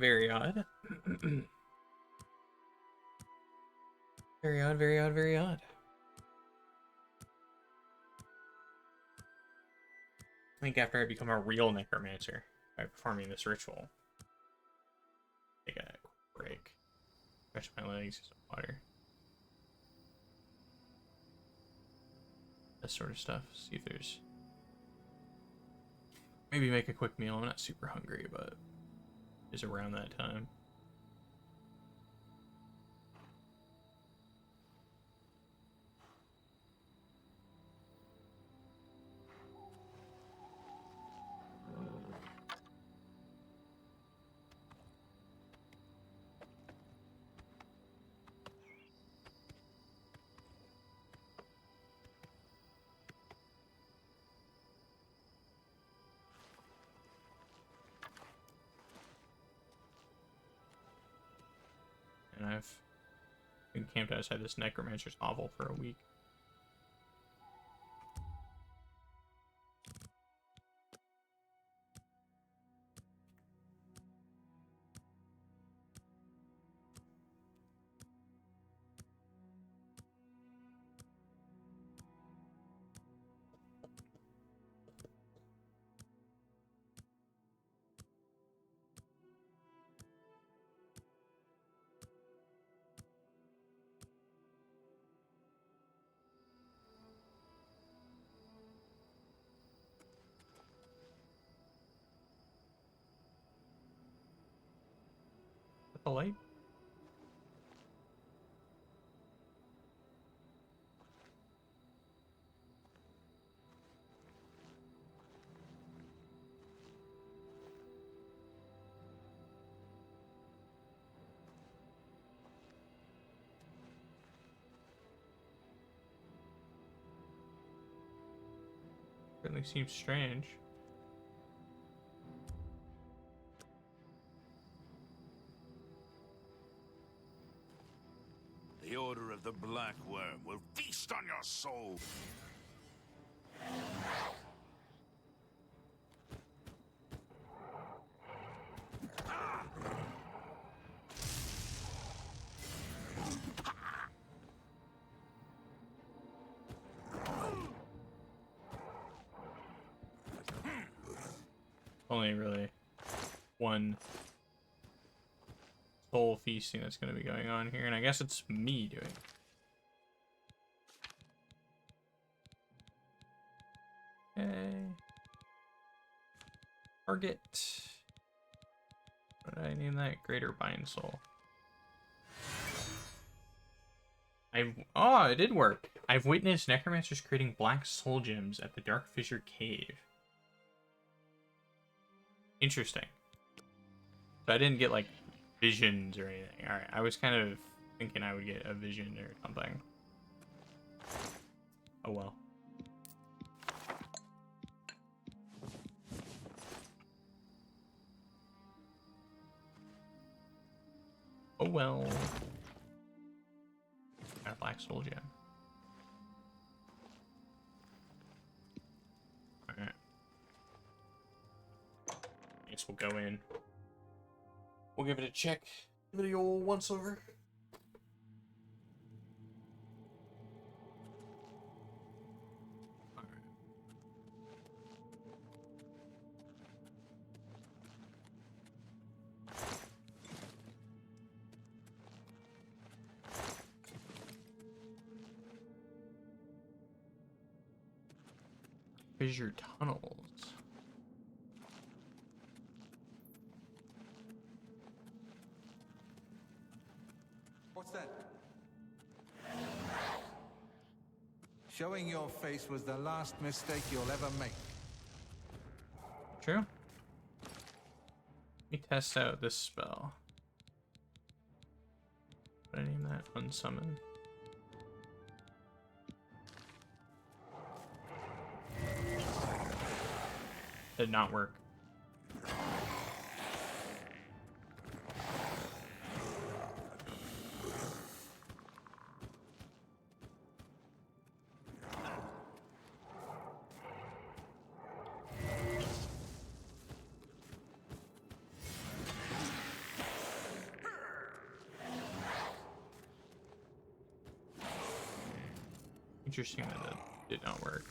Very odd. Very odd, very odd, very odd. I think after I become a real necromancer by performing this ritual, take a break, stretch my legs, get some water, that sort of stuff. See if there's maybe make a quick meal. I'm not super hungry, but it's around that time. And I've been camped outside this necromancer's hovel for a week. The light? Certainly seems strange. The Order of the Black Worm will feast on your soul. Only really one soul feasting that's going to be going on here, and I guess it's me doing it. Okay. Target. What did I name that? Greater Bind Soul. Oh, it did work. I've witnessed necromancers creating black soul gems at the Dark Fissure Cave. Interesting. So I didn't get like visions or anything. Alright, I was kind of thinking I would get a vision or something. Oh well. Oh well. Got a black soul gem. Alright. I guess we'll go in. We'll give it a check. Give it a old once over. Fissure tunnels. What's that? Showing your face was the last mistake you'll ever make. True. Let me test out this spell. What do I name that? Unsummon. Did not work. Interesting that it did not work.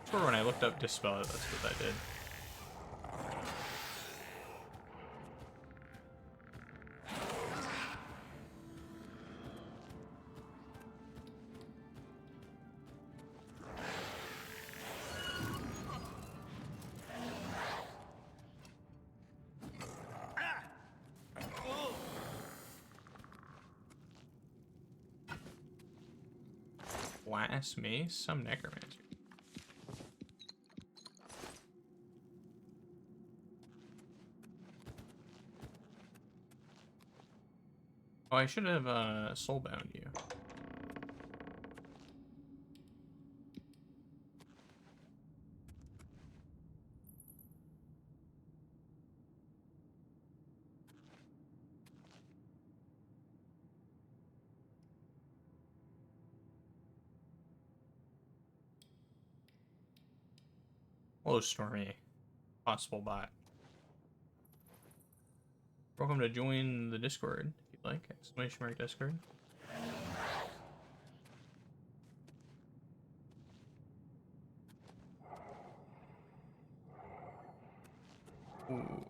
I swear when I looked up Dispel, that's what that did. Glass mace? Some necromancer. Oh, I should have soulbound you. Hello, Stormy. Possible bot. Welcome to join the Discord, if you'd like. Exclamation mark Discord. Ooh.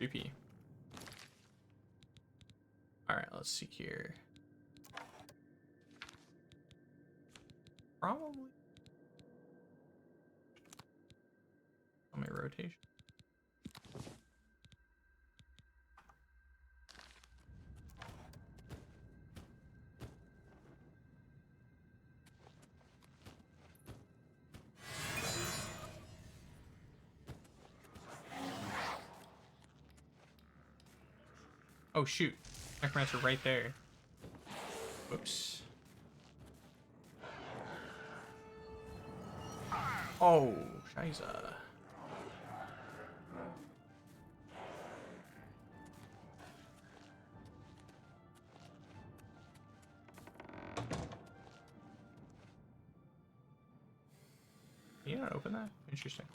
BP. Alright, let's see here. Probably on my rotation. Oh shoot, necromancer right there. Whoops. Oh, scheiße. Can you not open that? Interesting.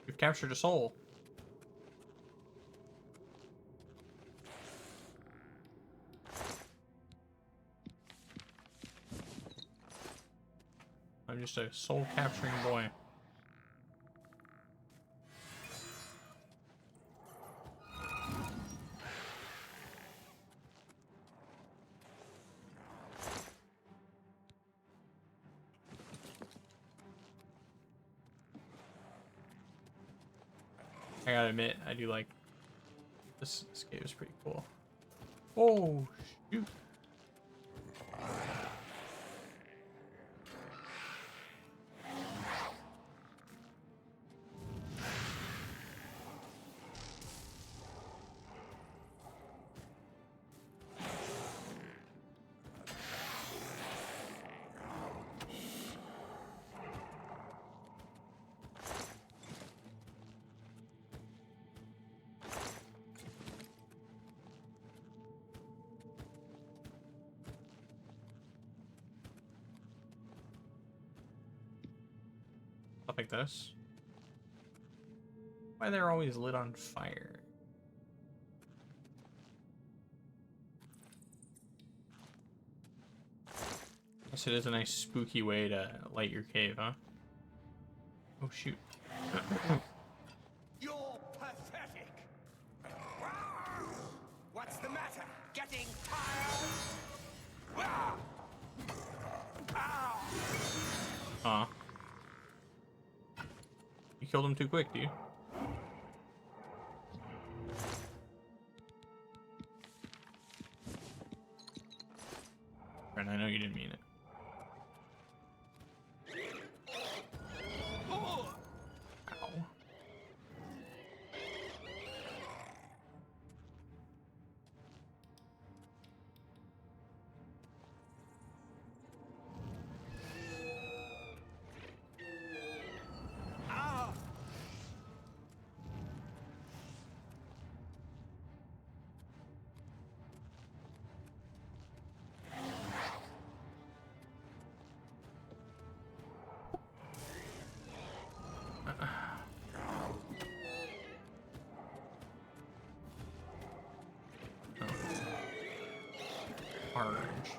We've captured a soul. I'm just a soul capturing boy. I gotta admit, I do like this game is pretty cool. Oh shoot. Stuff like this. Why they're always lit on fire? Guess it is a nice spooky way to light your cave, huh? Oh shoot. You're pathetic. What's the matter? Getting tired? Aw. You killed him too quick, dude. And I know you didn't mean it. Ow. orange.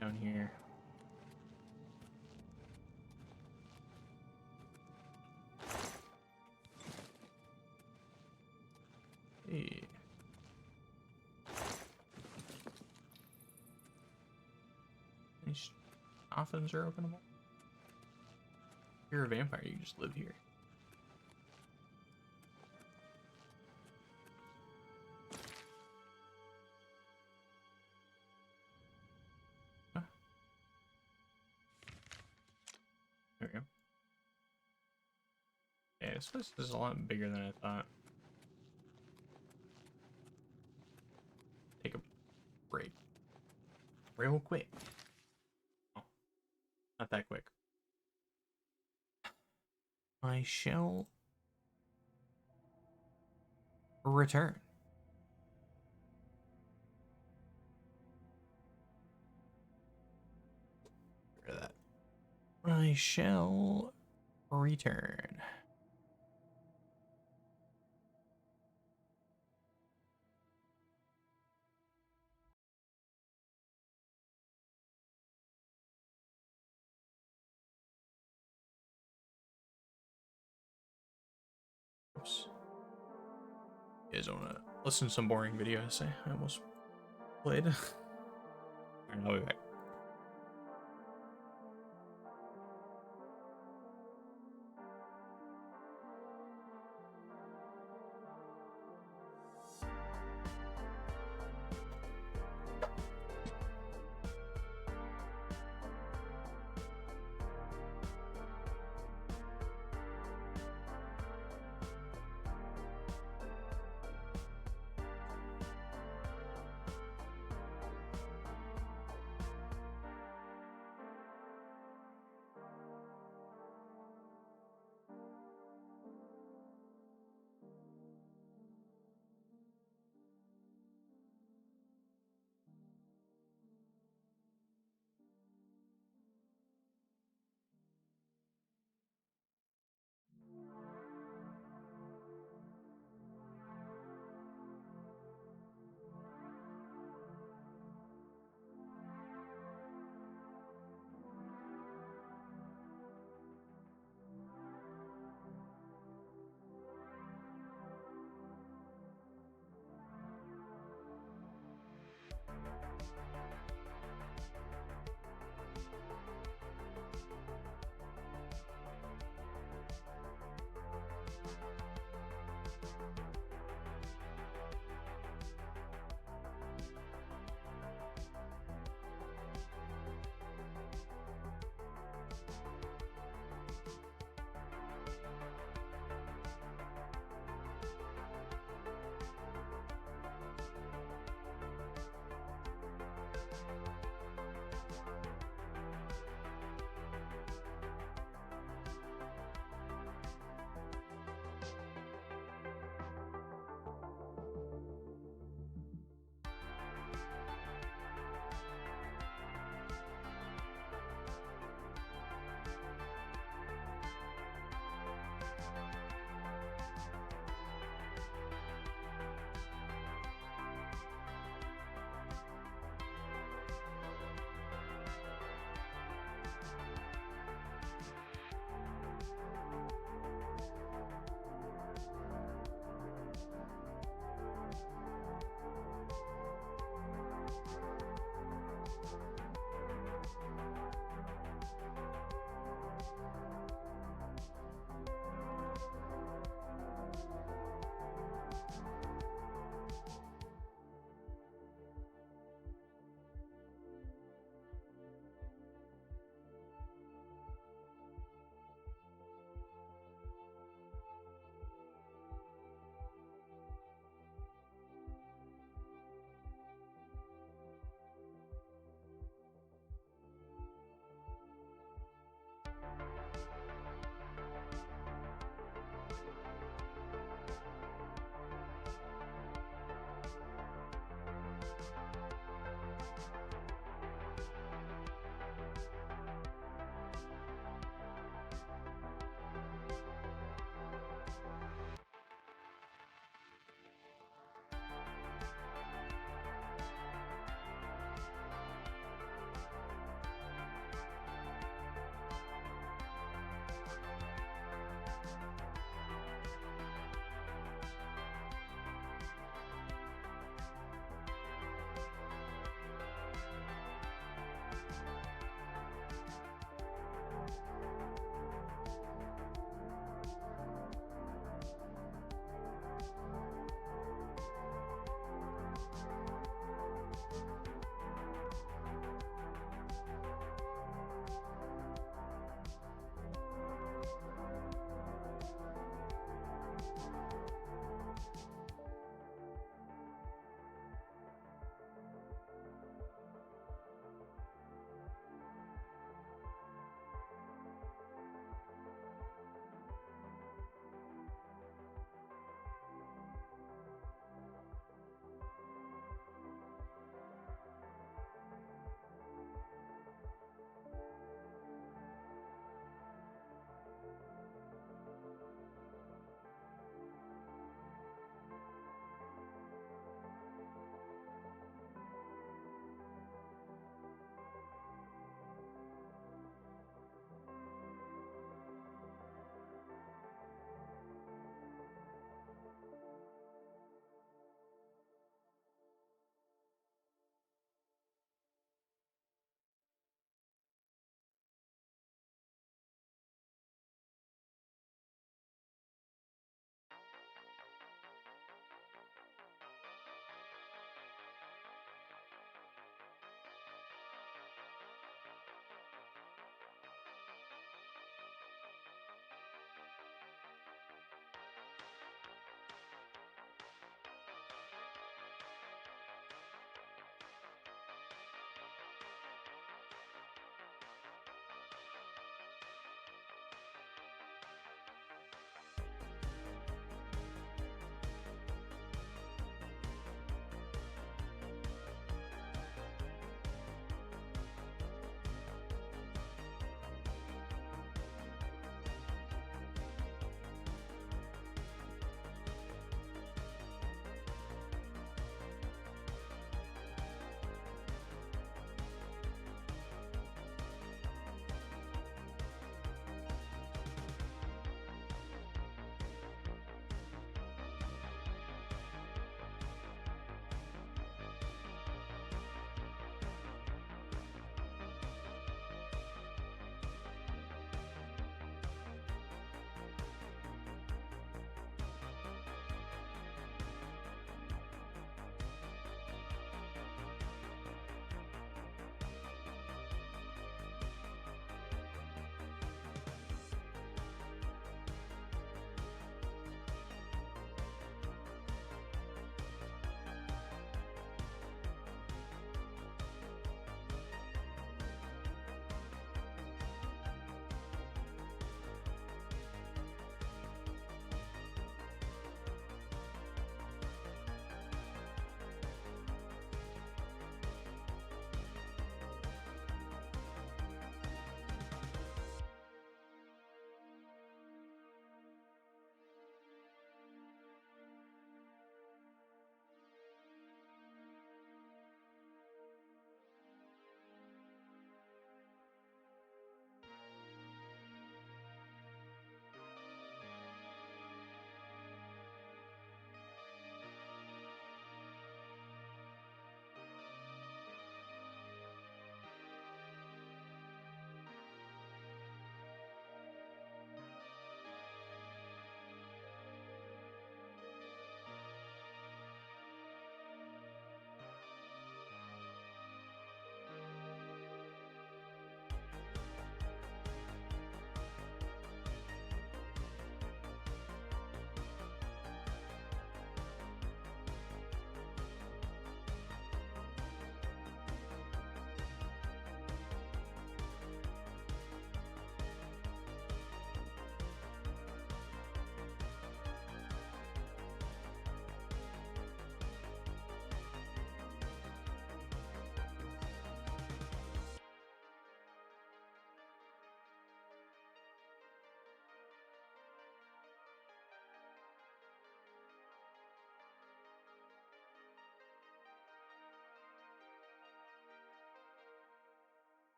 Down here. Hey. These coffins are openable. If you're a vampire, you just live here. Huh. There we go. Yeah, this place is a lot bigger than I thought. Take a break. Real quick. Oh, not that quick. I shall return. Get rid of that. I shall return. Oops. You guys don't want to listen to some boring video essay I almost played. Alright, I'll be back.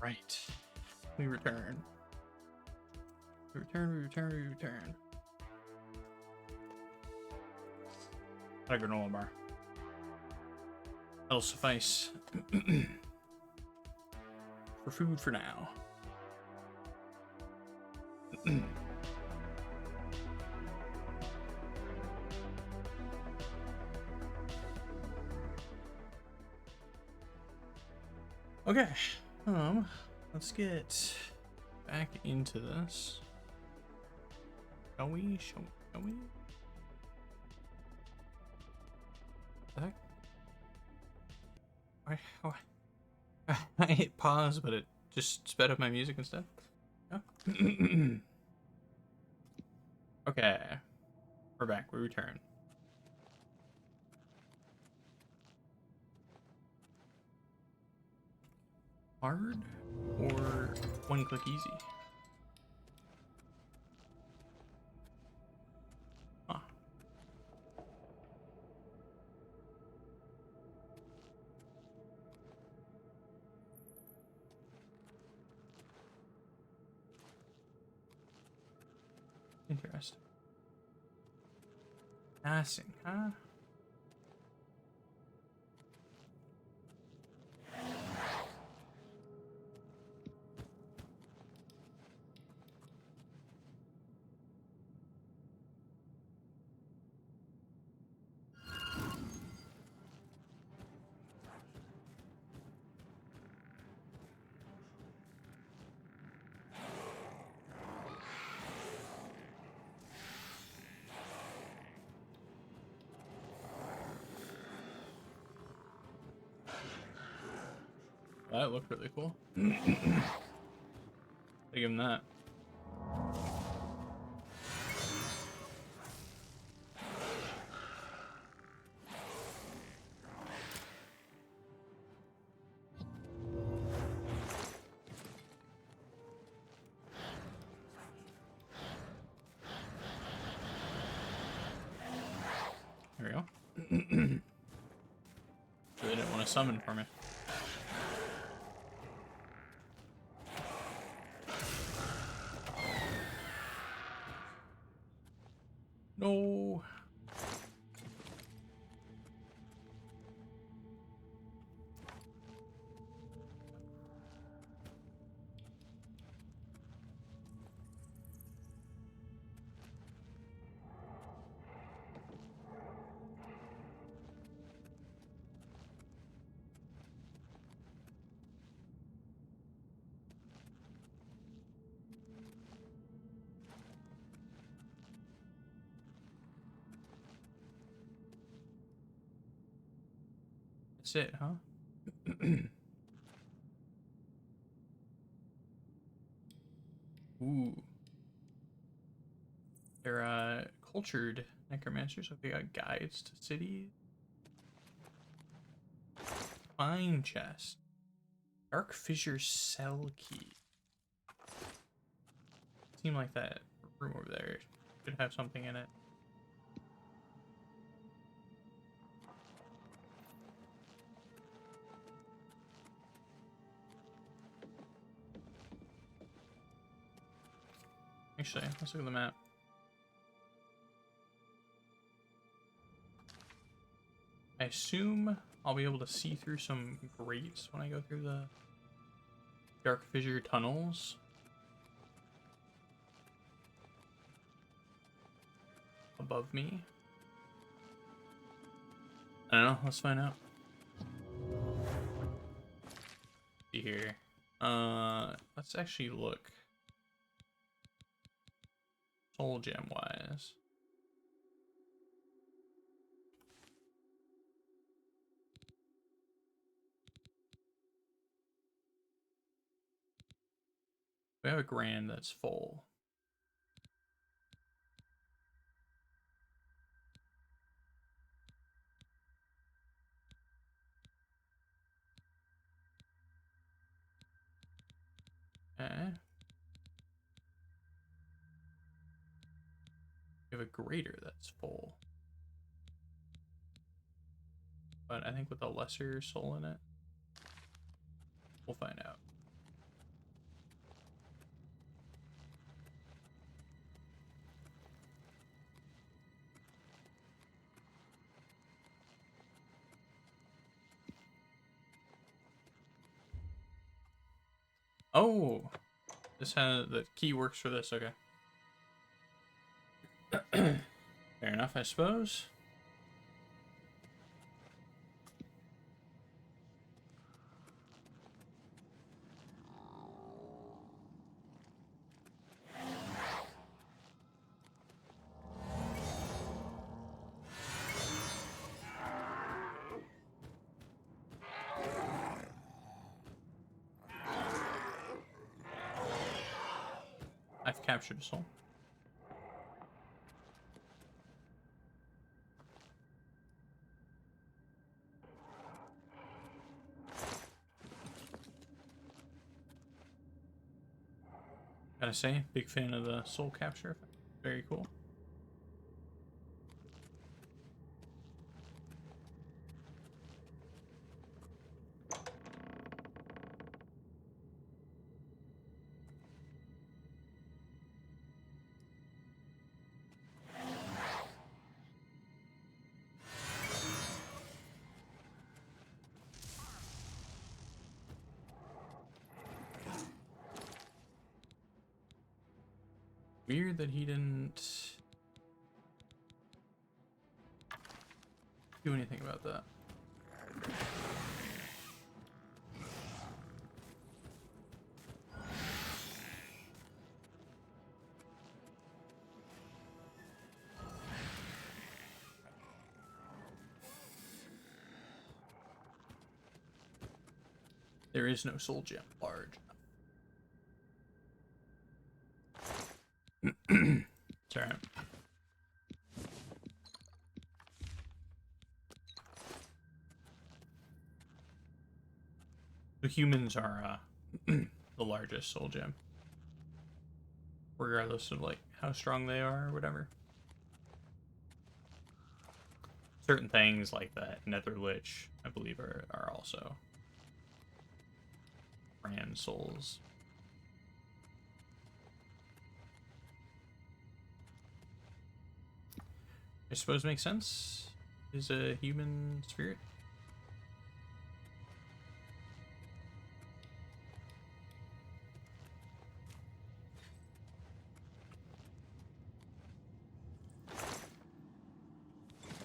right. We return. We return. A granola bar. That'll suffice for food for now. Okay, let's get back into this. Shall we? Shall we? I hit pause, but it just sped up my music instead. Oh. Okay, we're back. We return. Hard or one click easy? Huh. Interesting. Passing, huh? That looked really cool. Give him that. There we go. Really didn't want to summon for me. No. That's it, huh? Ooh. They're cultured necromancers, so they got guides to cities. Fine chest. Dark fissure cell key. Seemed like that room over there should have something in it. Actually, let's look at the map. I assume I'll be able to see through some grates when I go through the dark fissure tunnels. Above me. I don't know, let's find out. See here. Let's actually look. Soul gem wise. We have a grand that's full. Okay. We have a greater that's full. But I think with a lesser soul in it, we'll find out. Oh, this has the key works for this. Okay. Fair enough, I suppose. I've captured a soul. Gotta say, big fan of the soul capture. Very cool. Weird that he didn't do anything about that. There is no soul gem large enough. It's alright. The humans are the largest soul gem, regardless of like how strong they are or whatever. Certain things like that Nether Lich, I believe, are also brand souls. I suppose makes sense. Is a human spirit.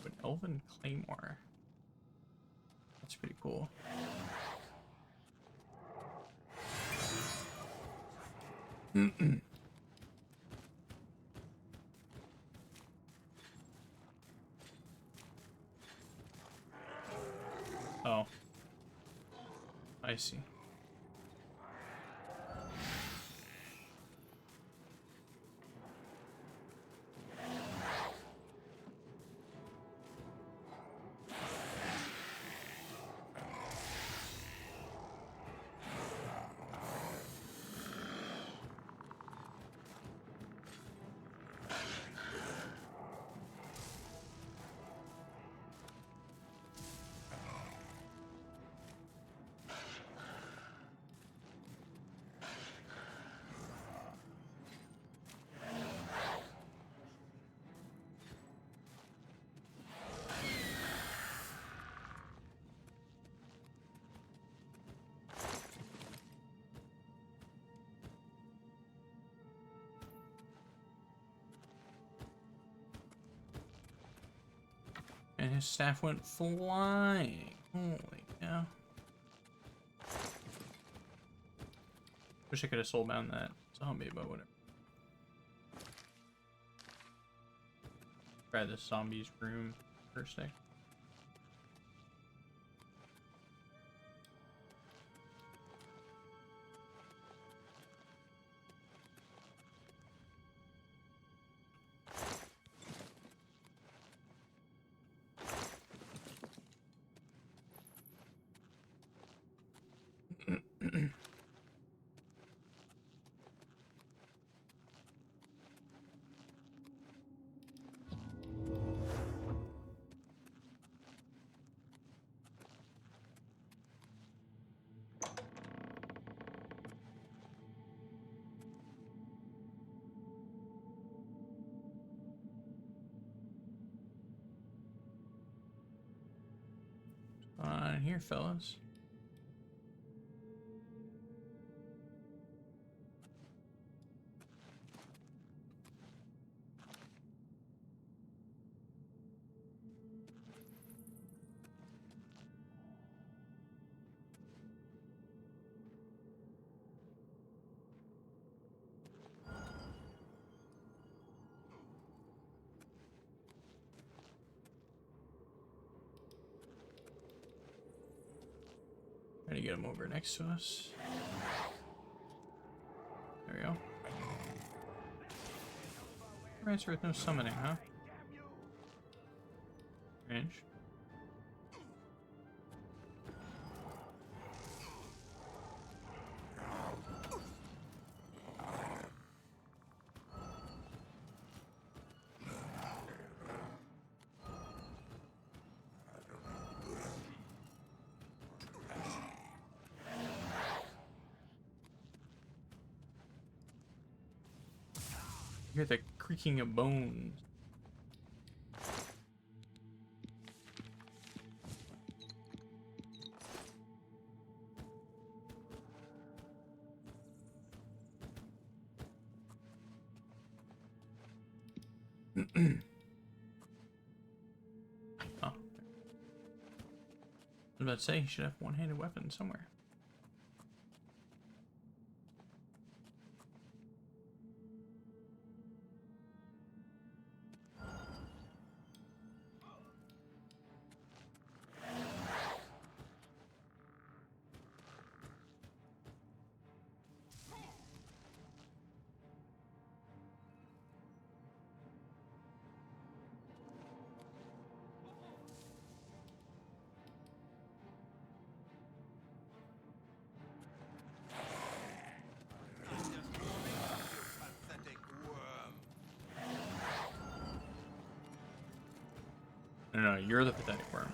An elven claymore. That's pretty cool. Oh. I see. And his staff went flying. Holy cow. Wish I could have soulbound that zombie, but whatever. Try this zombie's room first thing. On here, fellas. get him over next to us. There we go. Necromancer with no summoning, huh? Range. You hear the creaking of bones. Oh. I was about to say, he should have one-handed weapon somewhere. No, you're the pathetic worm.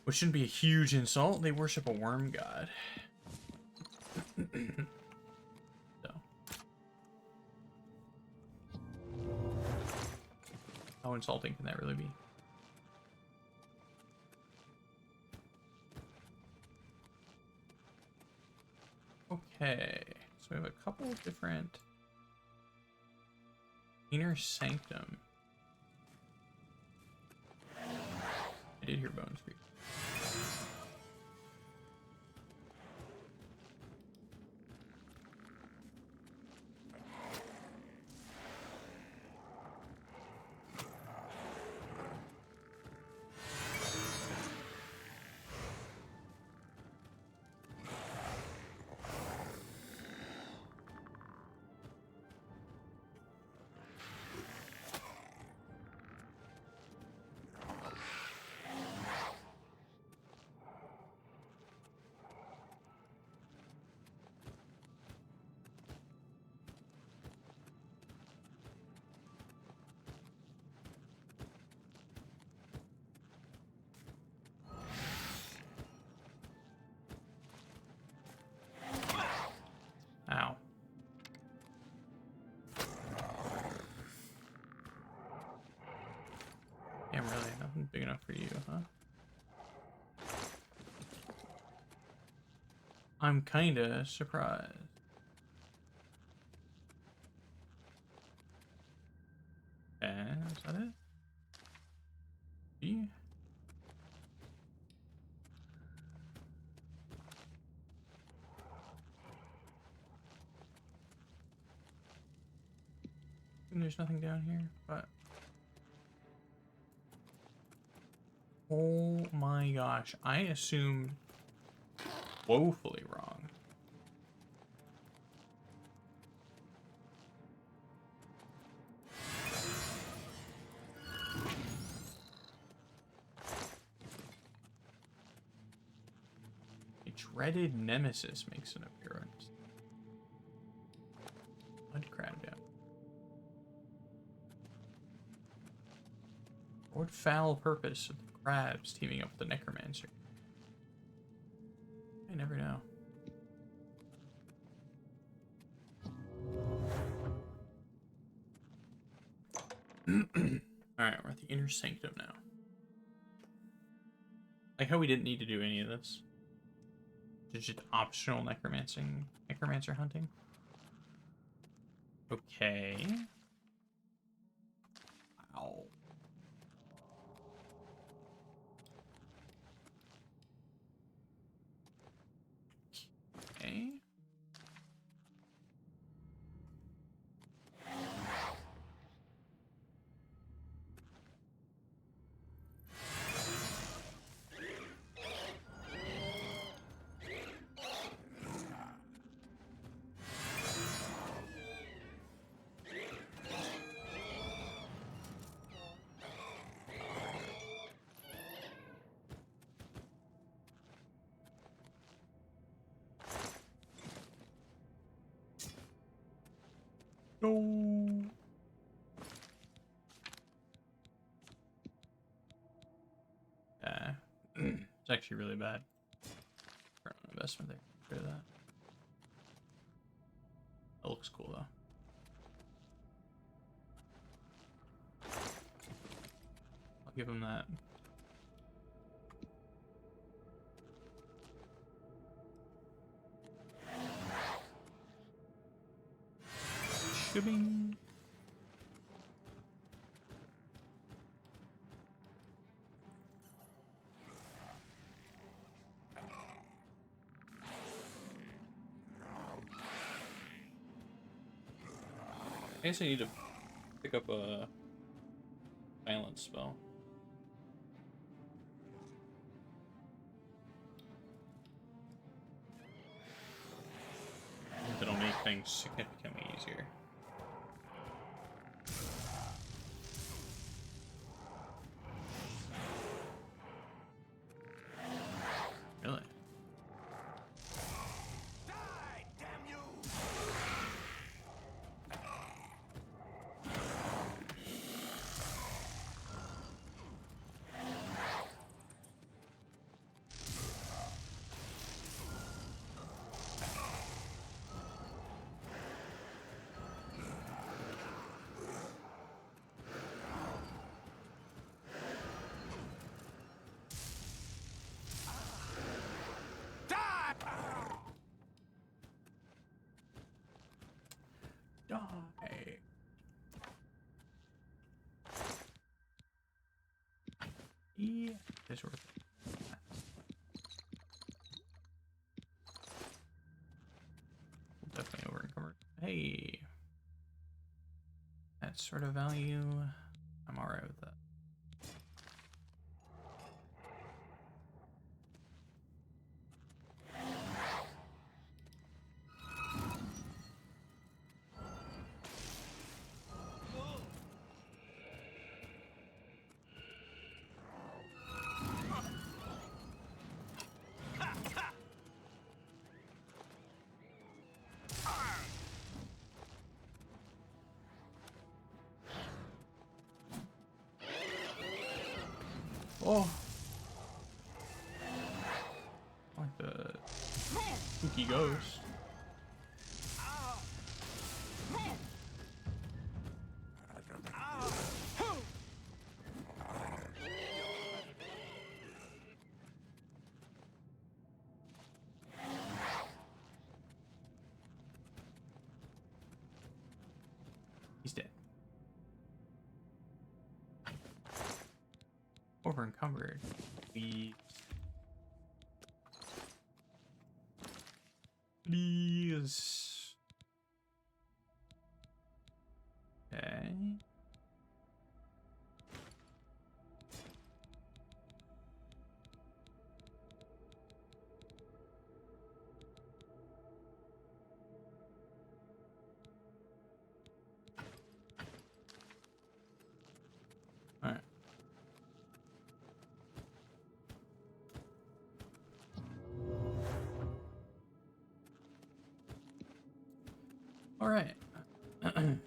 Which shouldn't be a huge insult. They worship a worm god. So. How insulting can that really be? Okay, so we have a couple of different inner sanctum. I did hear bones creep. Ow. Damn, really? Nothing big enough for you, huh? I'm kinda surprised. Is that it? B? And there's nothing down here, but... Oh my gosh, I assumed woefully wrong. A dreaded nemesis makes an appearance. Mud crab down. What foul purpose of the crabs teaming up with the necromancer? I never know. Alright, we're at the inner sanctum now. Like how we didn't need to do any of this. It's just optional necromancer hunting. Okay. Wow. No. It's actually really bad. For an investment there. Get rid of that. That looks cool though. I'll give him that. Shipping. I guess I need to pick up a silence spell. That'll make things significantly easier. Really? Die. Yeah, it's worth it. Definitely over encumbered. Hey, that sort of value, I'm alright with that. Oh, like the spooky ghost. He's dead. Over encumbered. Please. Please. Okay. All right. All right.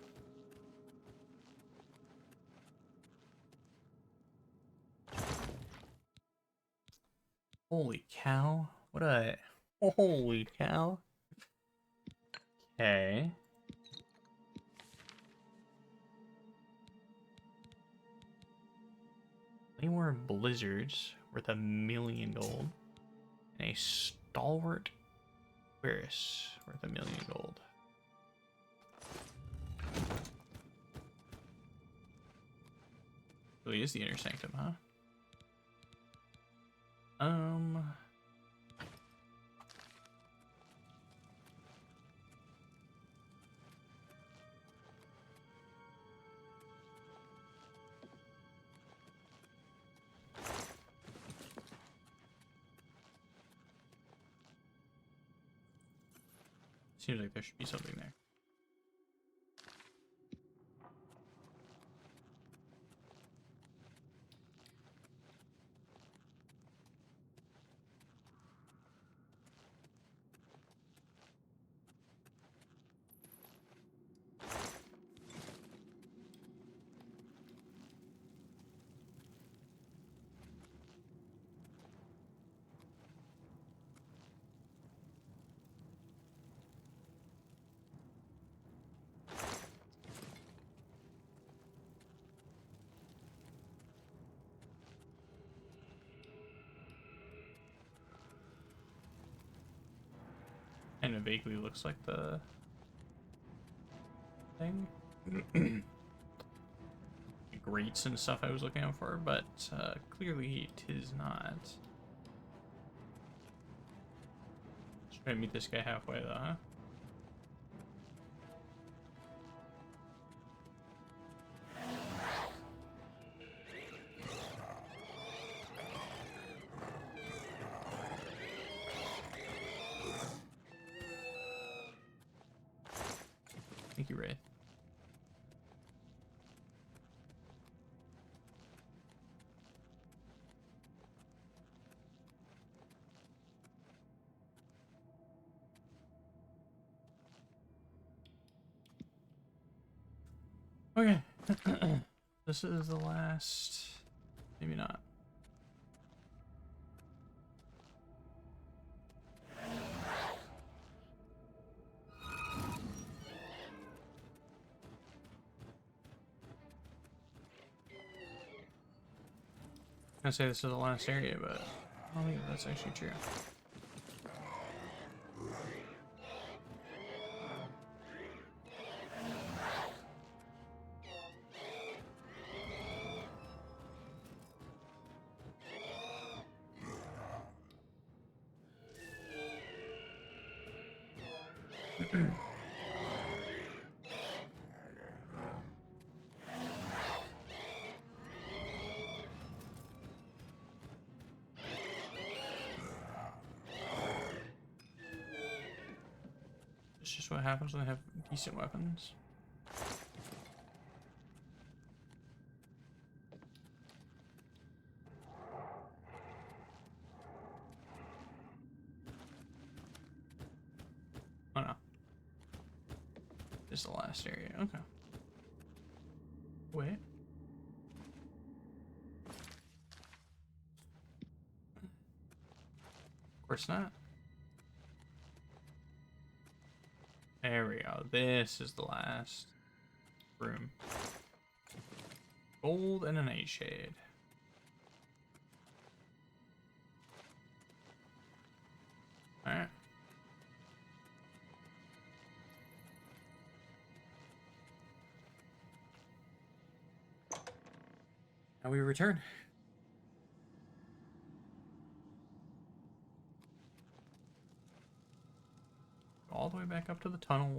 Holy cow. What a... Holy cow. Okay. Any more blizzards worth $1 million gold. And a stalwart Aquarius worth $1 million gold. Really is the inner sanctum, huh? Seems like there should be something there. kind of vaguely looks like the thing. Grates and stuff I was looking out for, but clearly it is not. Just try to meet this guy halfway though, huh? Thank you, Wraith. Okay. This is the last. Maybe not. I'm gonna say this is the last area, but I don't think that's actually true. It's just what happens when they have decent weapons. Oh no. This is the last area. Okay. Wait. Of course not. There we go. This is the last room. Gold and a nightshade. Alright. Now we return. All the way back up to the tunnel.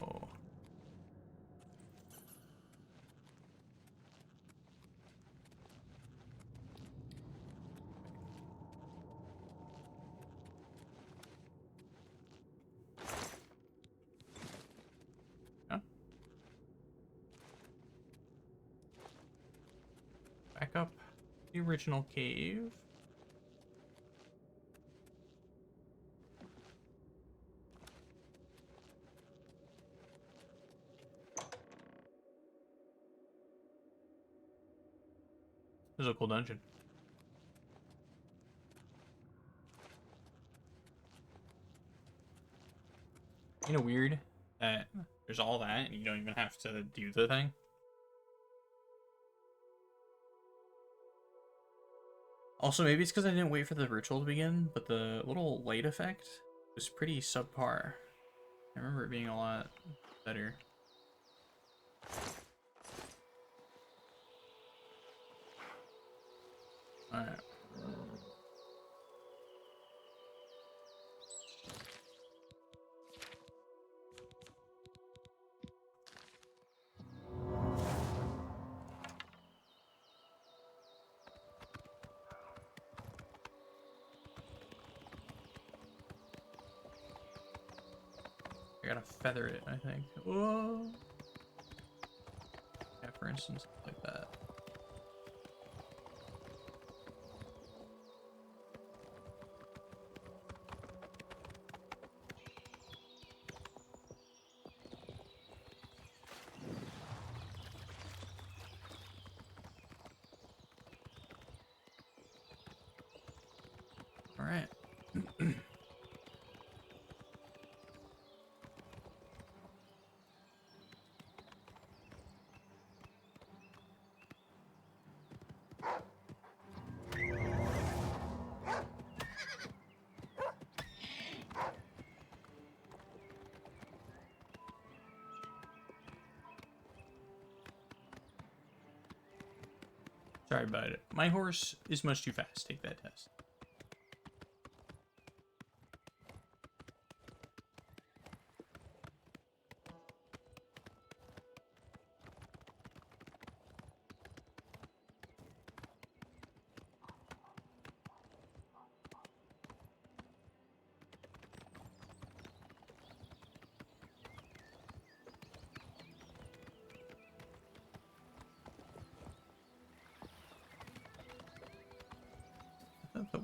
Oh. Back up the original cave. This is a cool dungeon. You know, weird that there's all that and you don't even have to do the thing. Also, maybe it's because I didn't wait for the ritual to begin, but the little light effect was pretty subpar. I remember it being a lot better. Alright. I gotta feather it, I think. Whoa! Yeah, for instance, like that. Alright. Sorry about it. My horse is much too fast. Take that test.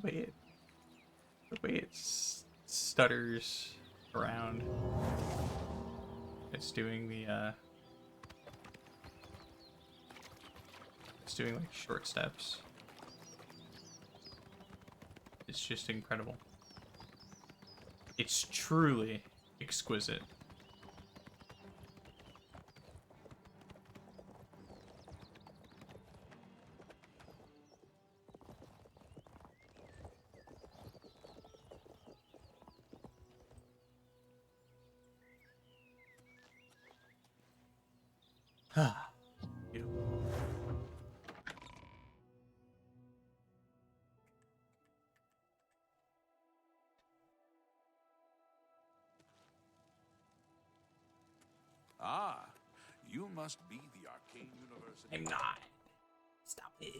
The way it stutters around. It's doing the it's doing like short steps. It's just incredible. It's truly exquisite. Ah. Ah, you must be the Arcane University. I'm not. Stop it.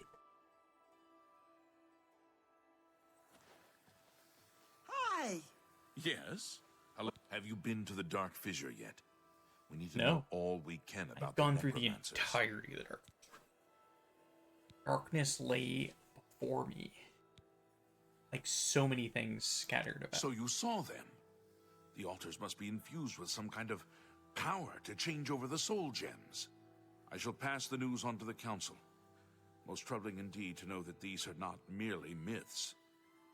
Hi! Yes? Hello? Have you been to the Dark Fissure yet? We need to No. know all we can about I've gone the through the necromancers. entirety of the dark. Darkness lay before me. Like so many things scattered about. So you saw them? The altars must be infused with some kind of power to change over the soul gems. I shall pass the news on to the council. Most troubling indeed to know that these are not merely myths.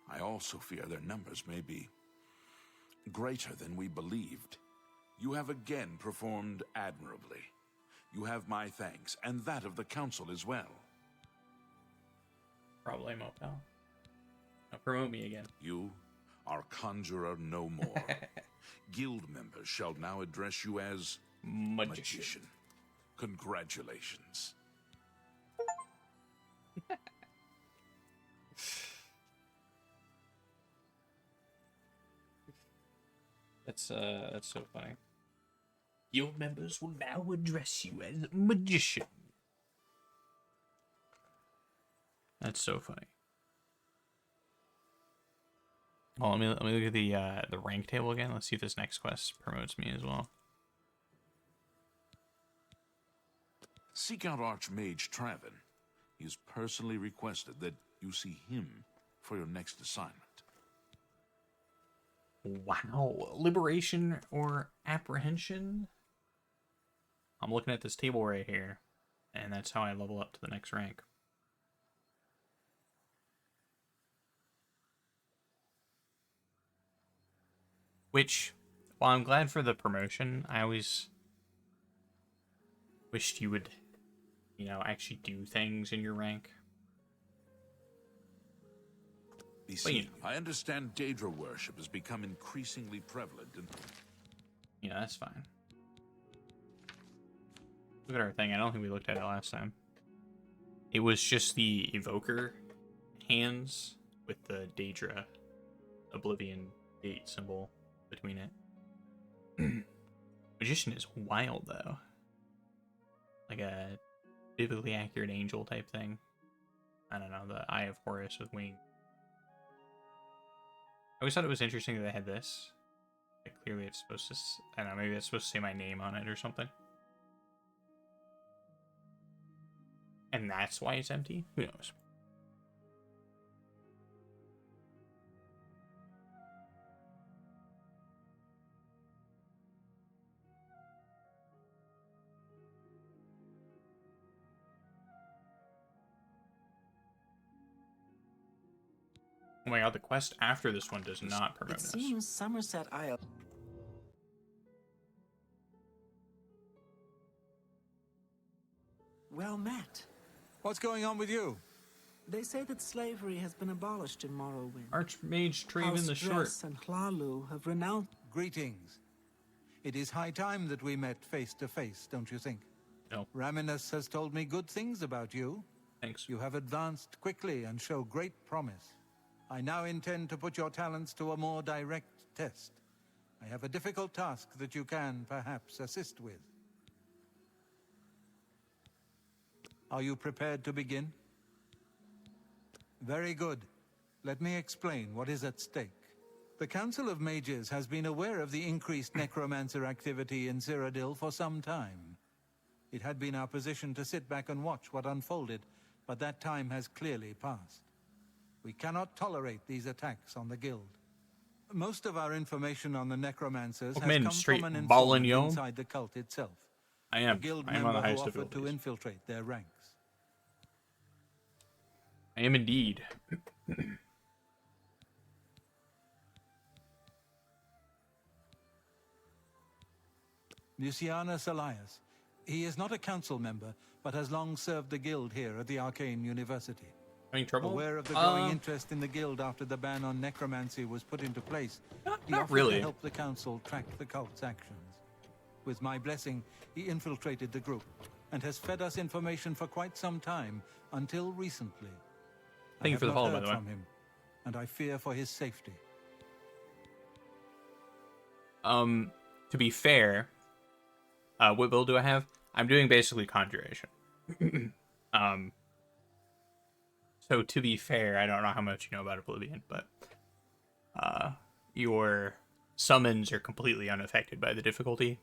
I also fear their numbers may be greater than we believed. You have again performed admirably. You have my thanks, and that of the council as well. Probably Mopel. Now promote me again. You are conjurer no more. Guild members shall now address you as magician. Congratulations. That's so funny. Guild members will now address you as magician. That's so funny. Well, let me look at the rank table again. Let's see if this next quest promotes me as well. Seek out Archmage Traven. He has personally requested that you see him for your next assignment. Wow. Liberation or apprehension? I'm looking at this table right here, and that's how I level up to the next rank. Which, while I'm glad for the promotion, I always wished you would, you know, actually do things in your rank. I understand Daedra worship has become increasingly prevalent in... Yeah, that's fine. Look at our thing. I don't think we looked at it last time. It was just the evoker hands with the Daedra Oblivion gate symbol between it. Magician is wild, though. Like a biblically accurate angel type thing. I don't know, the Eye of Horus with wings. I always thought it was interesting that they had this. Like, clearly it's supposed to... I don't know, maybe it's supposed to say my name on it or something. And that's why it's empty? Who knows? Oh my god, the quest after this one does not promote It us. seems Somerset Isle. Well met. What's going on with you? They say that slavery has been abolished in Morrowind. Archmage Traven the Short. Stress and Hlalu have renounced... Greetings. It is high time that we met face to face, don't you think? No. Raminus has told me good things about you. Thanks. You have advanced quickly and show great promise. I now intend to put your talents to a more direct test. I have a difficult task that you can, perhaps, assist with. Are you prepared to begin? Very good. Let me explain what is at stake. The Council of Mages has been aware of the increased necromancer activity in Cyrodiil for some time. It had been our position to sit back and watch what unfolded, but that time has clearly passed. We cannot tolerate these attacks on the Guild. Most of our information on the necromancers has come from an informant inside the cult itself. I am. A guild I am on the member who highest offered to difficulties. infiltrate their ranks. I am indeed. Lucianus Elias. He is not a council member, but has long served the guild here at the Arcane University. Having trouble? Aware of the growing interest in the guild after the ban on necromancy was put into place, he not offered really. to help the council track the cult's actions. With my blessing, he infiltrated the group and has fed us information for quite some time, until recently. Thank you for the follow, by the way. From him, and I fear for his safety. To be fair, what build do I have? I'm doing basically conjuration. So to be fair, I don't know how much you know about Oblivion, but your summons are completely unaffected by the difficulty.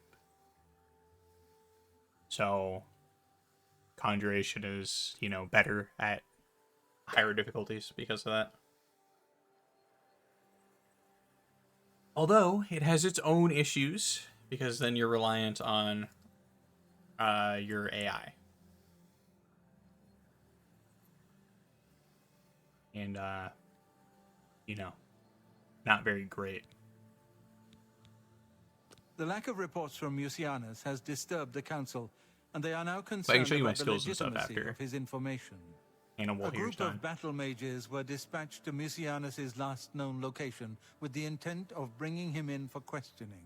So conjuration is, you know, better at higher difficulties because of that. Although it has its own issues, because then you're reliant on your AI. And, you know, not very great. The lack of reports from Mucianus has disturbed the council, and they are now I can concerned show you my about the skills and stuff legitimacy after. of his information. Animal A here's group done. of battle mages were dispatched to Mucianus's last known location with the intent of bringing him in for questioning.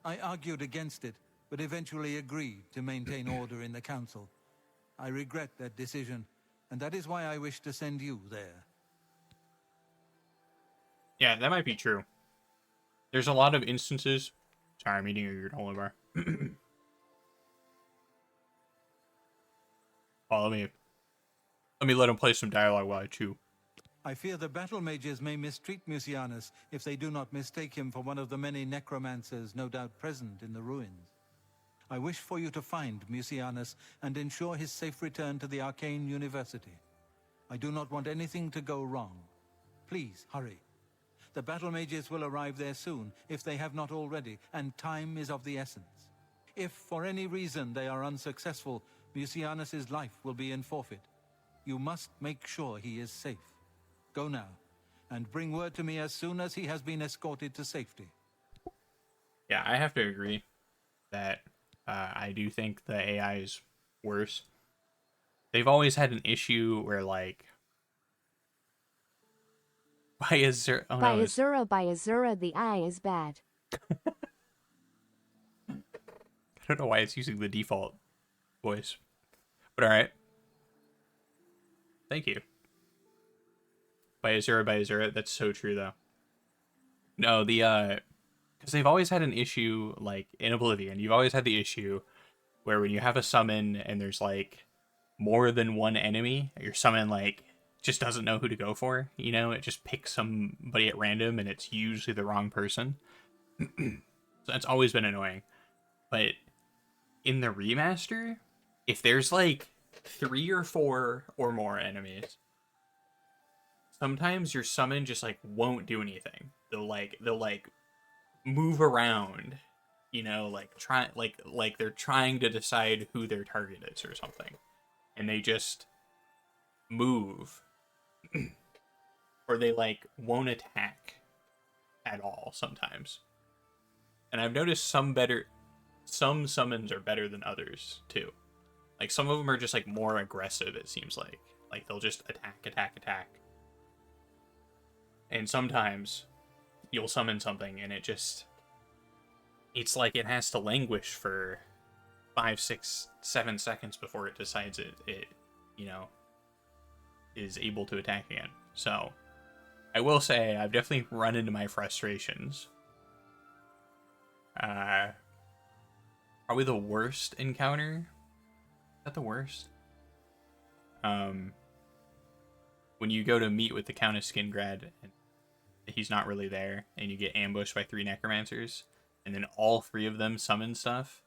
I argued against it, but eventually agreed to maintain order in the council. I regret that decision, and that is why I wish to send you there. Yeah, that might be true. There's a lot of instances. Sorry, I'm eating a granola bar. Well, let me let him play some dialogue while I chew. I fear the battle mages may mistreat Mucianus if they do not mistake him for one of the many necromancers no doubt present in the ruins. I wish for you to find Mucianus and ensure his safe return to the Arcane University. I do not want anything to go wrong. Please, hurry. The battle mages will arrive there soon, if they have not already, and time is of the essence. If, for any reason, they are unsuccessful, Mucianus's life will be in forfeit. You must make sure he is safe. Go now, and bring word to me as soon as he has been escorted to safety. Yeah, I have to agree that I do think the AI is worse. They've always had an issue where, like, by Azura, the eye is bad. I don't know why it's using the default voice, but all right. Thank you. By Azura, that's so true though. No, because they've always had an issue, like in Oblivion, you've always had the issue where when you have a summon and there's like more than one enemy, your summon like just doesn't know who to go for, you know, it just picks somebody at random and it's usually the wrong person. So that's always been annoying. But in the remaster, if there's like 3 or 4 or more enemies, sometimes your summon just like won't do anything. They'll move around, you know, like they're trying to decide who their target is or something, and they just move. Or they like won't attack at all sometimes. And I've noticed some summons are better than others too. Like some of them are just like more aggressive, it seems like. Like they'll just attack. And sometimes you'll summon something and it's like it has to languish for 5, 6, 7 seconds before it decides it you know, is able to attack again. So I will say I've definitely run into my frustrations. Probably the worst encounter. Is that the worst? When you go to meet with the Count of Skingrad, and he's not really there, and you get ambushed by 3 necromancers, and then all 3 of them summon stuff,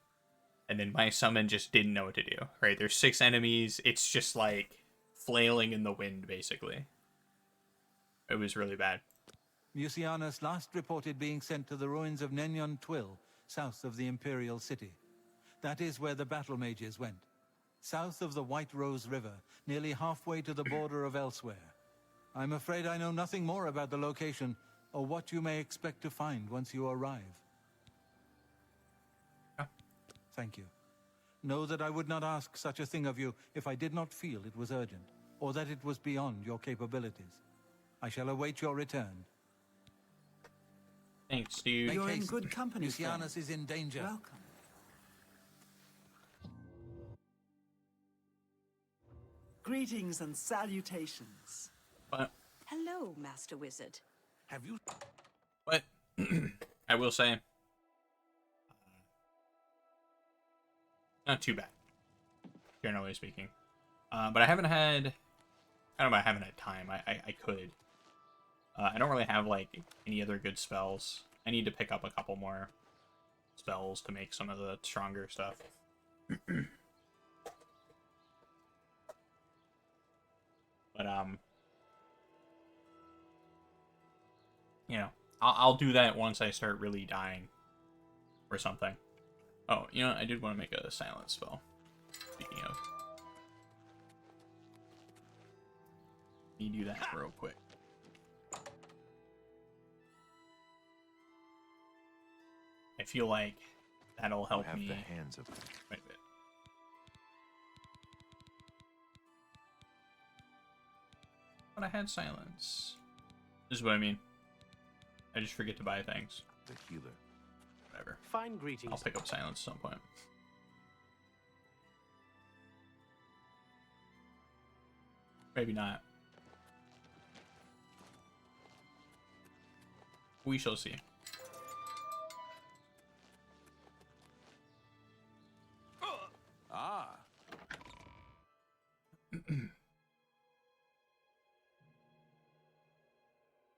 and then my summon just didn't know what to do. Right? There's 6 enemies. It's just like flailing in the wind, basically. It was really bad. Mucianus last reported being sent to the ruins of Nenyon Twill, south of the Imperial City. That is where the battle mages went. South of the White Rose River, nearly halfway to the border of elsewhere. I'm afraid I know nothing more about the location, or what you may expect to find once you arrive. Thank you. Know that I would not ask such a thing of you if I did not feel it was urgent, or that it was beyond your capabilities. I shall await your return. Thanks, dude. You're in good company, Mucianus is in danger. Welcome. Greetings and salutations. What? Hello, Master Wizard. Have you... What? I will say, not too bad, generally speaking. But I haven't had... I don't know about I haven't had time. I could. I don't really have, like, any other good spells. I need to pick up a couple more spells to make some of the stronger stuff. But, you know, I'll do that once I start really dying or something. Oh, you know what? I did want to make a silence spell. Speaking of. Let me do that real quick. I feel like that'll help me the hands of quite a bit. But I had silence. This is what I mean. I just forget to buy things. the healer. Whatever. Fine greetings. I'll pick up silence at some point. Maybe not. We shall see. Ah.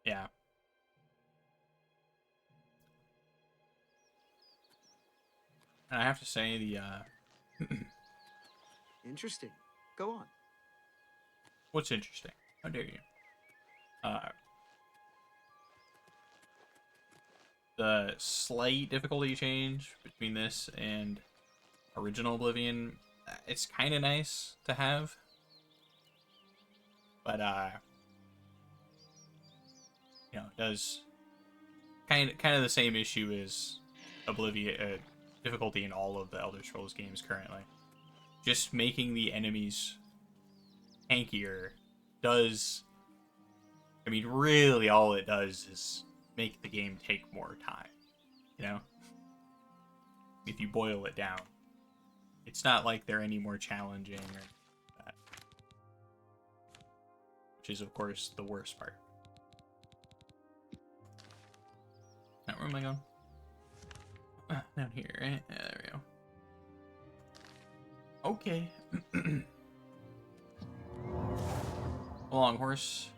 Yeah. And I have to say the Interesting. Go on. what's interesting? How dare you? The slight difficulty change between this and original Oblivion, it's kind of nice to have. But you know, it does kind of the same issue as Oblivion difficulty in all of the Elder Scrolls games currently. Just making the enemies tankier does, I mean, really all it does is make the game take more time, you know? If you boil it down. It's not like they're any more challenging or that. Which is, of course, the worst part. Now, where am I going? Down here, right? Yeah, there we go. Okay. Along, horse.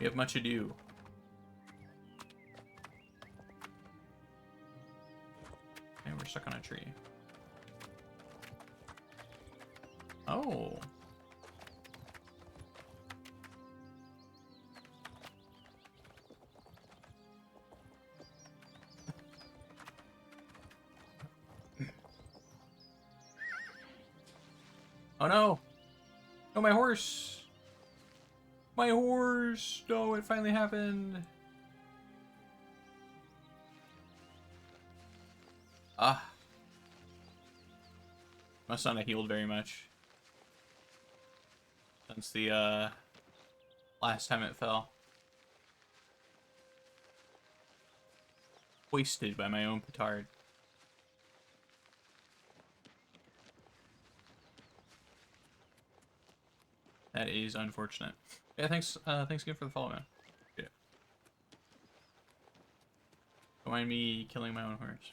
We have much ado. And we're stuck on a tree. Oh. Oh no! Oh, my horse! My horse! No, it finally happened! Ah. Must not have healed very much. Since the, last time it fell. Wasted by my own petard. That is unfortunate. Yeah, thanks again for the follow, man. Yeah. Don't mind me killing my own horse.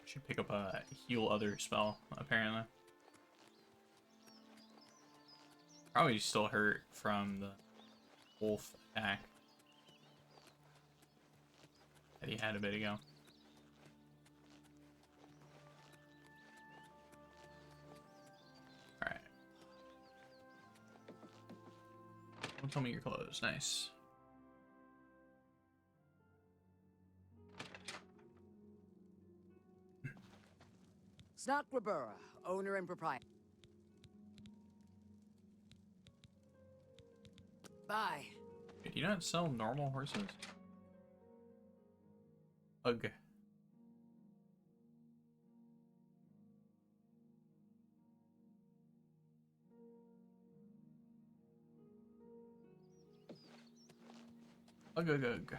Should pick up a heal other spell, apparently. Probably still hurt from the wolf attack that he had a bit ago. Alright. Don't tell me you're closed. Nice. Snot Grabura, owner and proprietor. Bye. Wait, do you not sell normal horses? Ugh. Ugh, ugh, ugh.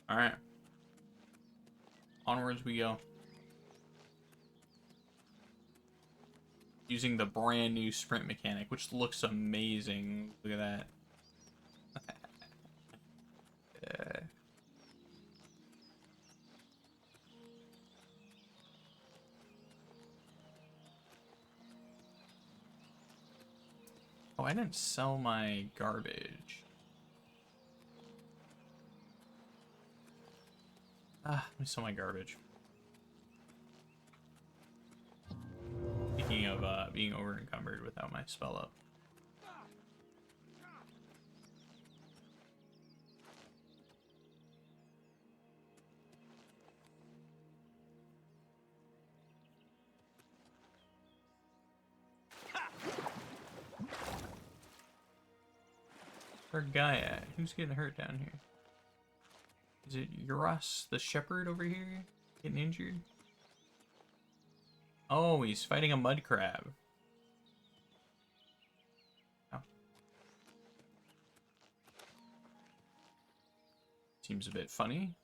Alright. Onwards we go. Using the brand new sprint mechanic, which looks amazing. Look at that. Yeah. Oh, I didn't sell my garbage. Ah, let me sell my garbage. Speaking of being over encumbered without my spell up. Where's guy at? Who's getting hurt down here? Is it Euros, the shepherd over here, getting injured? Oh, he's fighting a mud crab. Oh. Seems a bit funny.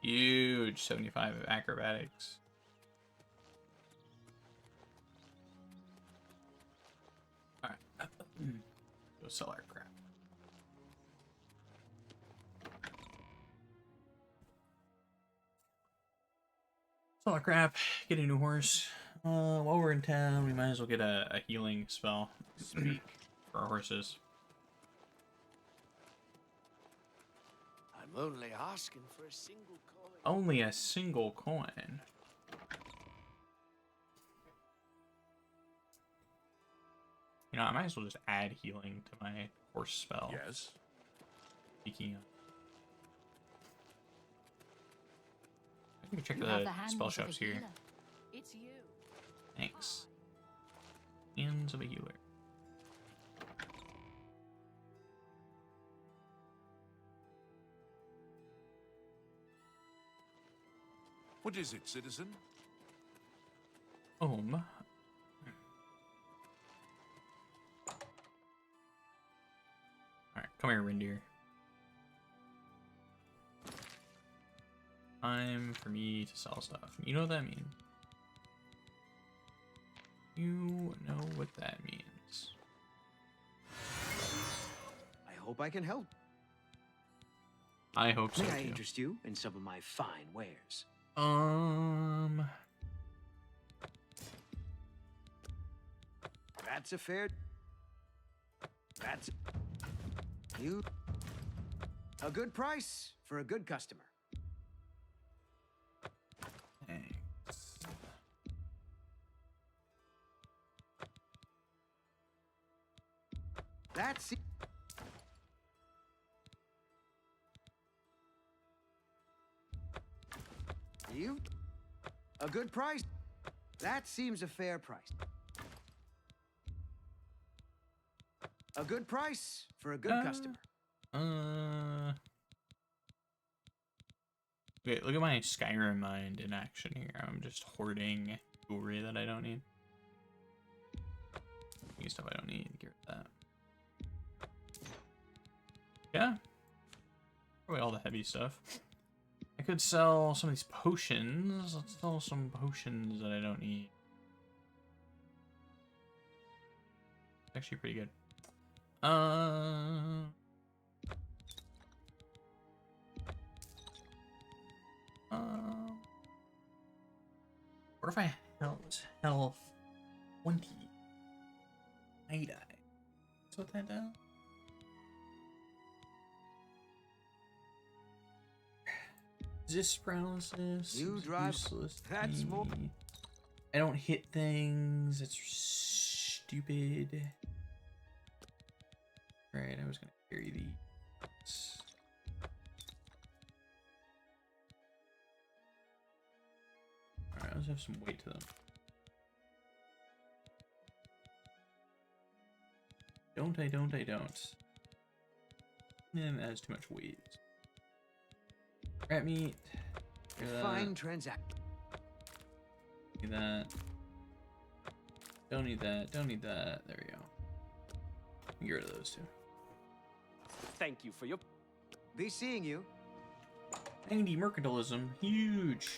Huge 75 of acrobatics. Alright. Go sell our crap. Sell our crap, get a new horse. While we're in town, we might as well get a healing spell. Speak. For our horses. I'm only asking for a single coin. Only a single coin. You know, I might as well just add healing to my horse spell. Yes. Speaking of. I can check the spell shops here. It's you. Thanks. Hands of a healer. What is it, citizen? Alright, come here, reindeer. Time for me to sell stuff. You know what that means? You know what that means. I hope I can help. I hope so, May I too. interest you in some of my fine wares? That's a fair... That's... You... A good price for a good customer. Thanks. That's... You... A good price. That seems a fair price. A good price for a good customer. Okay, look at my Skyrim mind in action here. I'm just hoarding jewelry that I don't need. Stuff I don't need. Get rid of that. Yeah. Probably all the heavy stuff. I could sell some of these potions. Let's sell some potions that I don't need. Actually pretty good. What if I held health 20? I die. Let's put that down. Resist paralysis. You drive. Useless. That's more. I don't hit things. It's stupid. Alright, I was gonna carry these. Alright, let's have some weight to them. Don't. And that has too much weight. Rat meat. Fine transaction. Need that. Don't need that. Don't need that. There we go. Get rid of those two. Thank you for your. Be seeing you. 90 mercantilism. Huge.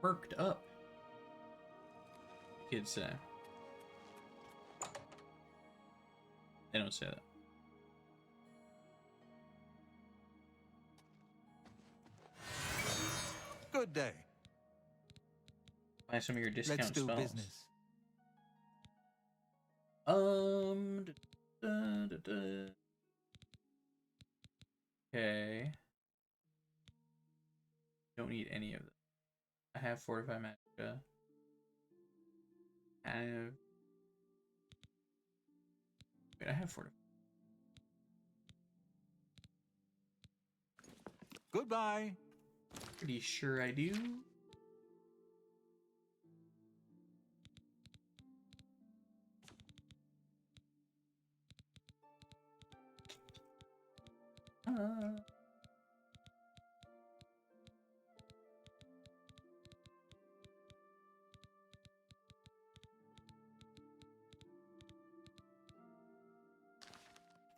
Merked up. Kids say. They don't say that. Good day. Buy some of your discount Let's do spells. business. Okay. Don't need any of them. I have Fortify Magicka. Wait, I have Fortify. Goodbye. Pretty sure I do.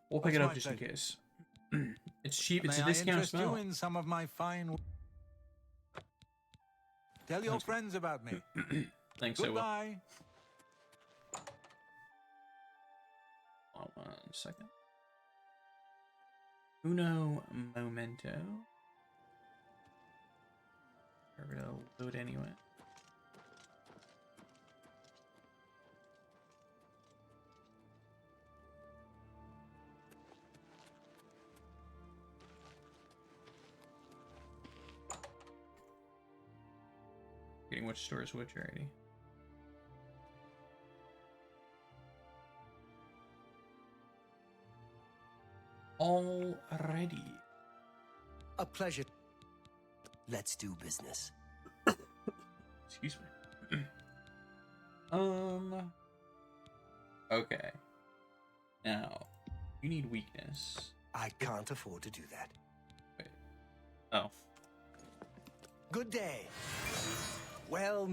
We'll pick it up just in case. It's cheap. It's a discount interest spell. you in some of my fine. Tell your friends about me. Thanks, I will. Goodbye. Hold on 1 second. Uno momento. We're gonna load anyway. Getting which store is which already. Already. A pleasure. Let's do business. Excuse me. Okay. Now, you need weakness. I can't afford to do that. Wait. Oh. Good day. Well,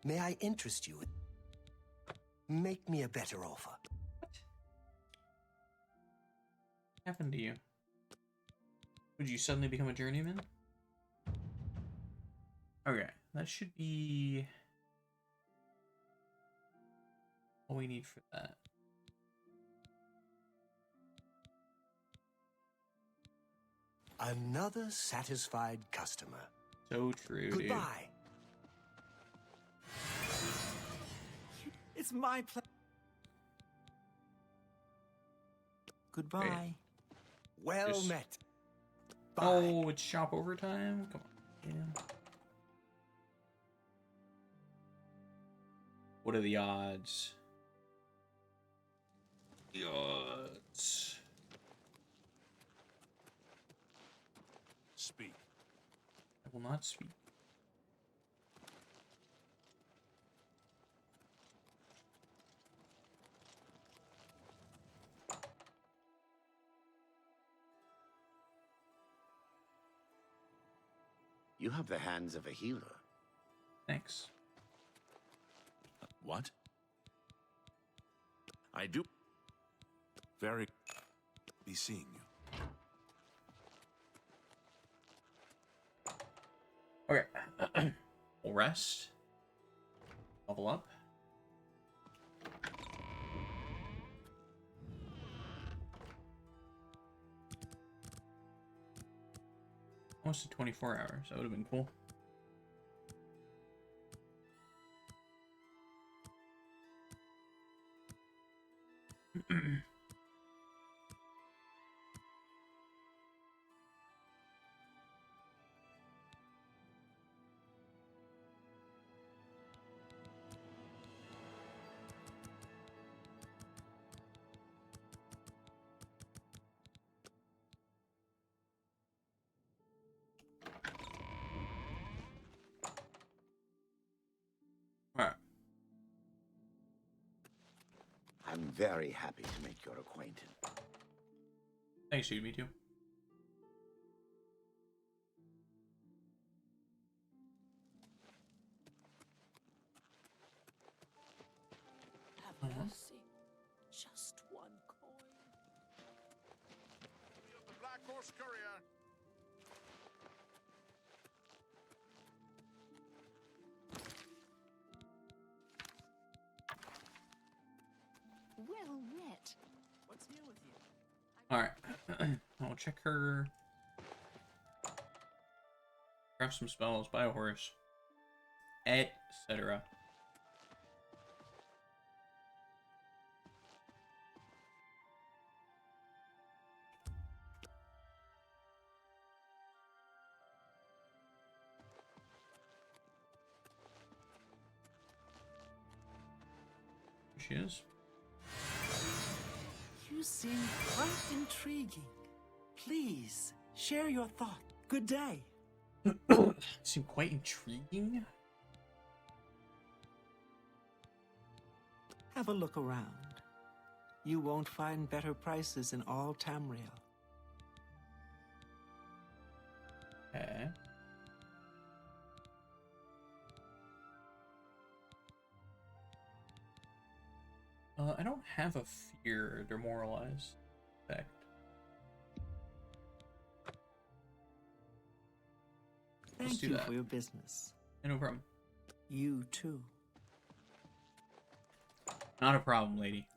may I interest you? Make me a better offer. What happened to you? Would you suddenly become a journeyman? Okay, that should be all we need for that. Another satisfied customer. So true, dude. Goodbye. It's my pleasure. Goodbye. Wait. Well Just- met. Oh, it's shop overtime? Come on. Yeah. What are the odds? The odds. Speak. I will not speak. You have the hands of a healer. Thanks. What? I do. Very be seeing you. Okay. We'll rest. Level up. Almost to 24 hours. That would have been cool. Alright. I'm very happy to make your acquaintance. Thanks, dude. Me too. Have mercy. Just one coin. The Black Horse Courier. Well met. What's new with you? Alright. I'll check her. Craft some spells, buy a horse, etc. Here she is. You seem quite intriguing. Please, share your thought. Good day. Seem quite intriguing. Have a look around. You won't find better prices in all Tamriel. Okay. I don't have a fear or demoralize effect. Thank you for your business. No problem. You too. Not a problem, lady.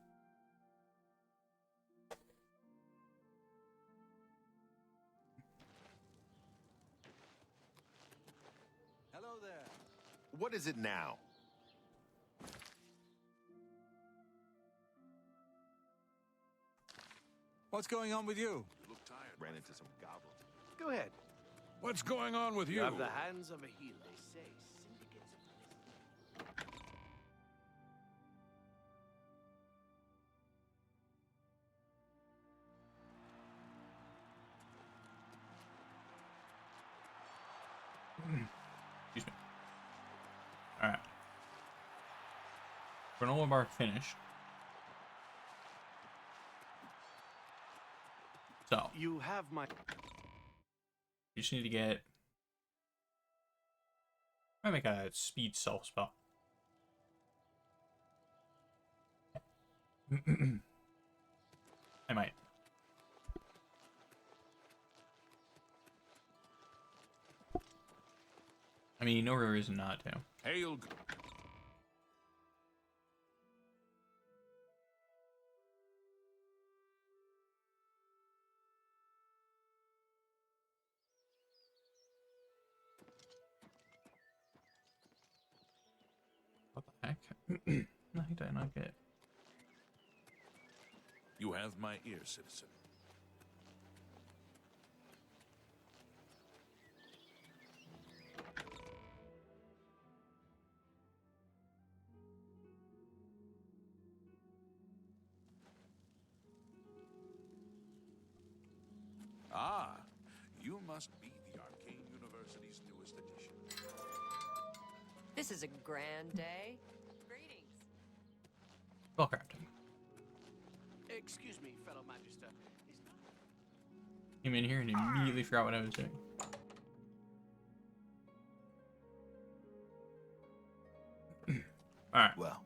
Hello there. What is it now? What's going on with you? You look tired. Ran into some goblins. Go ahead. What's going on with You you? have the hands of a healer. They say syndicates of Excuse me. Alright. Granola bar finished. So. You have my... You just need to get... I make a speed self spell. I might. I mean, no real reason not to. Hail. What the heck? No, did I not get? You have my ear, citizen. Ah, you must be the Arcane University's newest addition. This is a grand day. Greetings. Spellcrafting. Excuse me, fellow Magister. Is not... Came in here and immediately forgot what I was doing. Alright. Well.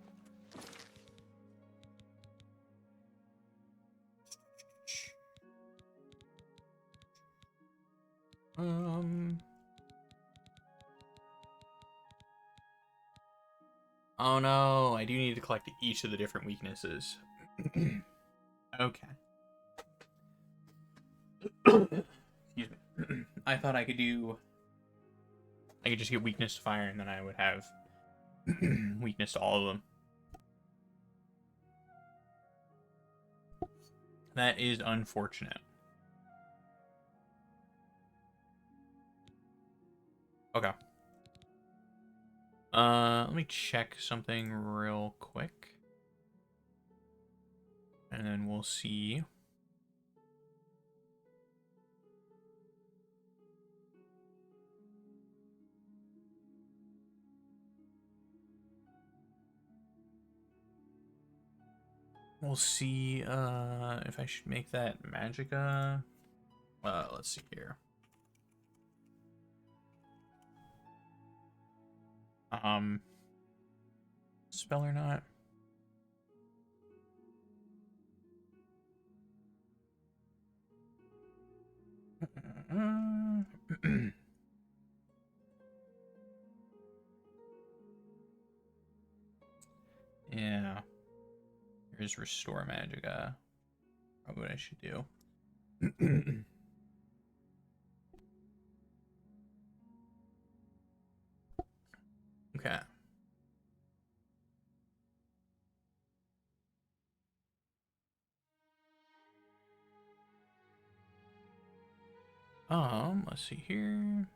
Oh no, I do need to collect each of the different weaknesses. Okay. Excuse me. I thought I could just get weakness to fire and then I would have weakness to all of them. That is unfortunate. Okay. Let me check something real quick. And then we'll see. We'll see if I should make that Magicka. Let's see here. Spell or not? Yeah. Here's Restore Magicka. Probably what I should do. Okay. Let's see here.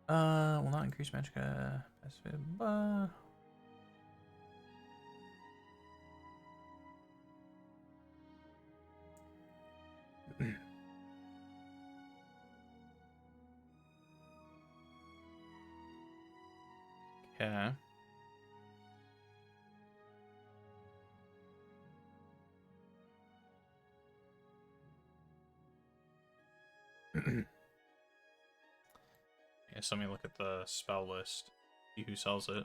Will not increase Magicka passive. Okay. Yes, let me look at the spell list. See who sells it.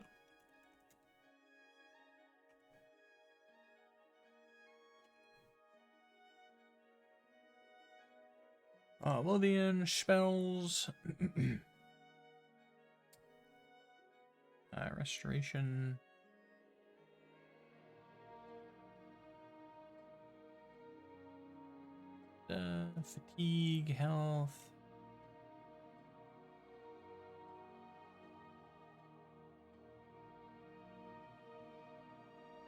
Oblivion spells. Restoration. Fatigue, health.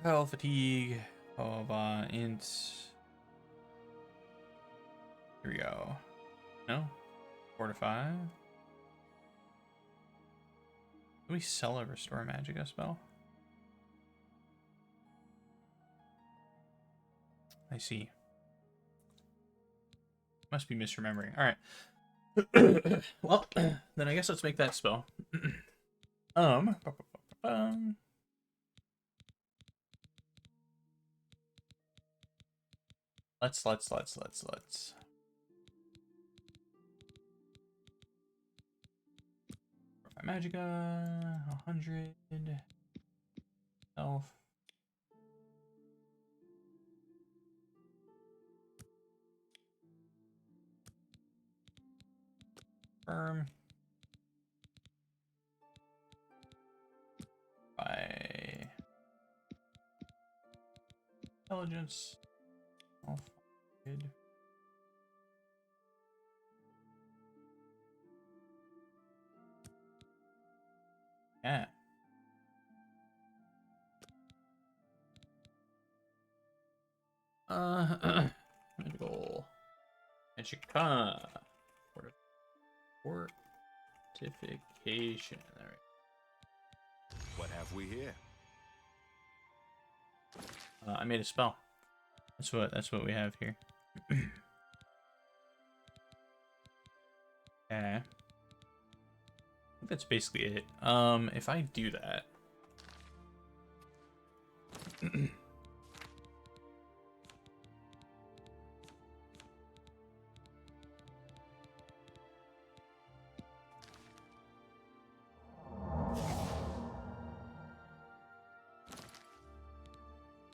Health, fatigue, int. Here we go. No? 4 to 5. Do we sell a Restore Magicka spell? I see. Must be misremembering. Alright. Well, then I guess let's make that spell. Let's. Magicka, 100. Elf. Firm. By intelligence. All good. Yeah. Magical. Magicka. Fortification. All right. What have we here? I made a spell. That's what we have here. Okay. I think that's basically it. If I do that,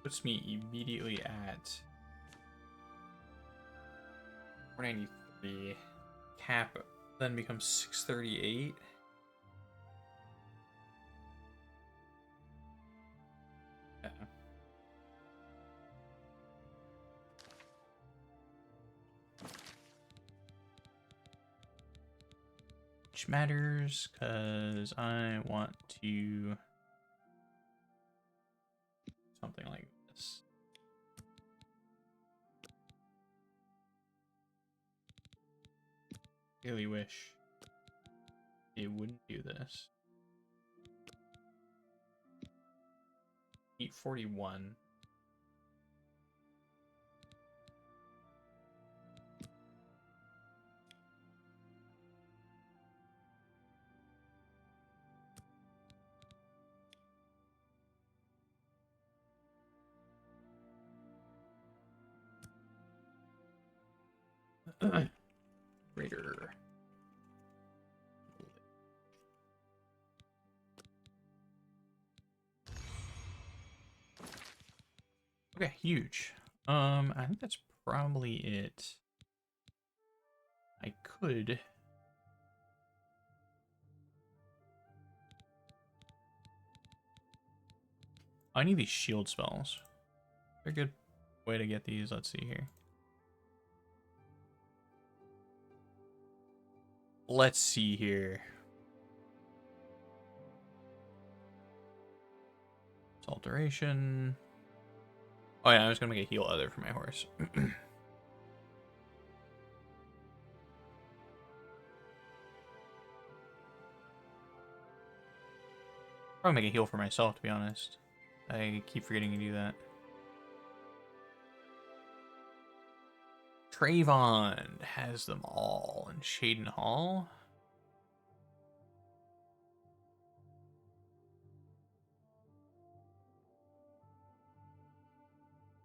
Puts me immediately at 493. Cap then becomes 638. Yeah. Which matters because I want to something like this. Really wish it wouldn't do this. 841. Raider. Okay, huge. I think that's probably it. I could. I need these shield spells. They're a good way to get these. Let's see here. Let's see here. Alteration. Oh yeah, I was gonna make a heal other for my horse. Probably make a heal for myself, to be honest. I keep forgetting to do that. Trayvon has them all in Shaden Hall.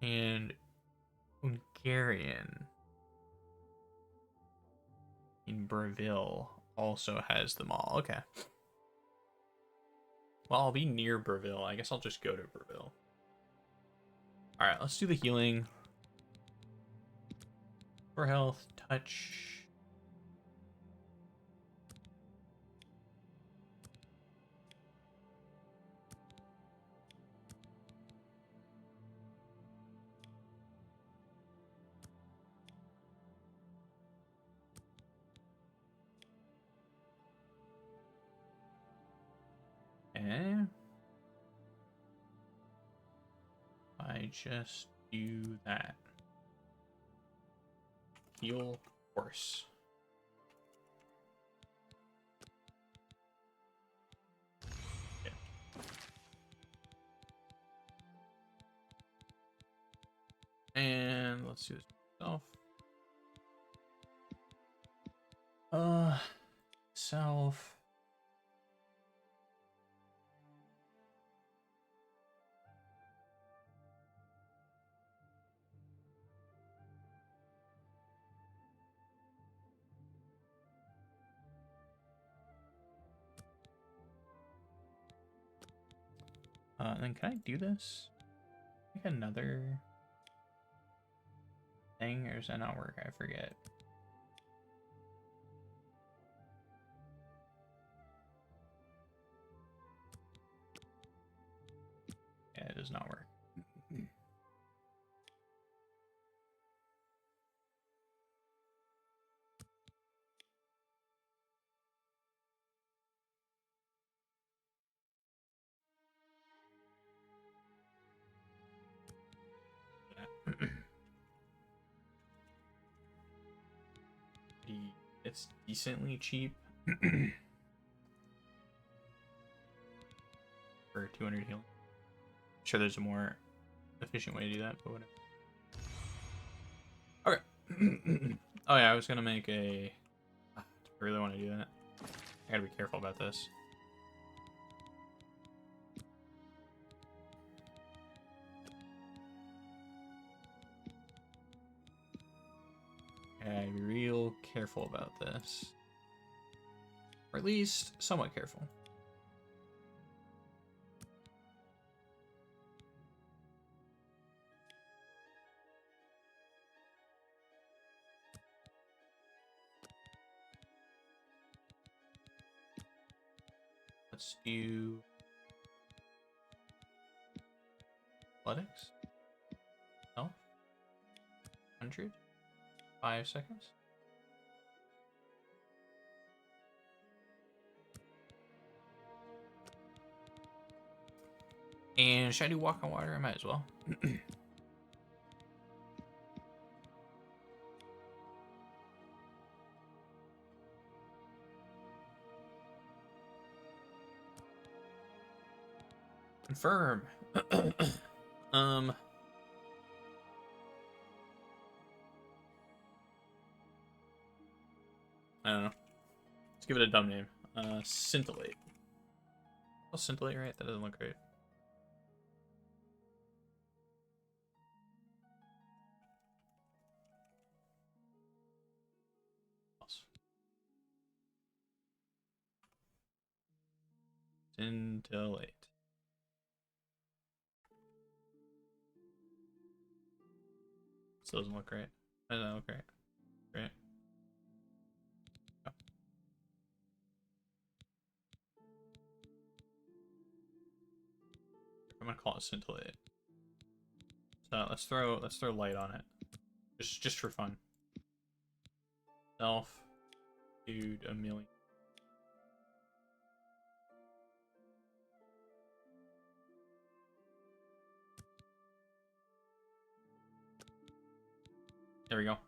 And Hungarian in Breville also has them all. Okay. Well, I'll be near Breville. I guess I'll just go to Breville. Alright, let's do the healing. For health, touch. Okay. I just do that. Heal horse. Okay. And let's do this myself. Self. And then can I do this? Like another thing, or does that not work? I forget. Yeah, it does not work. It's decently cheap for 200 healing. Sure, there's a more efficient way to do that, but whatever. Okay. Oh yeah, I was gonna make a. I really want to do that. I gotta be careful about this. I gotta be real careful about this. Or at least somewhat careful. Let's do athletics. No. 100. 5 seconds. And should I do walk on water? I might as well. Confirm. I don't know. Let's give it a dumb name. Scintillate. Oh, scintillate, right? That doesn't look great. Scintillate. Still doesn't look great. That doesn't look great. Great. Oh. I'm gonna call it scintillate. So let's throw light on it. Just for fun. Self. Dude, a million. There we go.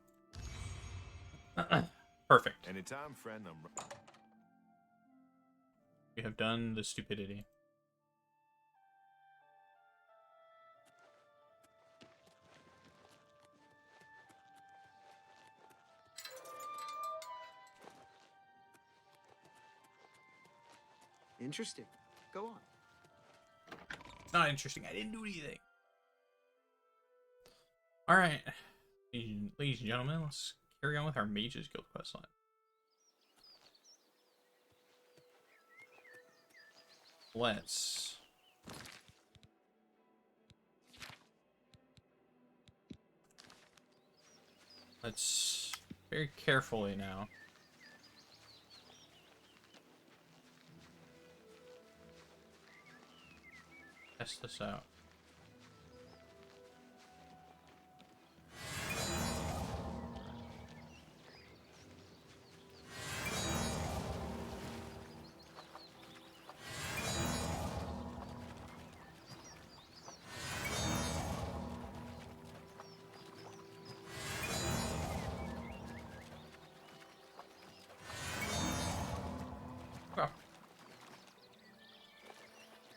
Perfect. Anytime, friend. We have done the stupidity. Interesting. Go on. Not interesting. I didn't do anything. All right, ladies and gentlemen, let's carry on with our Mages Guild questline. Let's very carefully now. Test this out.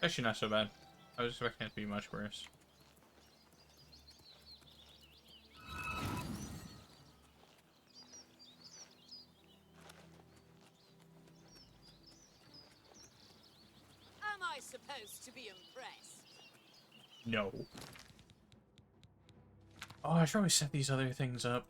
Actually, not so bad. I was expecting it to be much worse. Am I supposed to be impressed? No. Oh, I should probably set these other things up.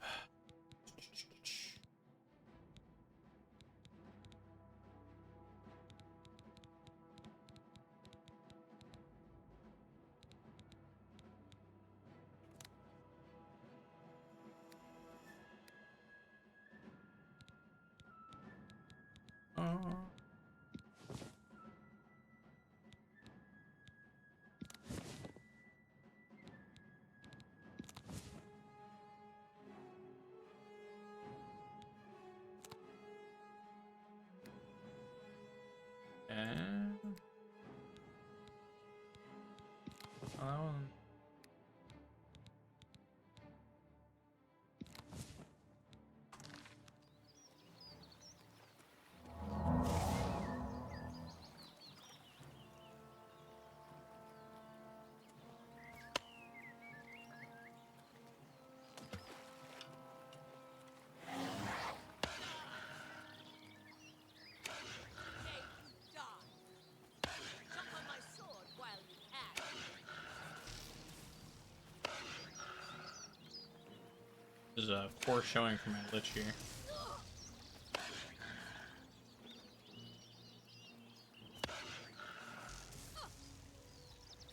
This is a poor showing for my lich here.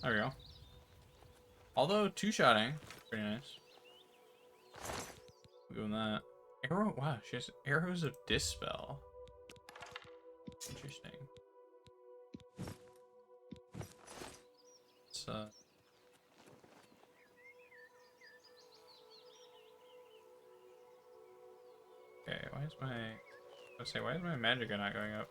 There we go. Although two-shotting, pretty nice. Doing that. Arrow? Wow, she has arrows of dispel. Interesting. It's okay, why is my magic not going up?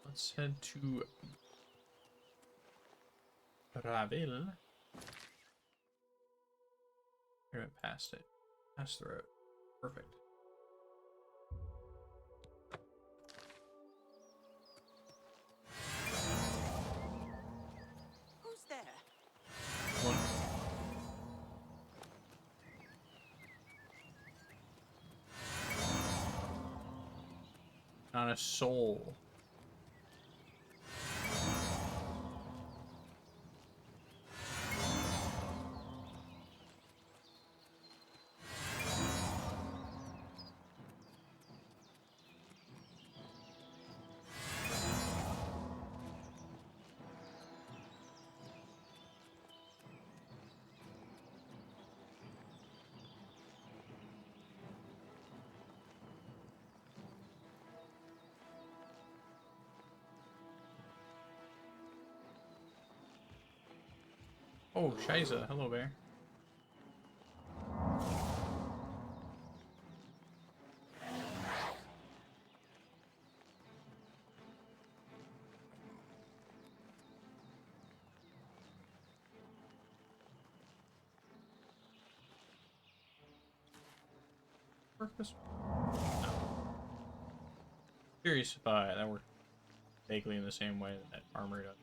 Let's head to Bravil. We went past it. Past the road. Perfect. Who's there? One. Not a soul. Oh, Shiza. Hello, bear. Purpose? No. Curious if that worked vaguely in the same way that armor does.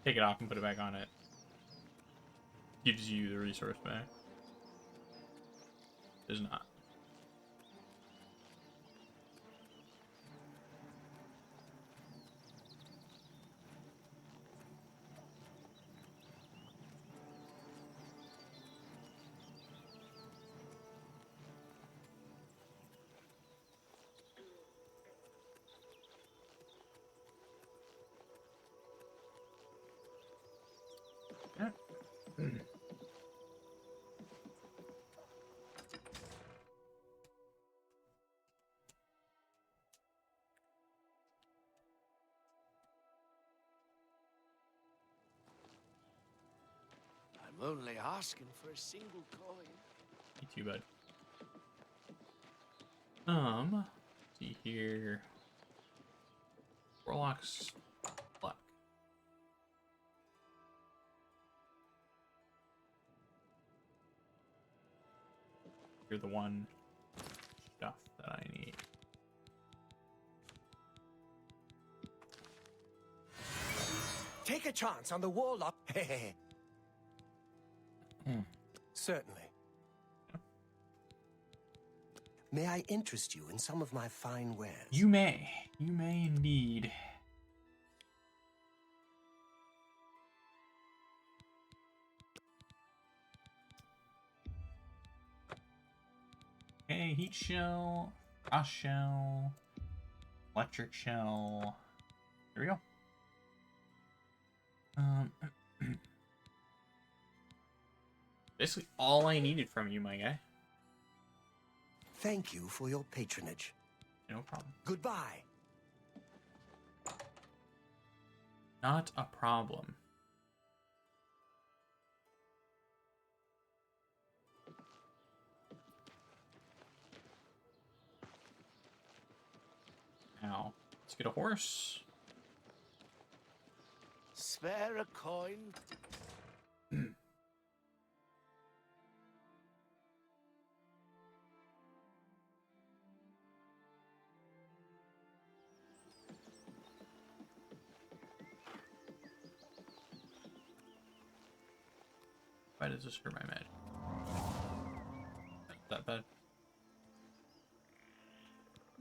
Take it off and put it back on it. Gives you the resource back. Does not. Yeah. I'm only asking for a single coin. Me too, bud. See here. Warlock's luck. You're the one stuff that I need. Take a chance on the warlock. Certainly. May I interest you in some of my fine wares? You may. You may indeed. Okay, heat shell, frost shell, electric shell. There we go. Basically all I needed from you, my guy. Thank you for your patronage. No problem. Goodbye. Not a problem. Now, let's get a horse. Spare a coin. Why does this hurt my magic? Not that bad.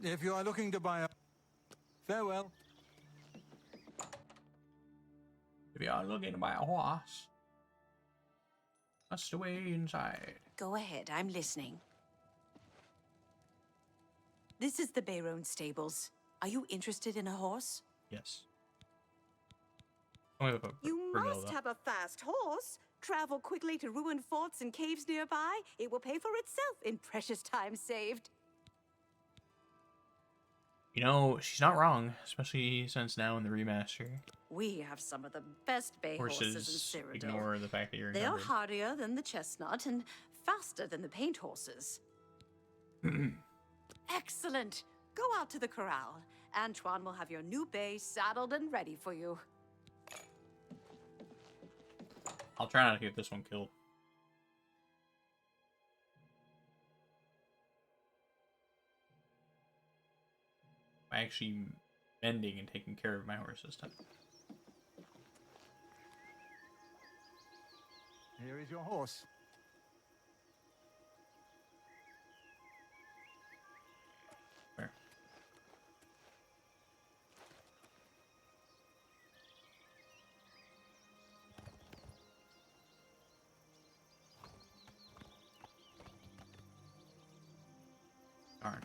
If you are looking to buy a... Farewell. If you are looking to buy a horse, that's the way inside. Go ahead, I'm listening. This is the Bayron stables. Are you interested in a horse? Yes. Only look You must have a fast horse. Travel quickly to ruined forts and caves nearby. It will pay for itself in precious time saved. You know, she's not wrong, especially since now in the remaster, We have some of the best bay horses in horses Cyrodiil. ignore the fact that you're They are encumbered. hardier than the chestnut and faster than the paint horses. Excellent. Go out to the corral. Antoine will have your new bay saddled and ready for you. I'll try not to get this one killed. I'm actually mending and taking care of my horse this time. Here is your horse. Where? Darn.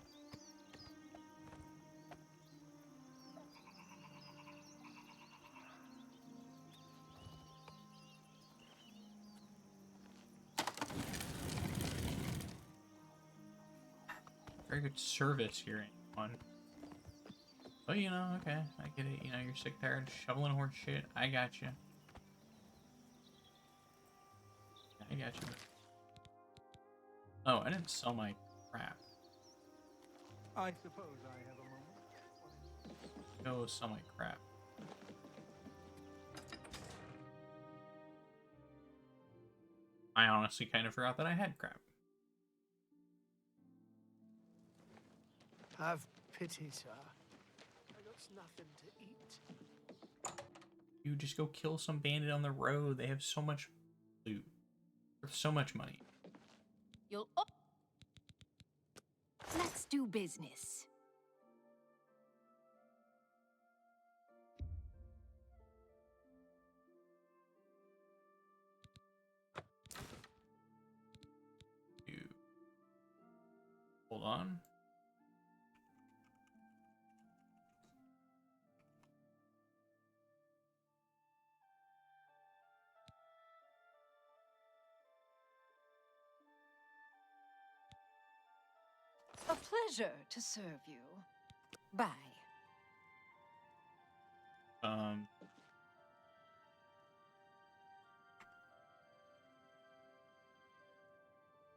Very good service here, Antoine. Oh, you know, okay, I get it. You know, you're sick, tired, of shoveling horse shit. I got you. I got you. Oh, I didn't sell my crap. I suppose I have a moment. Go sell my crap. I honestly kind of forgot that I had crap. Have pity, sir. I got nothing to eat. You just go kill some bandit on the road. They have so much loot. Worth so much money. You'll... Oh. Let's do business. Hold on. A pleasure to serve you. Bye.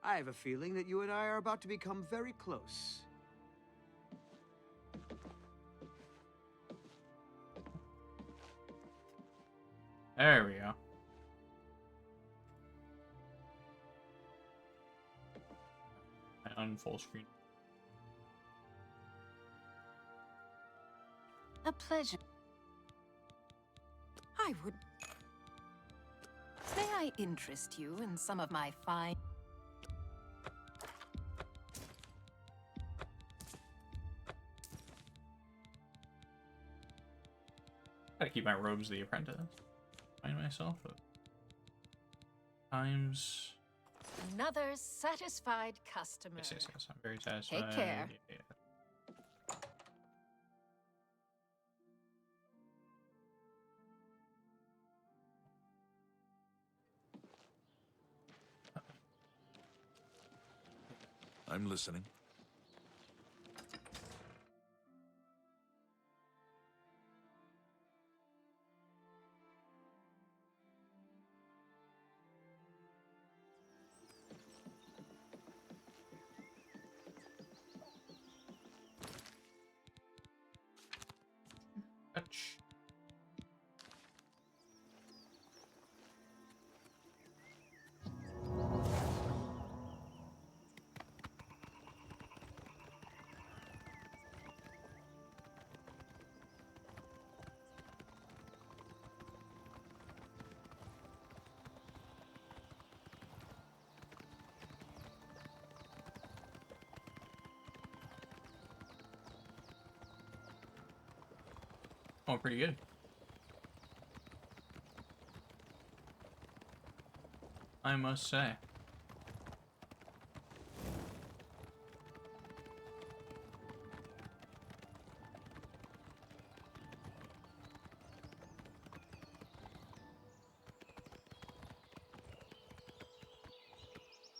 I have a feeling that you and I are about to become very close. There we go. On full screen. A pleasure. I would... May I interest you in some of my fine... Gotta keep my robes the apprentice. Find myself. Times... Another satisfied customer. Yes, yes, yes. I'm very satisfied. Take care. Yeah, yeah. I'm listening. Touch. Oh, pretty good. I must say.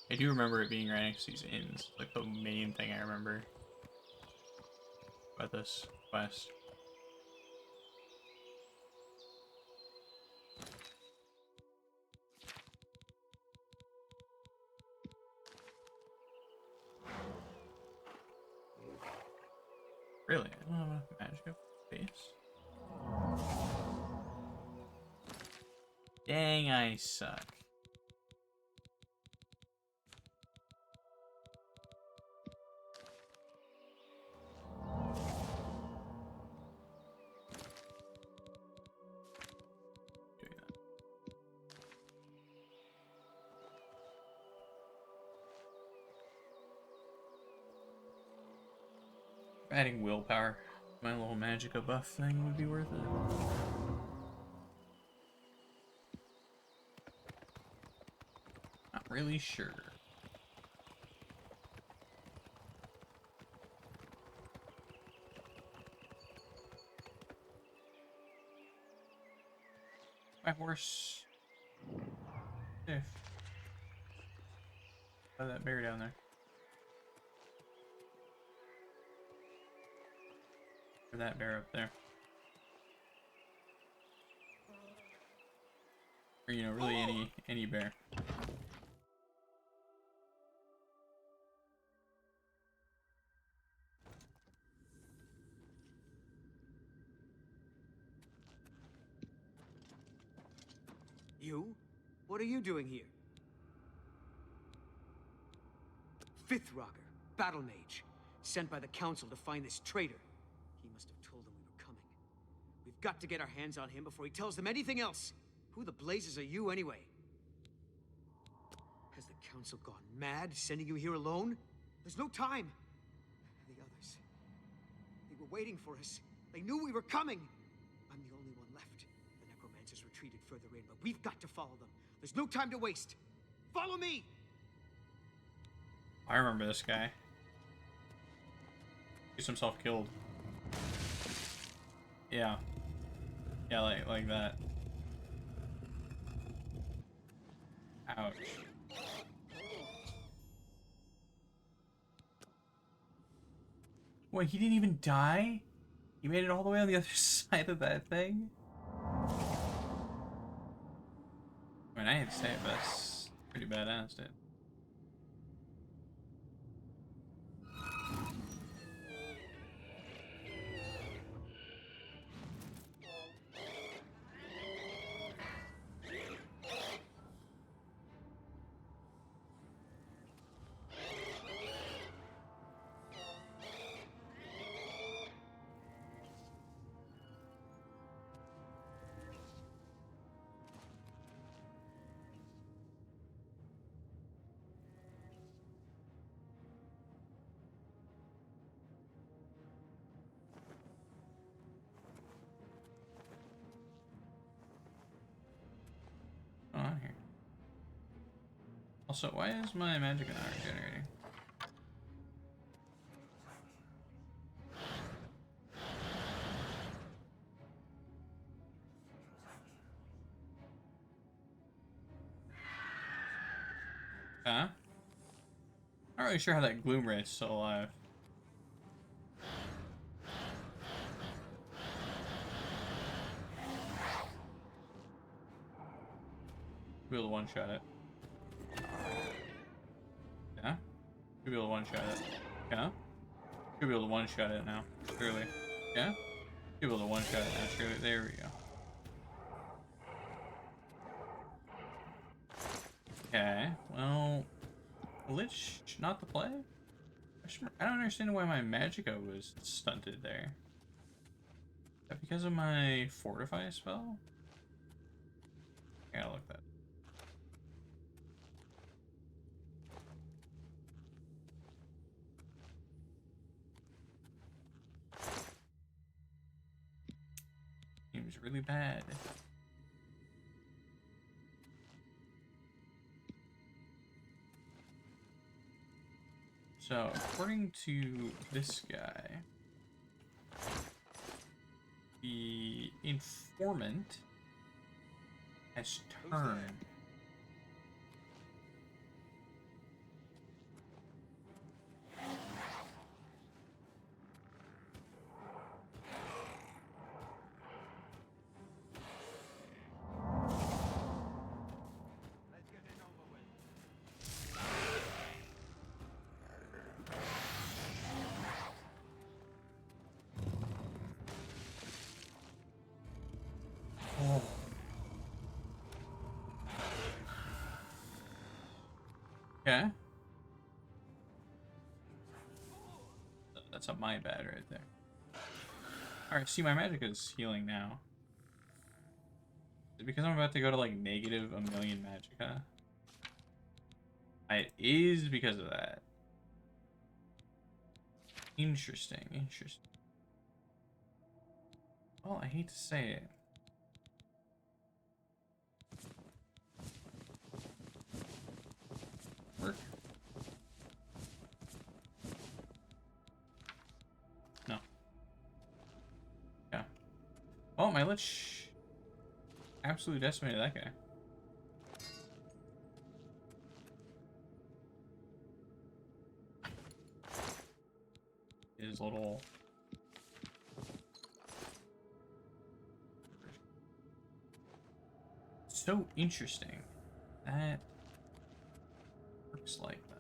I do remember it being right next to these inns. Like the main thing I remember about this quest. Really? I don't have enough magic up space. Dang, I suck. Adding willpower, my little magicka buff thing would be worth it. Not really sure. My horse. Safe. Oh, that bear down there. Or that bear up there. Or, you know, really any bear. You? What are you doing here? Fifth Rocker, battle mage, sent by the council to find this traitor. He must have told them we were coming. We've got to get our hands on him before he tells them anything else. Who the blazes are you anyway? Has the council gone mad, sending you here alone? There's no time. The others, they were waiting for us. They knew we were coming. I'm the only one left. The necromancers retreated further in, but we've got to follow them. There's no time to waste. Follow me! I remember this guy. Gets himself killed. Yeah. Yeah, like that. Ouch. Wait, he didn't even die? He made it all the way on the other side of that thing? I mean, I hate to say it, but that's pretty badass, dude. On here. Also, why is my magic not regenerating? Huh? Not really sure how that gloom rate's still alive. Be able to one-shot it. Yeah? Should be able to one-shot it. Yeah? Should be able to one-shot it now. Surely. Yeah? Should be able to one-shot it now. Surely. There we go. Okay. Well... Lich, not the play? I don't understand why my magicka was stunted there. Is that because of my fortify spell? I gotta look that. is really bad. So, according to this guy, the informant has turned. Oh. Okay. That's a my bad right there. Alright, see, my magic is healing now. Is it because I'm about to go to like negative a million magicka? It is because of that. Interesting, interesting. Well, I hate to say it. Work. No. Yeah. Oh, my Lich absolutely decimated that guy. His little... So interesting. That works like that.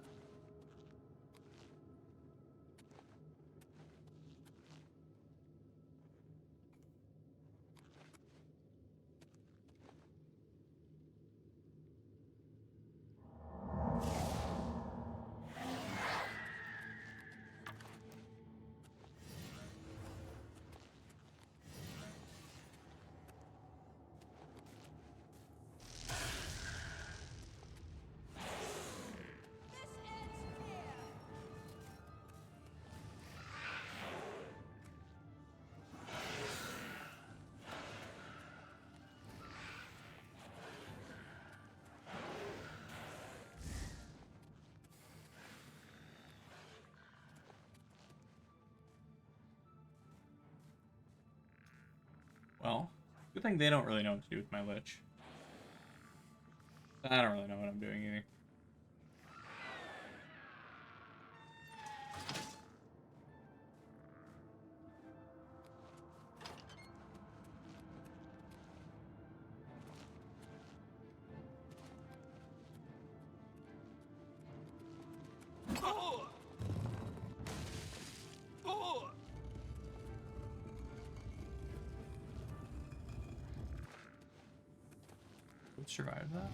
Well, good thing they don't really know what to do with my Lich. I don't really know what I'm doing either. Would survive that?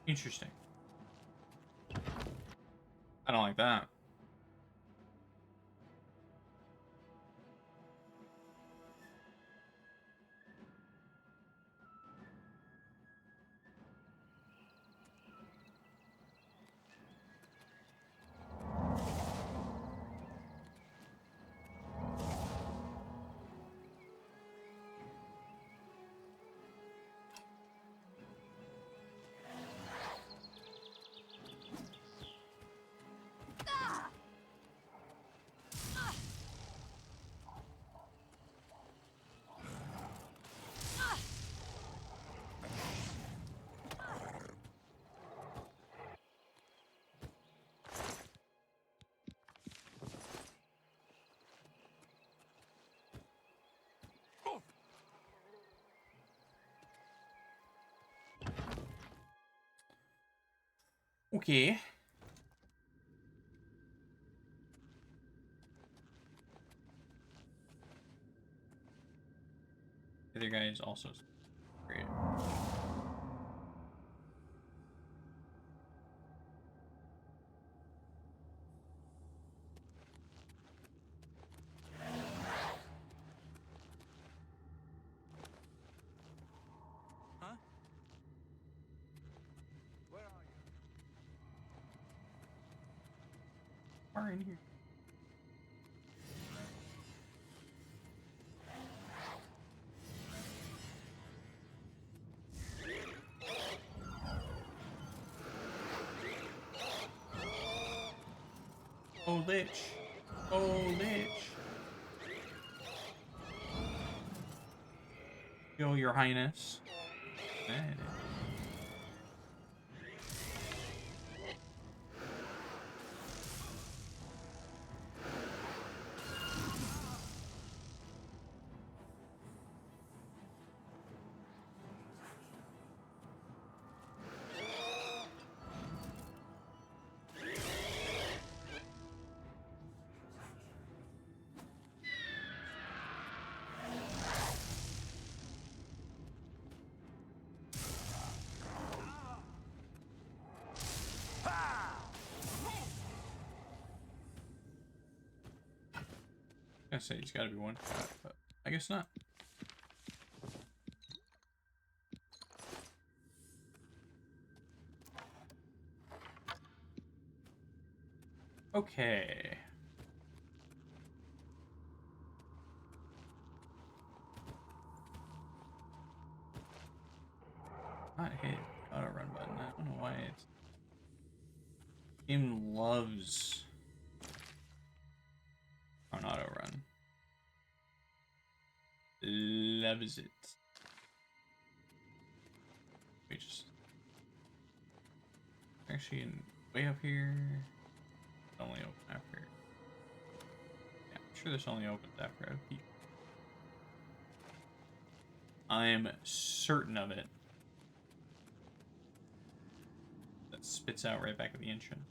Interesting. I don't like that. Okay. The other guy is also great. far in here. Oh, lich. Oh, lich. Yo, your highness. That is. I say he's got to be one shot, but I guess not. Okay. Not hit auto run button. I don't know why it's. Game loves an auto run. Loves it. We just actually way up here. It's only open after. Yeah, I'm sure this only opens after a peak. I'm certain of it. That spits out right back at the entrance.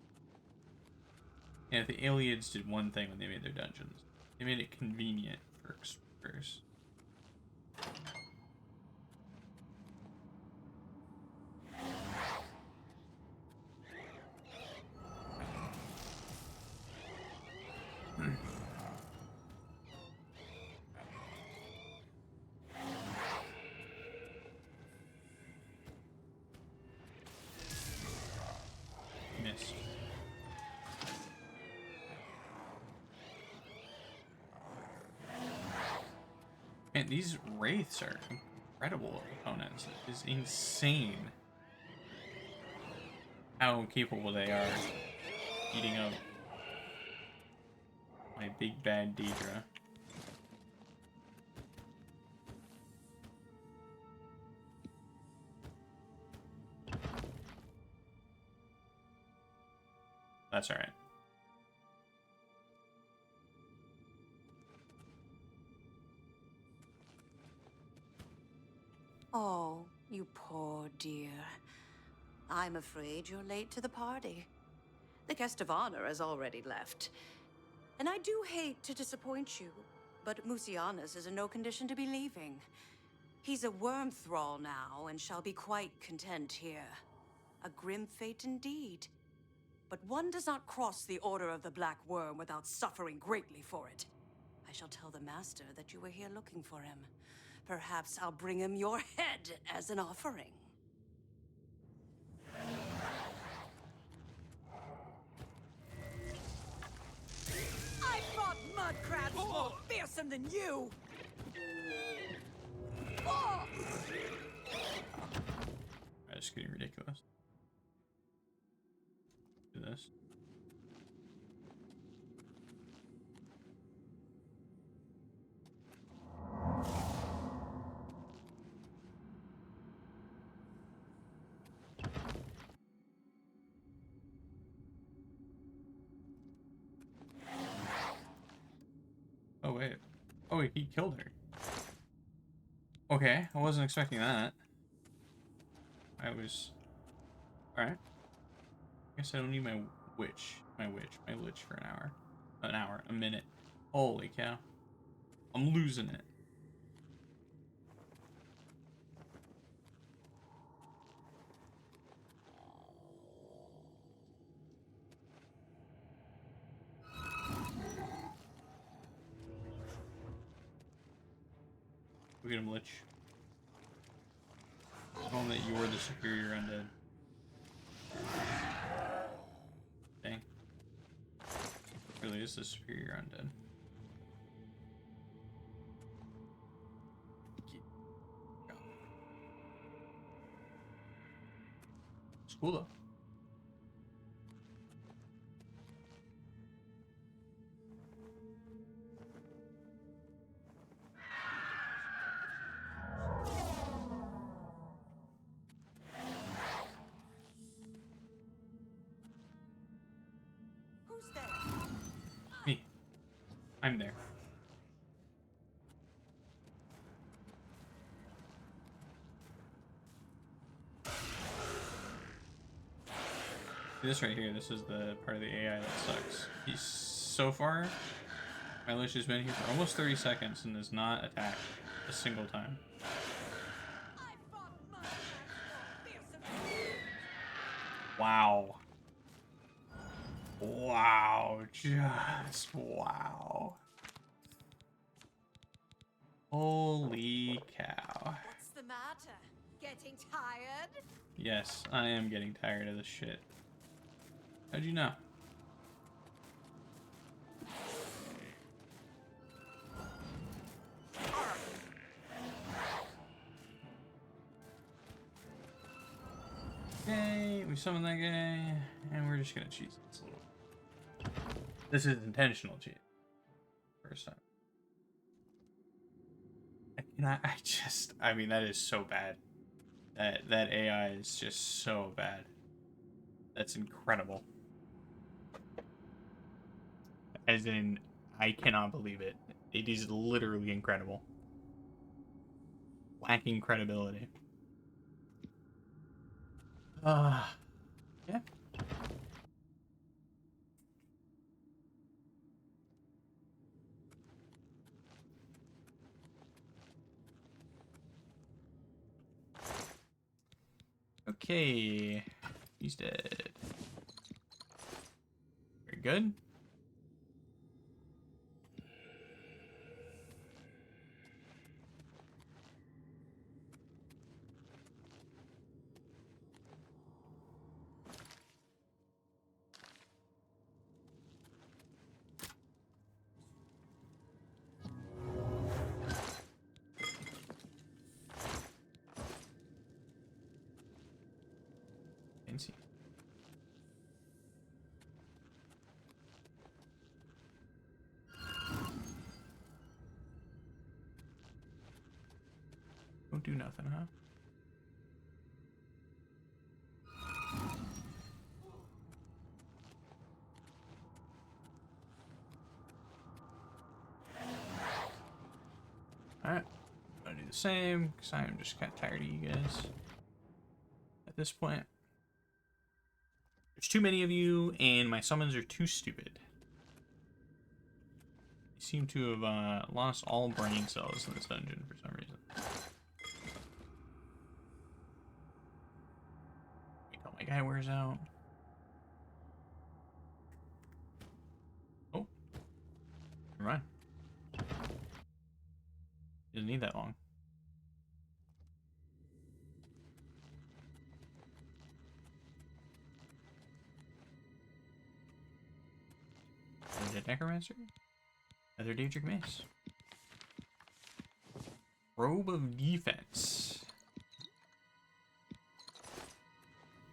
And the aliens did one thing when they made their dungeons. They made it convenient for explorers. Missed. Man, these wraiths are incredible opponents. It is insane how capable they are eating up my big bad Daedra. That's alright. Oh, you poor dear. I'm afraid you're late to the party. The guest of honor has already left. And I do hate to disappoint you, but Musianus is in no condition to be leaving. He's a worm thrall now, and shall be quite content here. A grim fate indeed. But one does not cross the Order of the Black Worm without suffering greatly for it. I shall tell the Master that you were here looking for him. Perhaps I'll bring him your head as an offering. I fought mud crabs more fearsome than you! Oh! That's getting ridiculous. Do this. Oh wait. Oh wait, he killed her. Okay, I wasn't expecting that. I was... Alright. Guess I don't need my lich for an hour. A minute. Holy cow. I'm losing it. Go get him, lich. Tell him that you're the superior undead. Dang. is the superior undead. It's cool though. Me. I'm there. This right here, this is the part of the AI that sucks. He's so far, my Lich has been here for almost 30 seconds and has not attacked a single time. Wow. Wow, just wow. Holy cow. What's the matter? Getting tired? Yes, I am getting tired of this shit. How'd you know? Okay, we summoned that guy, and we're just gonna cheese this a little. This is intentional cheat. First time. I mean, that is so bad. That AI is just so bad. That's incredible. As in, I cannot believe it. It is literally incredible. Lacking credibility. Yeah. Okay. He's dead. Very good. Fancy. Don't do nothing, huh? Alright. I'm gonna do the same, because I am just kind of tired of you guys. At this point. There's too many of you, and my summons are too stupid. They seem to have lost all brain cells in this dungeon for some reason. Wait till my guy wears out. Oh. Never mind. Didn't need that long. Another Necromancer. Another Daedric Mace. Robe of Defense.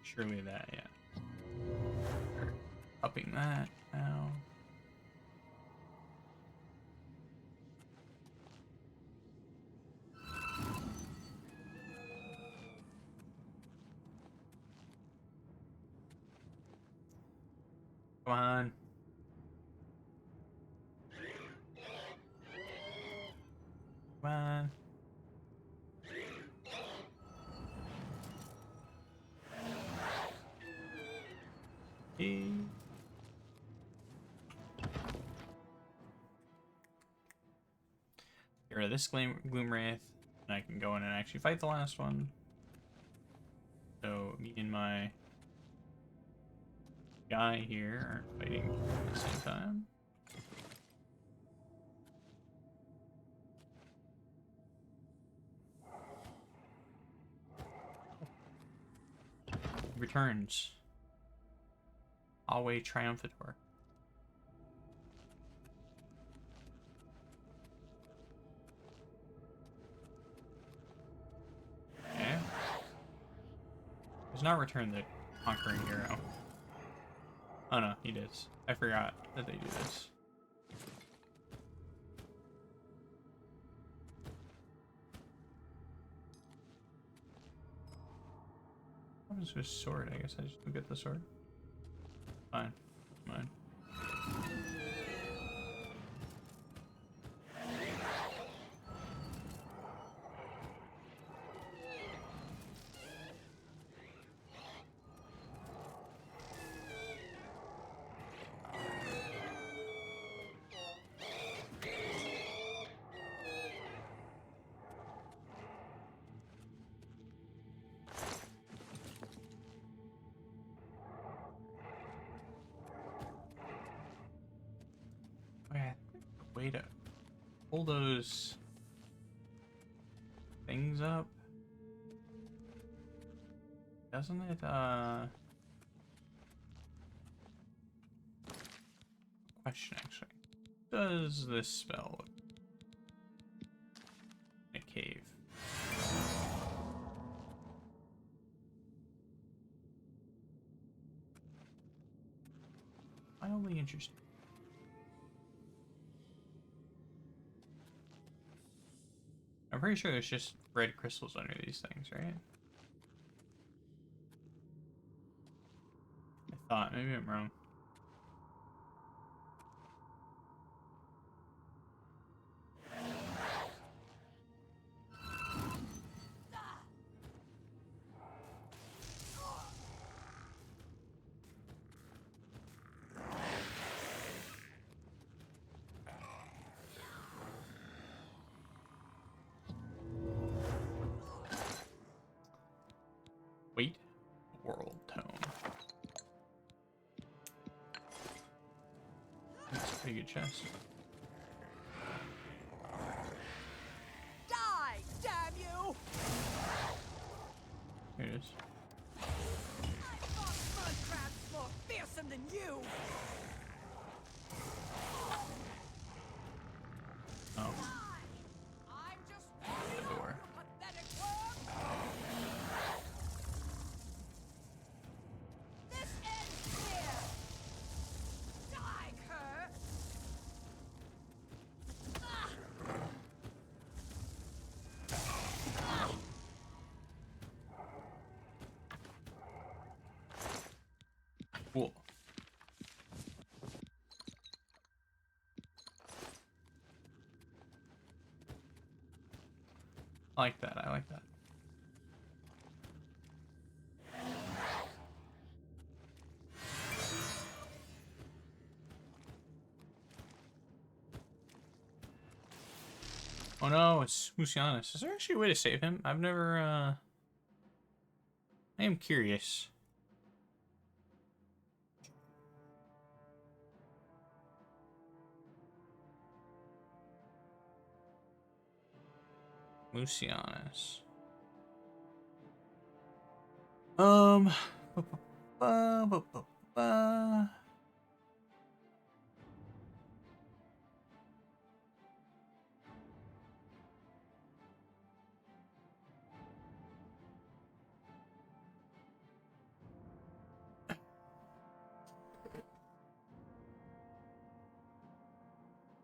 Surely that, yeah. We're upping that now. Come on. Come on. Hey. Get rid of this Gloom Wraith, and I can go in and actually fight the last one. So me and my guy here aren't fighting at the same time. Returns. Always Triumphator. Does not return the conquering hero. Oh no, he does. I forgot that they do this. What is this sword? I guess I just go get the sword. Fine. Fine. Way to pull those things up. Doesn't it, question actually. Does this spell look in a cave? Mildly interesting. I'm pretty sure there's just red crystals under these things, right? I thought. Maybe I'm wrong. Wait, world tone. That's a pretty good chest. Die, damn you! Here it is. I thought mud crabs more fearsome than you! Oh. I'm just The door. pathetic worm! This ends here! Die, cur! Cool. I like that. I like that. Oh no, it's Musianus. Is there actually a way to save him? I've never, I am curious. Musianus. Ba, ba, ba, ba, ba.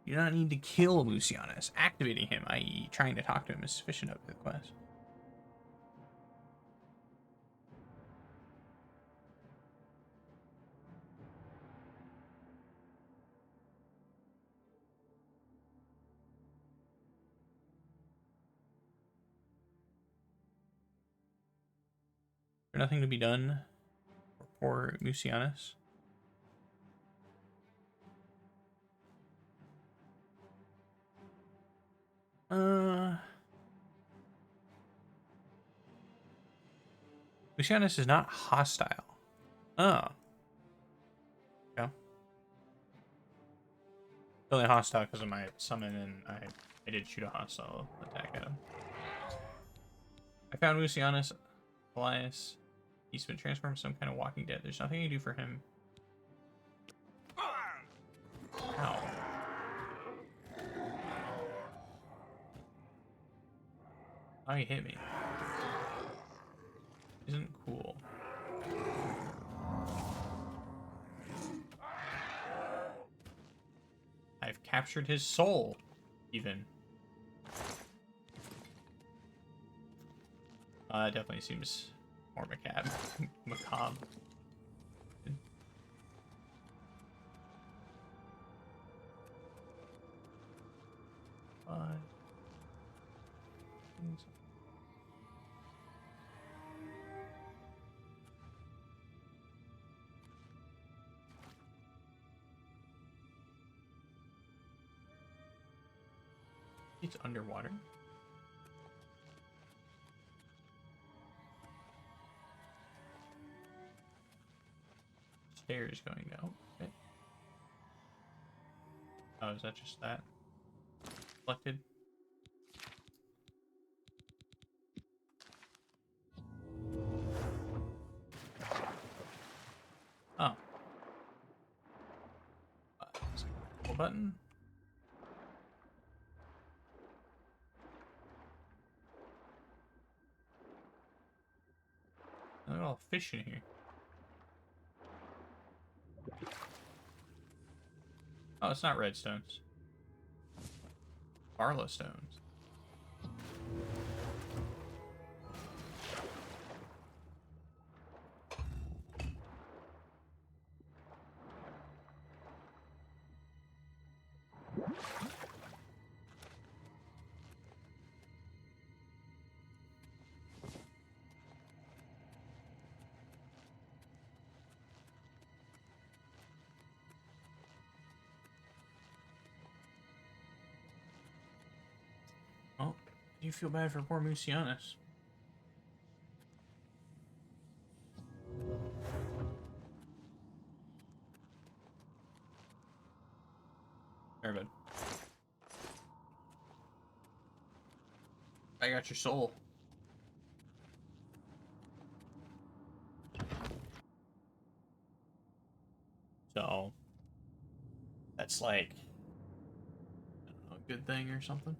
You do not need to kill Musianus. Activating him, i.e. trying to talk to him, is sufficient up to the quest. There's nothing to be done for poor Musianus. Musianus is not hostile. Oh. Yeah. Only hostile because of my summon, and I did shoot a hostile attack at him. I found Musianus, Elias. He's been transformed into some kind of walking dead. There's nothing I can do for him. Ow. Oh, he hit me. Isn't cool. I've captured his soul, even. That definitely seems more macabre. Macabre. It's underwater. Stairs going down. Okay. Oh, is that just that? Reflected. Oh. Button. Look at all the fish in here. Oh, it's not redstones. Barlow stones. Oh, you feel bad for poor Musianus. Very good. I got your soul. So, that's like, I don't know, a good thing or something.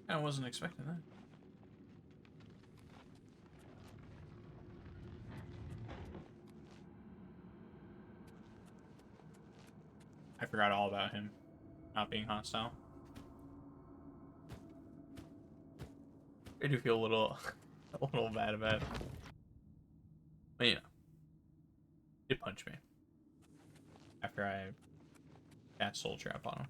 I wasn't expecting that. I forgot all about him not being hostile. I do feel a little bad about it. But you know, he did punch me after I got soul trap on him.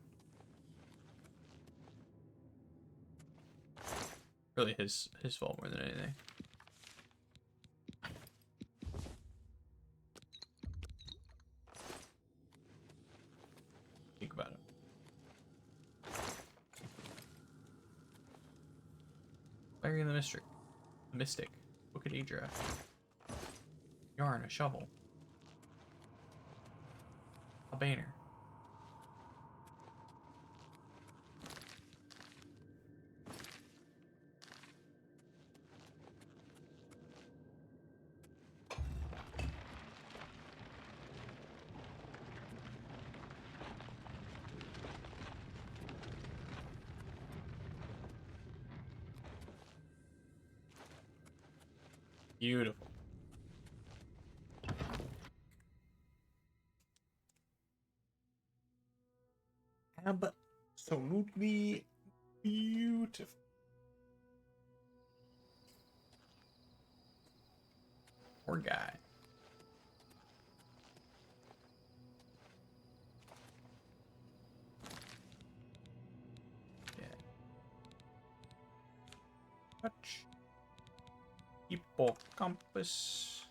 Really his fault more than anything. Think about it. Burying the mystic. Book of Idra. Yarn, a shovel. A banner. Beautiful. Absolutely beautiful. Poor guy. Yeah. Touch. Hippocampus.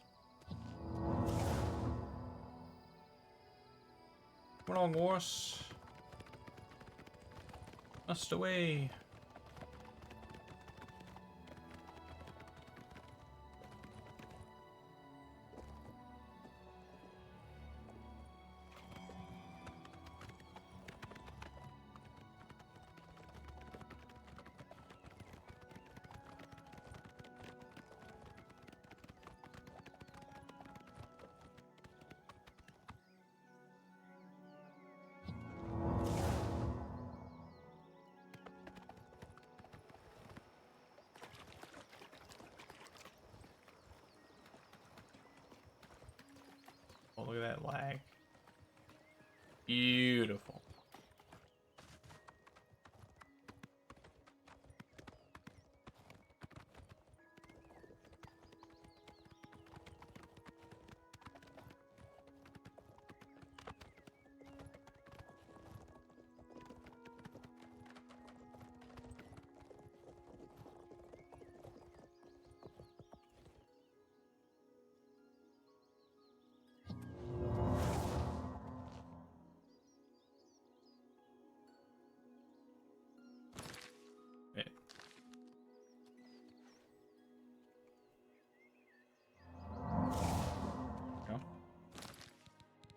Come on, horse. Must away. Look at that lag. Beautiful.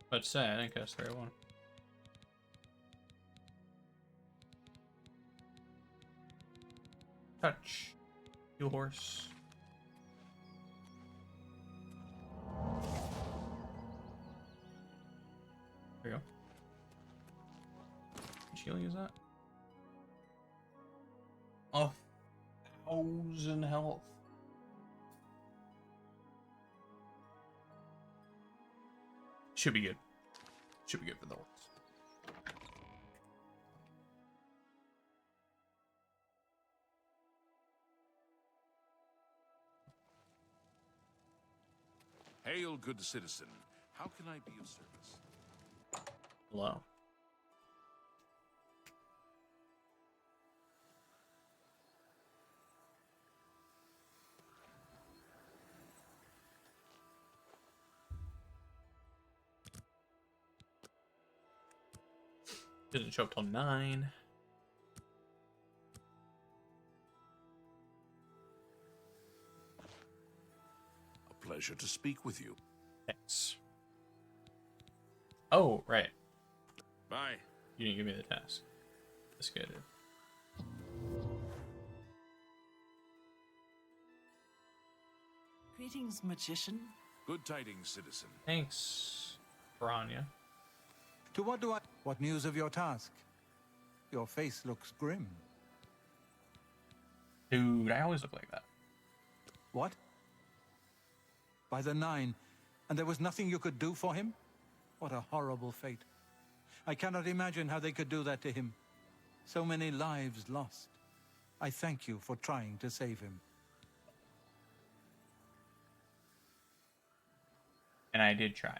Let's say, I think that's the right one. Touch. Your horse. There you go. How much healing is that? 1,000 health. Should be good. Should be good for the horse. Hail, good citizen. How can I be of service? Hello. Doesn't show up till 9. A pleasure to speak with you. Thanks. Oh, right. Bye. You didn't give me the task. That's good. Greetings, magician. Good tidings, citizen. Thanks, Branya. To what news of your task? Your face looks grim. Dude, I always look like that. What? By the 9, and there was nothing you could do for him? What a horrible fate. I cannot imagine how they could do that to him. So many lives lost. I thank you for trying to save him. And I did try.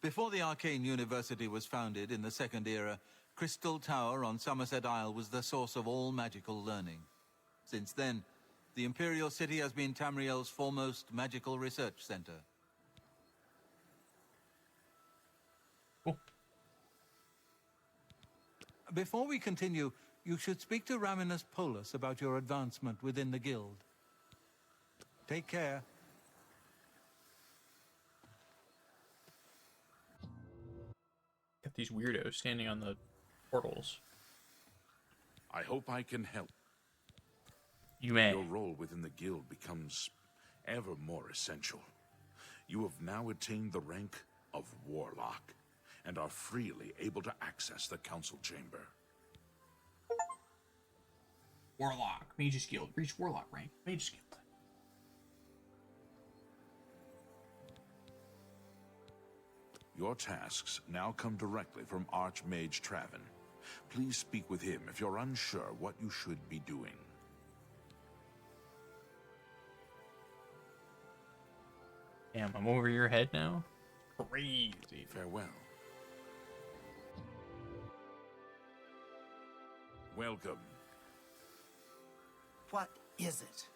Before the Arcane University was founded in the Second Era, Crystal Tower on Somerset Isle was the source of all magical learning. Since then, the Imperial City has been Tamriel's foremost magical research center. Cool. Before we continue, you should speak to Raminus Polus about your advancement within the guild. Take care. Got these weirdos standing on the portals. I hope I can help. You may. Your role within the guild becomes ever more essential. You have now attained the rank of Warlock, and are freely able to access the council chamber. Warlock. Mage's Guild. Reach Warlock rank. Mage's Guild. Your tasks now come directly from Archmage Traven. Please speak with him if you're unsure what you should be doing. Damn, I'm over your head now? Crazy. Farewell. Welcome. What is it?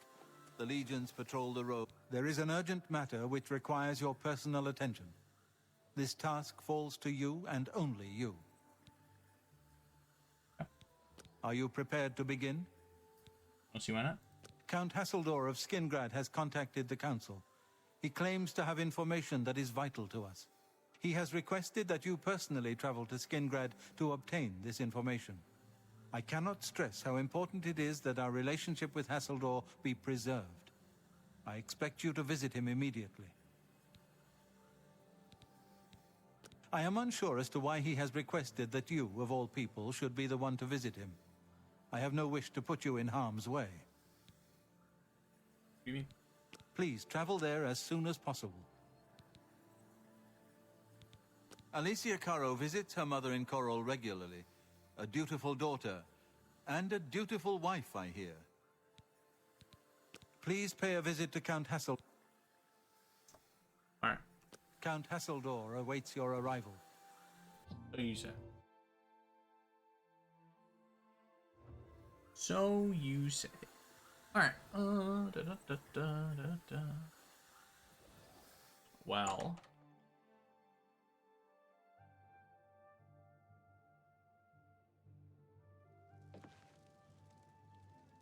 The Legions patrol the road. There is an urgent matter which requires your personal attention. This task falls to you and only you. Are you prepared to begin? Don't see why not. Count Hasseldor of Skingrad has contacted the Council. He claims to have information that is vital to us. He has requested that you personally travel to Skingrad to obtain this information. I cannot stress how important it is that our relationship with Hasseldor be preserved. I expect you to visit him immediately. I am unsure as to why he has requested that you, of all people, should be the one to visit him. I have no wish to put you in harm's way. You mean? Please travel there as soon as possible. Alicia Caro visits her mother in Coral regularly. A dutiful daughter, and a dutiful wife, I hear. Please pay a visit to Count Hassel. Alright. Count Hasseldor awaits your arrival. What do you say? So you say. Alright. Well.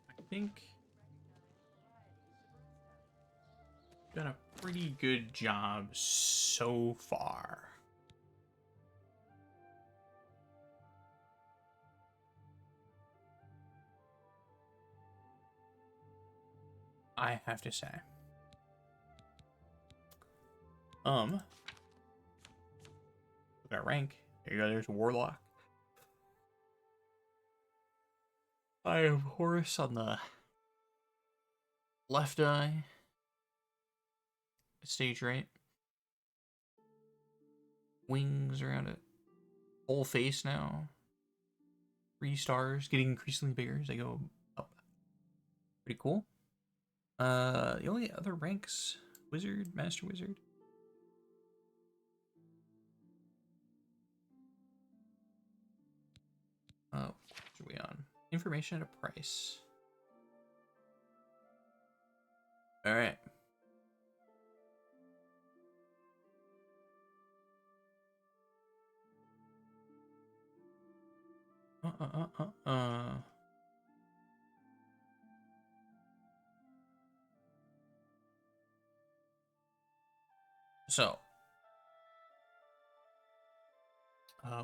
I think done a pretty good job so far. I have to say. Look at rank. There you go, there's Warlock. I have Horus on the left eye. Stage right. Wings around it. Whole face now. 3 stars, getting increasingly bigger as they go up. Pretty cool. The only other ranks, Wizard, Master Wizard. Oh, what are we on? Information at a price. Alright. So,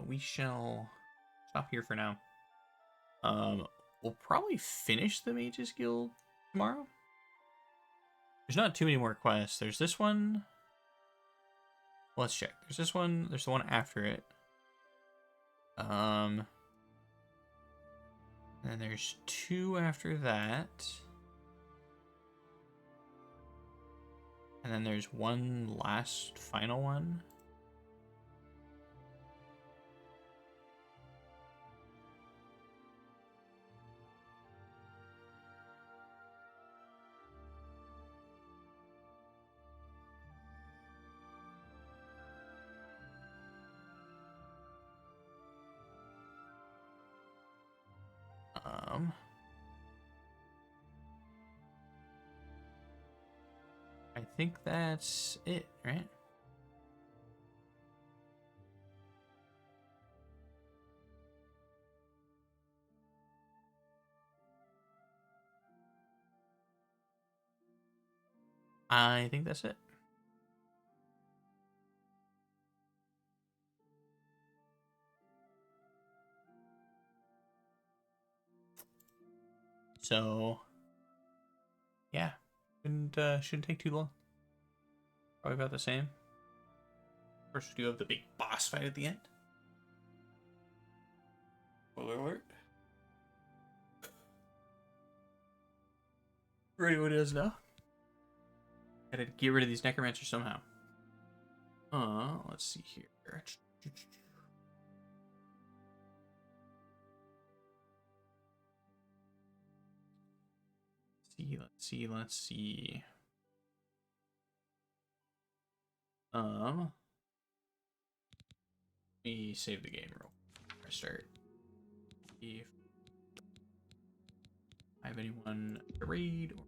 we shall stop here for now. We'll probably finish the Mages Guild tomorrow. There's not too many more quests. There's this one. Let's check. There's this one. There's the one after it. And there's 2 after that. And then there's one last final one. I think that's it, right? I think that's it. So, yeah, shouldn't take too long. Probably about the same. First, we do have the big boss fight at the end. Spoiler alert. For anyone who doesn't know, gotta get rid of these necromancers somehow. Let's see here. Let's see. Let me save the game real quick. Restart. If I have anyone to raid or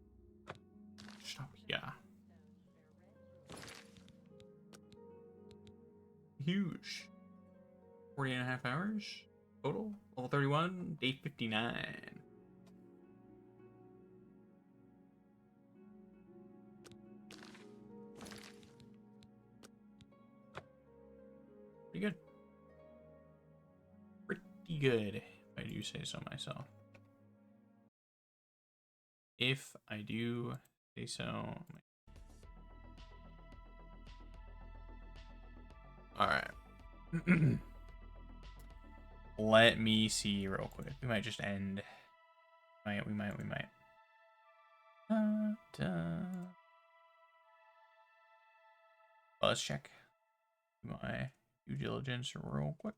stop, yeah. Huge. 40.5 hours total. Level 31, day 59. Pretty good. Pretty good, if I do say so myself. If I do say so. Alright. Let me see real quick. We might just end. We might. Well, let's check my Due diligence real quick.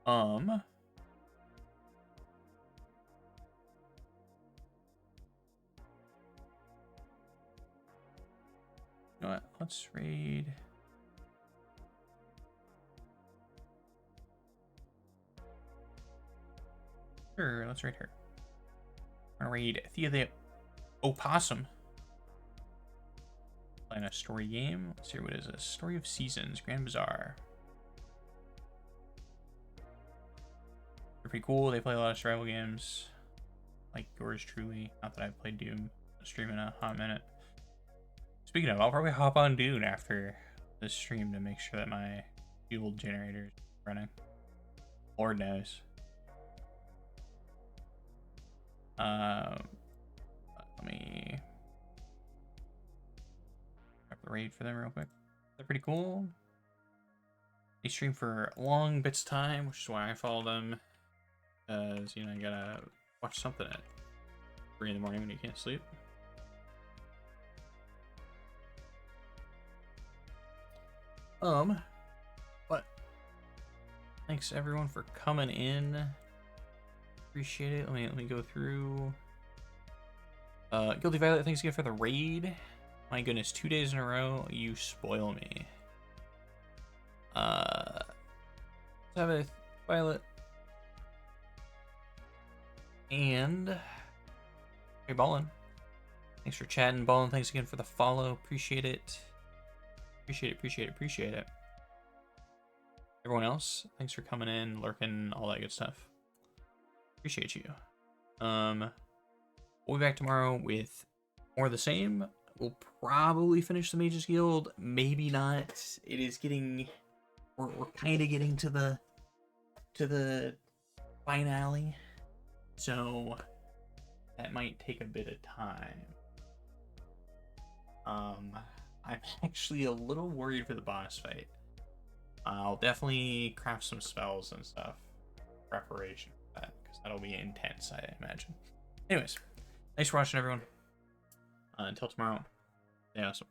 You know what? Let's raid. Sure, let's raid her. I'm gonna raid Thea the Opossum. Playing a story game. Let's see, what is this? Story of Seasons, Grand Bazaar. They're pretty cool. They play a lot of survival games. Like yours truly. Not that I've played Doom. I'll stream in a hot minute. Speaking of, I'll probably hop on Dune after this stream to make sure that my fuel generator is running. Lord knows. Let me grab the raid for them real quick. They're pretty cool. They stream for long bits of time, which is why I follow them. Because, you know, you gotta watch something at 3 in the morning when you can't sleep. But thanks everyone for coming in. Appreciate it. Let me go through. Guilty Violet, thanks again for the raid. My goodness, 2 days in a row, you spoil me. Sabbath, Violet, and hey, Ballin. Thanks for chatting, Ballin. Thanks again for the follow. Appreciate it. Appreciate it. Everyone else, thanks for coming in, lurking, all that good stuff. Appreciate you. We'll be back tomorrow with more of the same. We'll probably finish the Mages Guild. Maybe not. It is getting... We're kind of getting to the finale. So that might take a bit of time. I'm actually a little worried for the boss fight. I'll definitely craft some spells and stuff. Preparation for that, because that'll be intense, I imagine. Anyways, thanks for watching, everyone. Until tomorrow, stay awesome.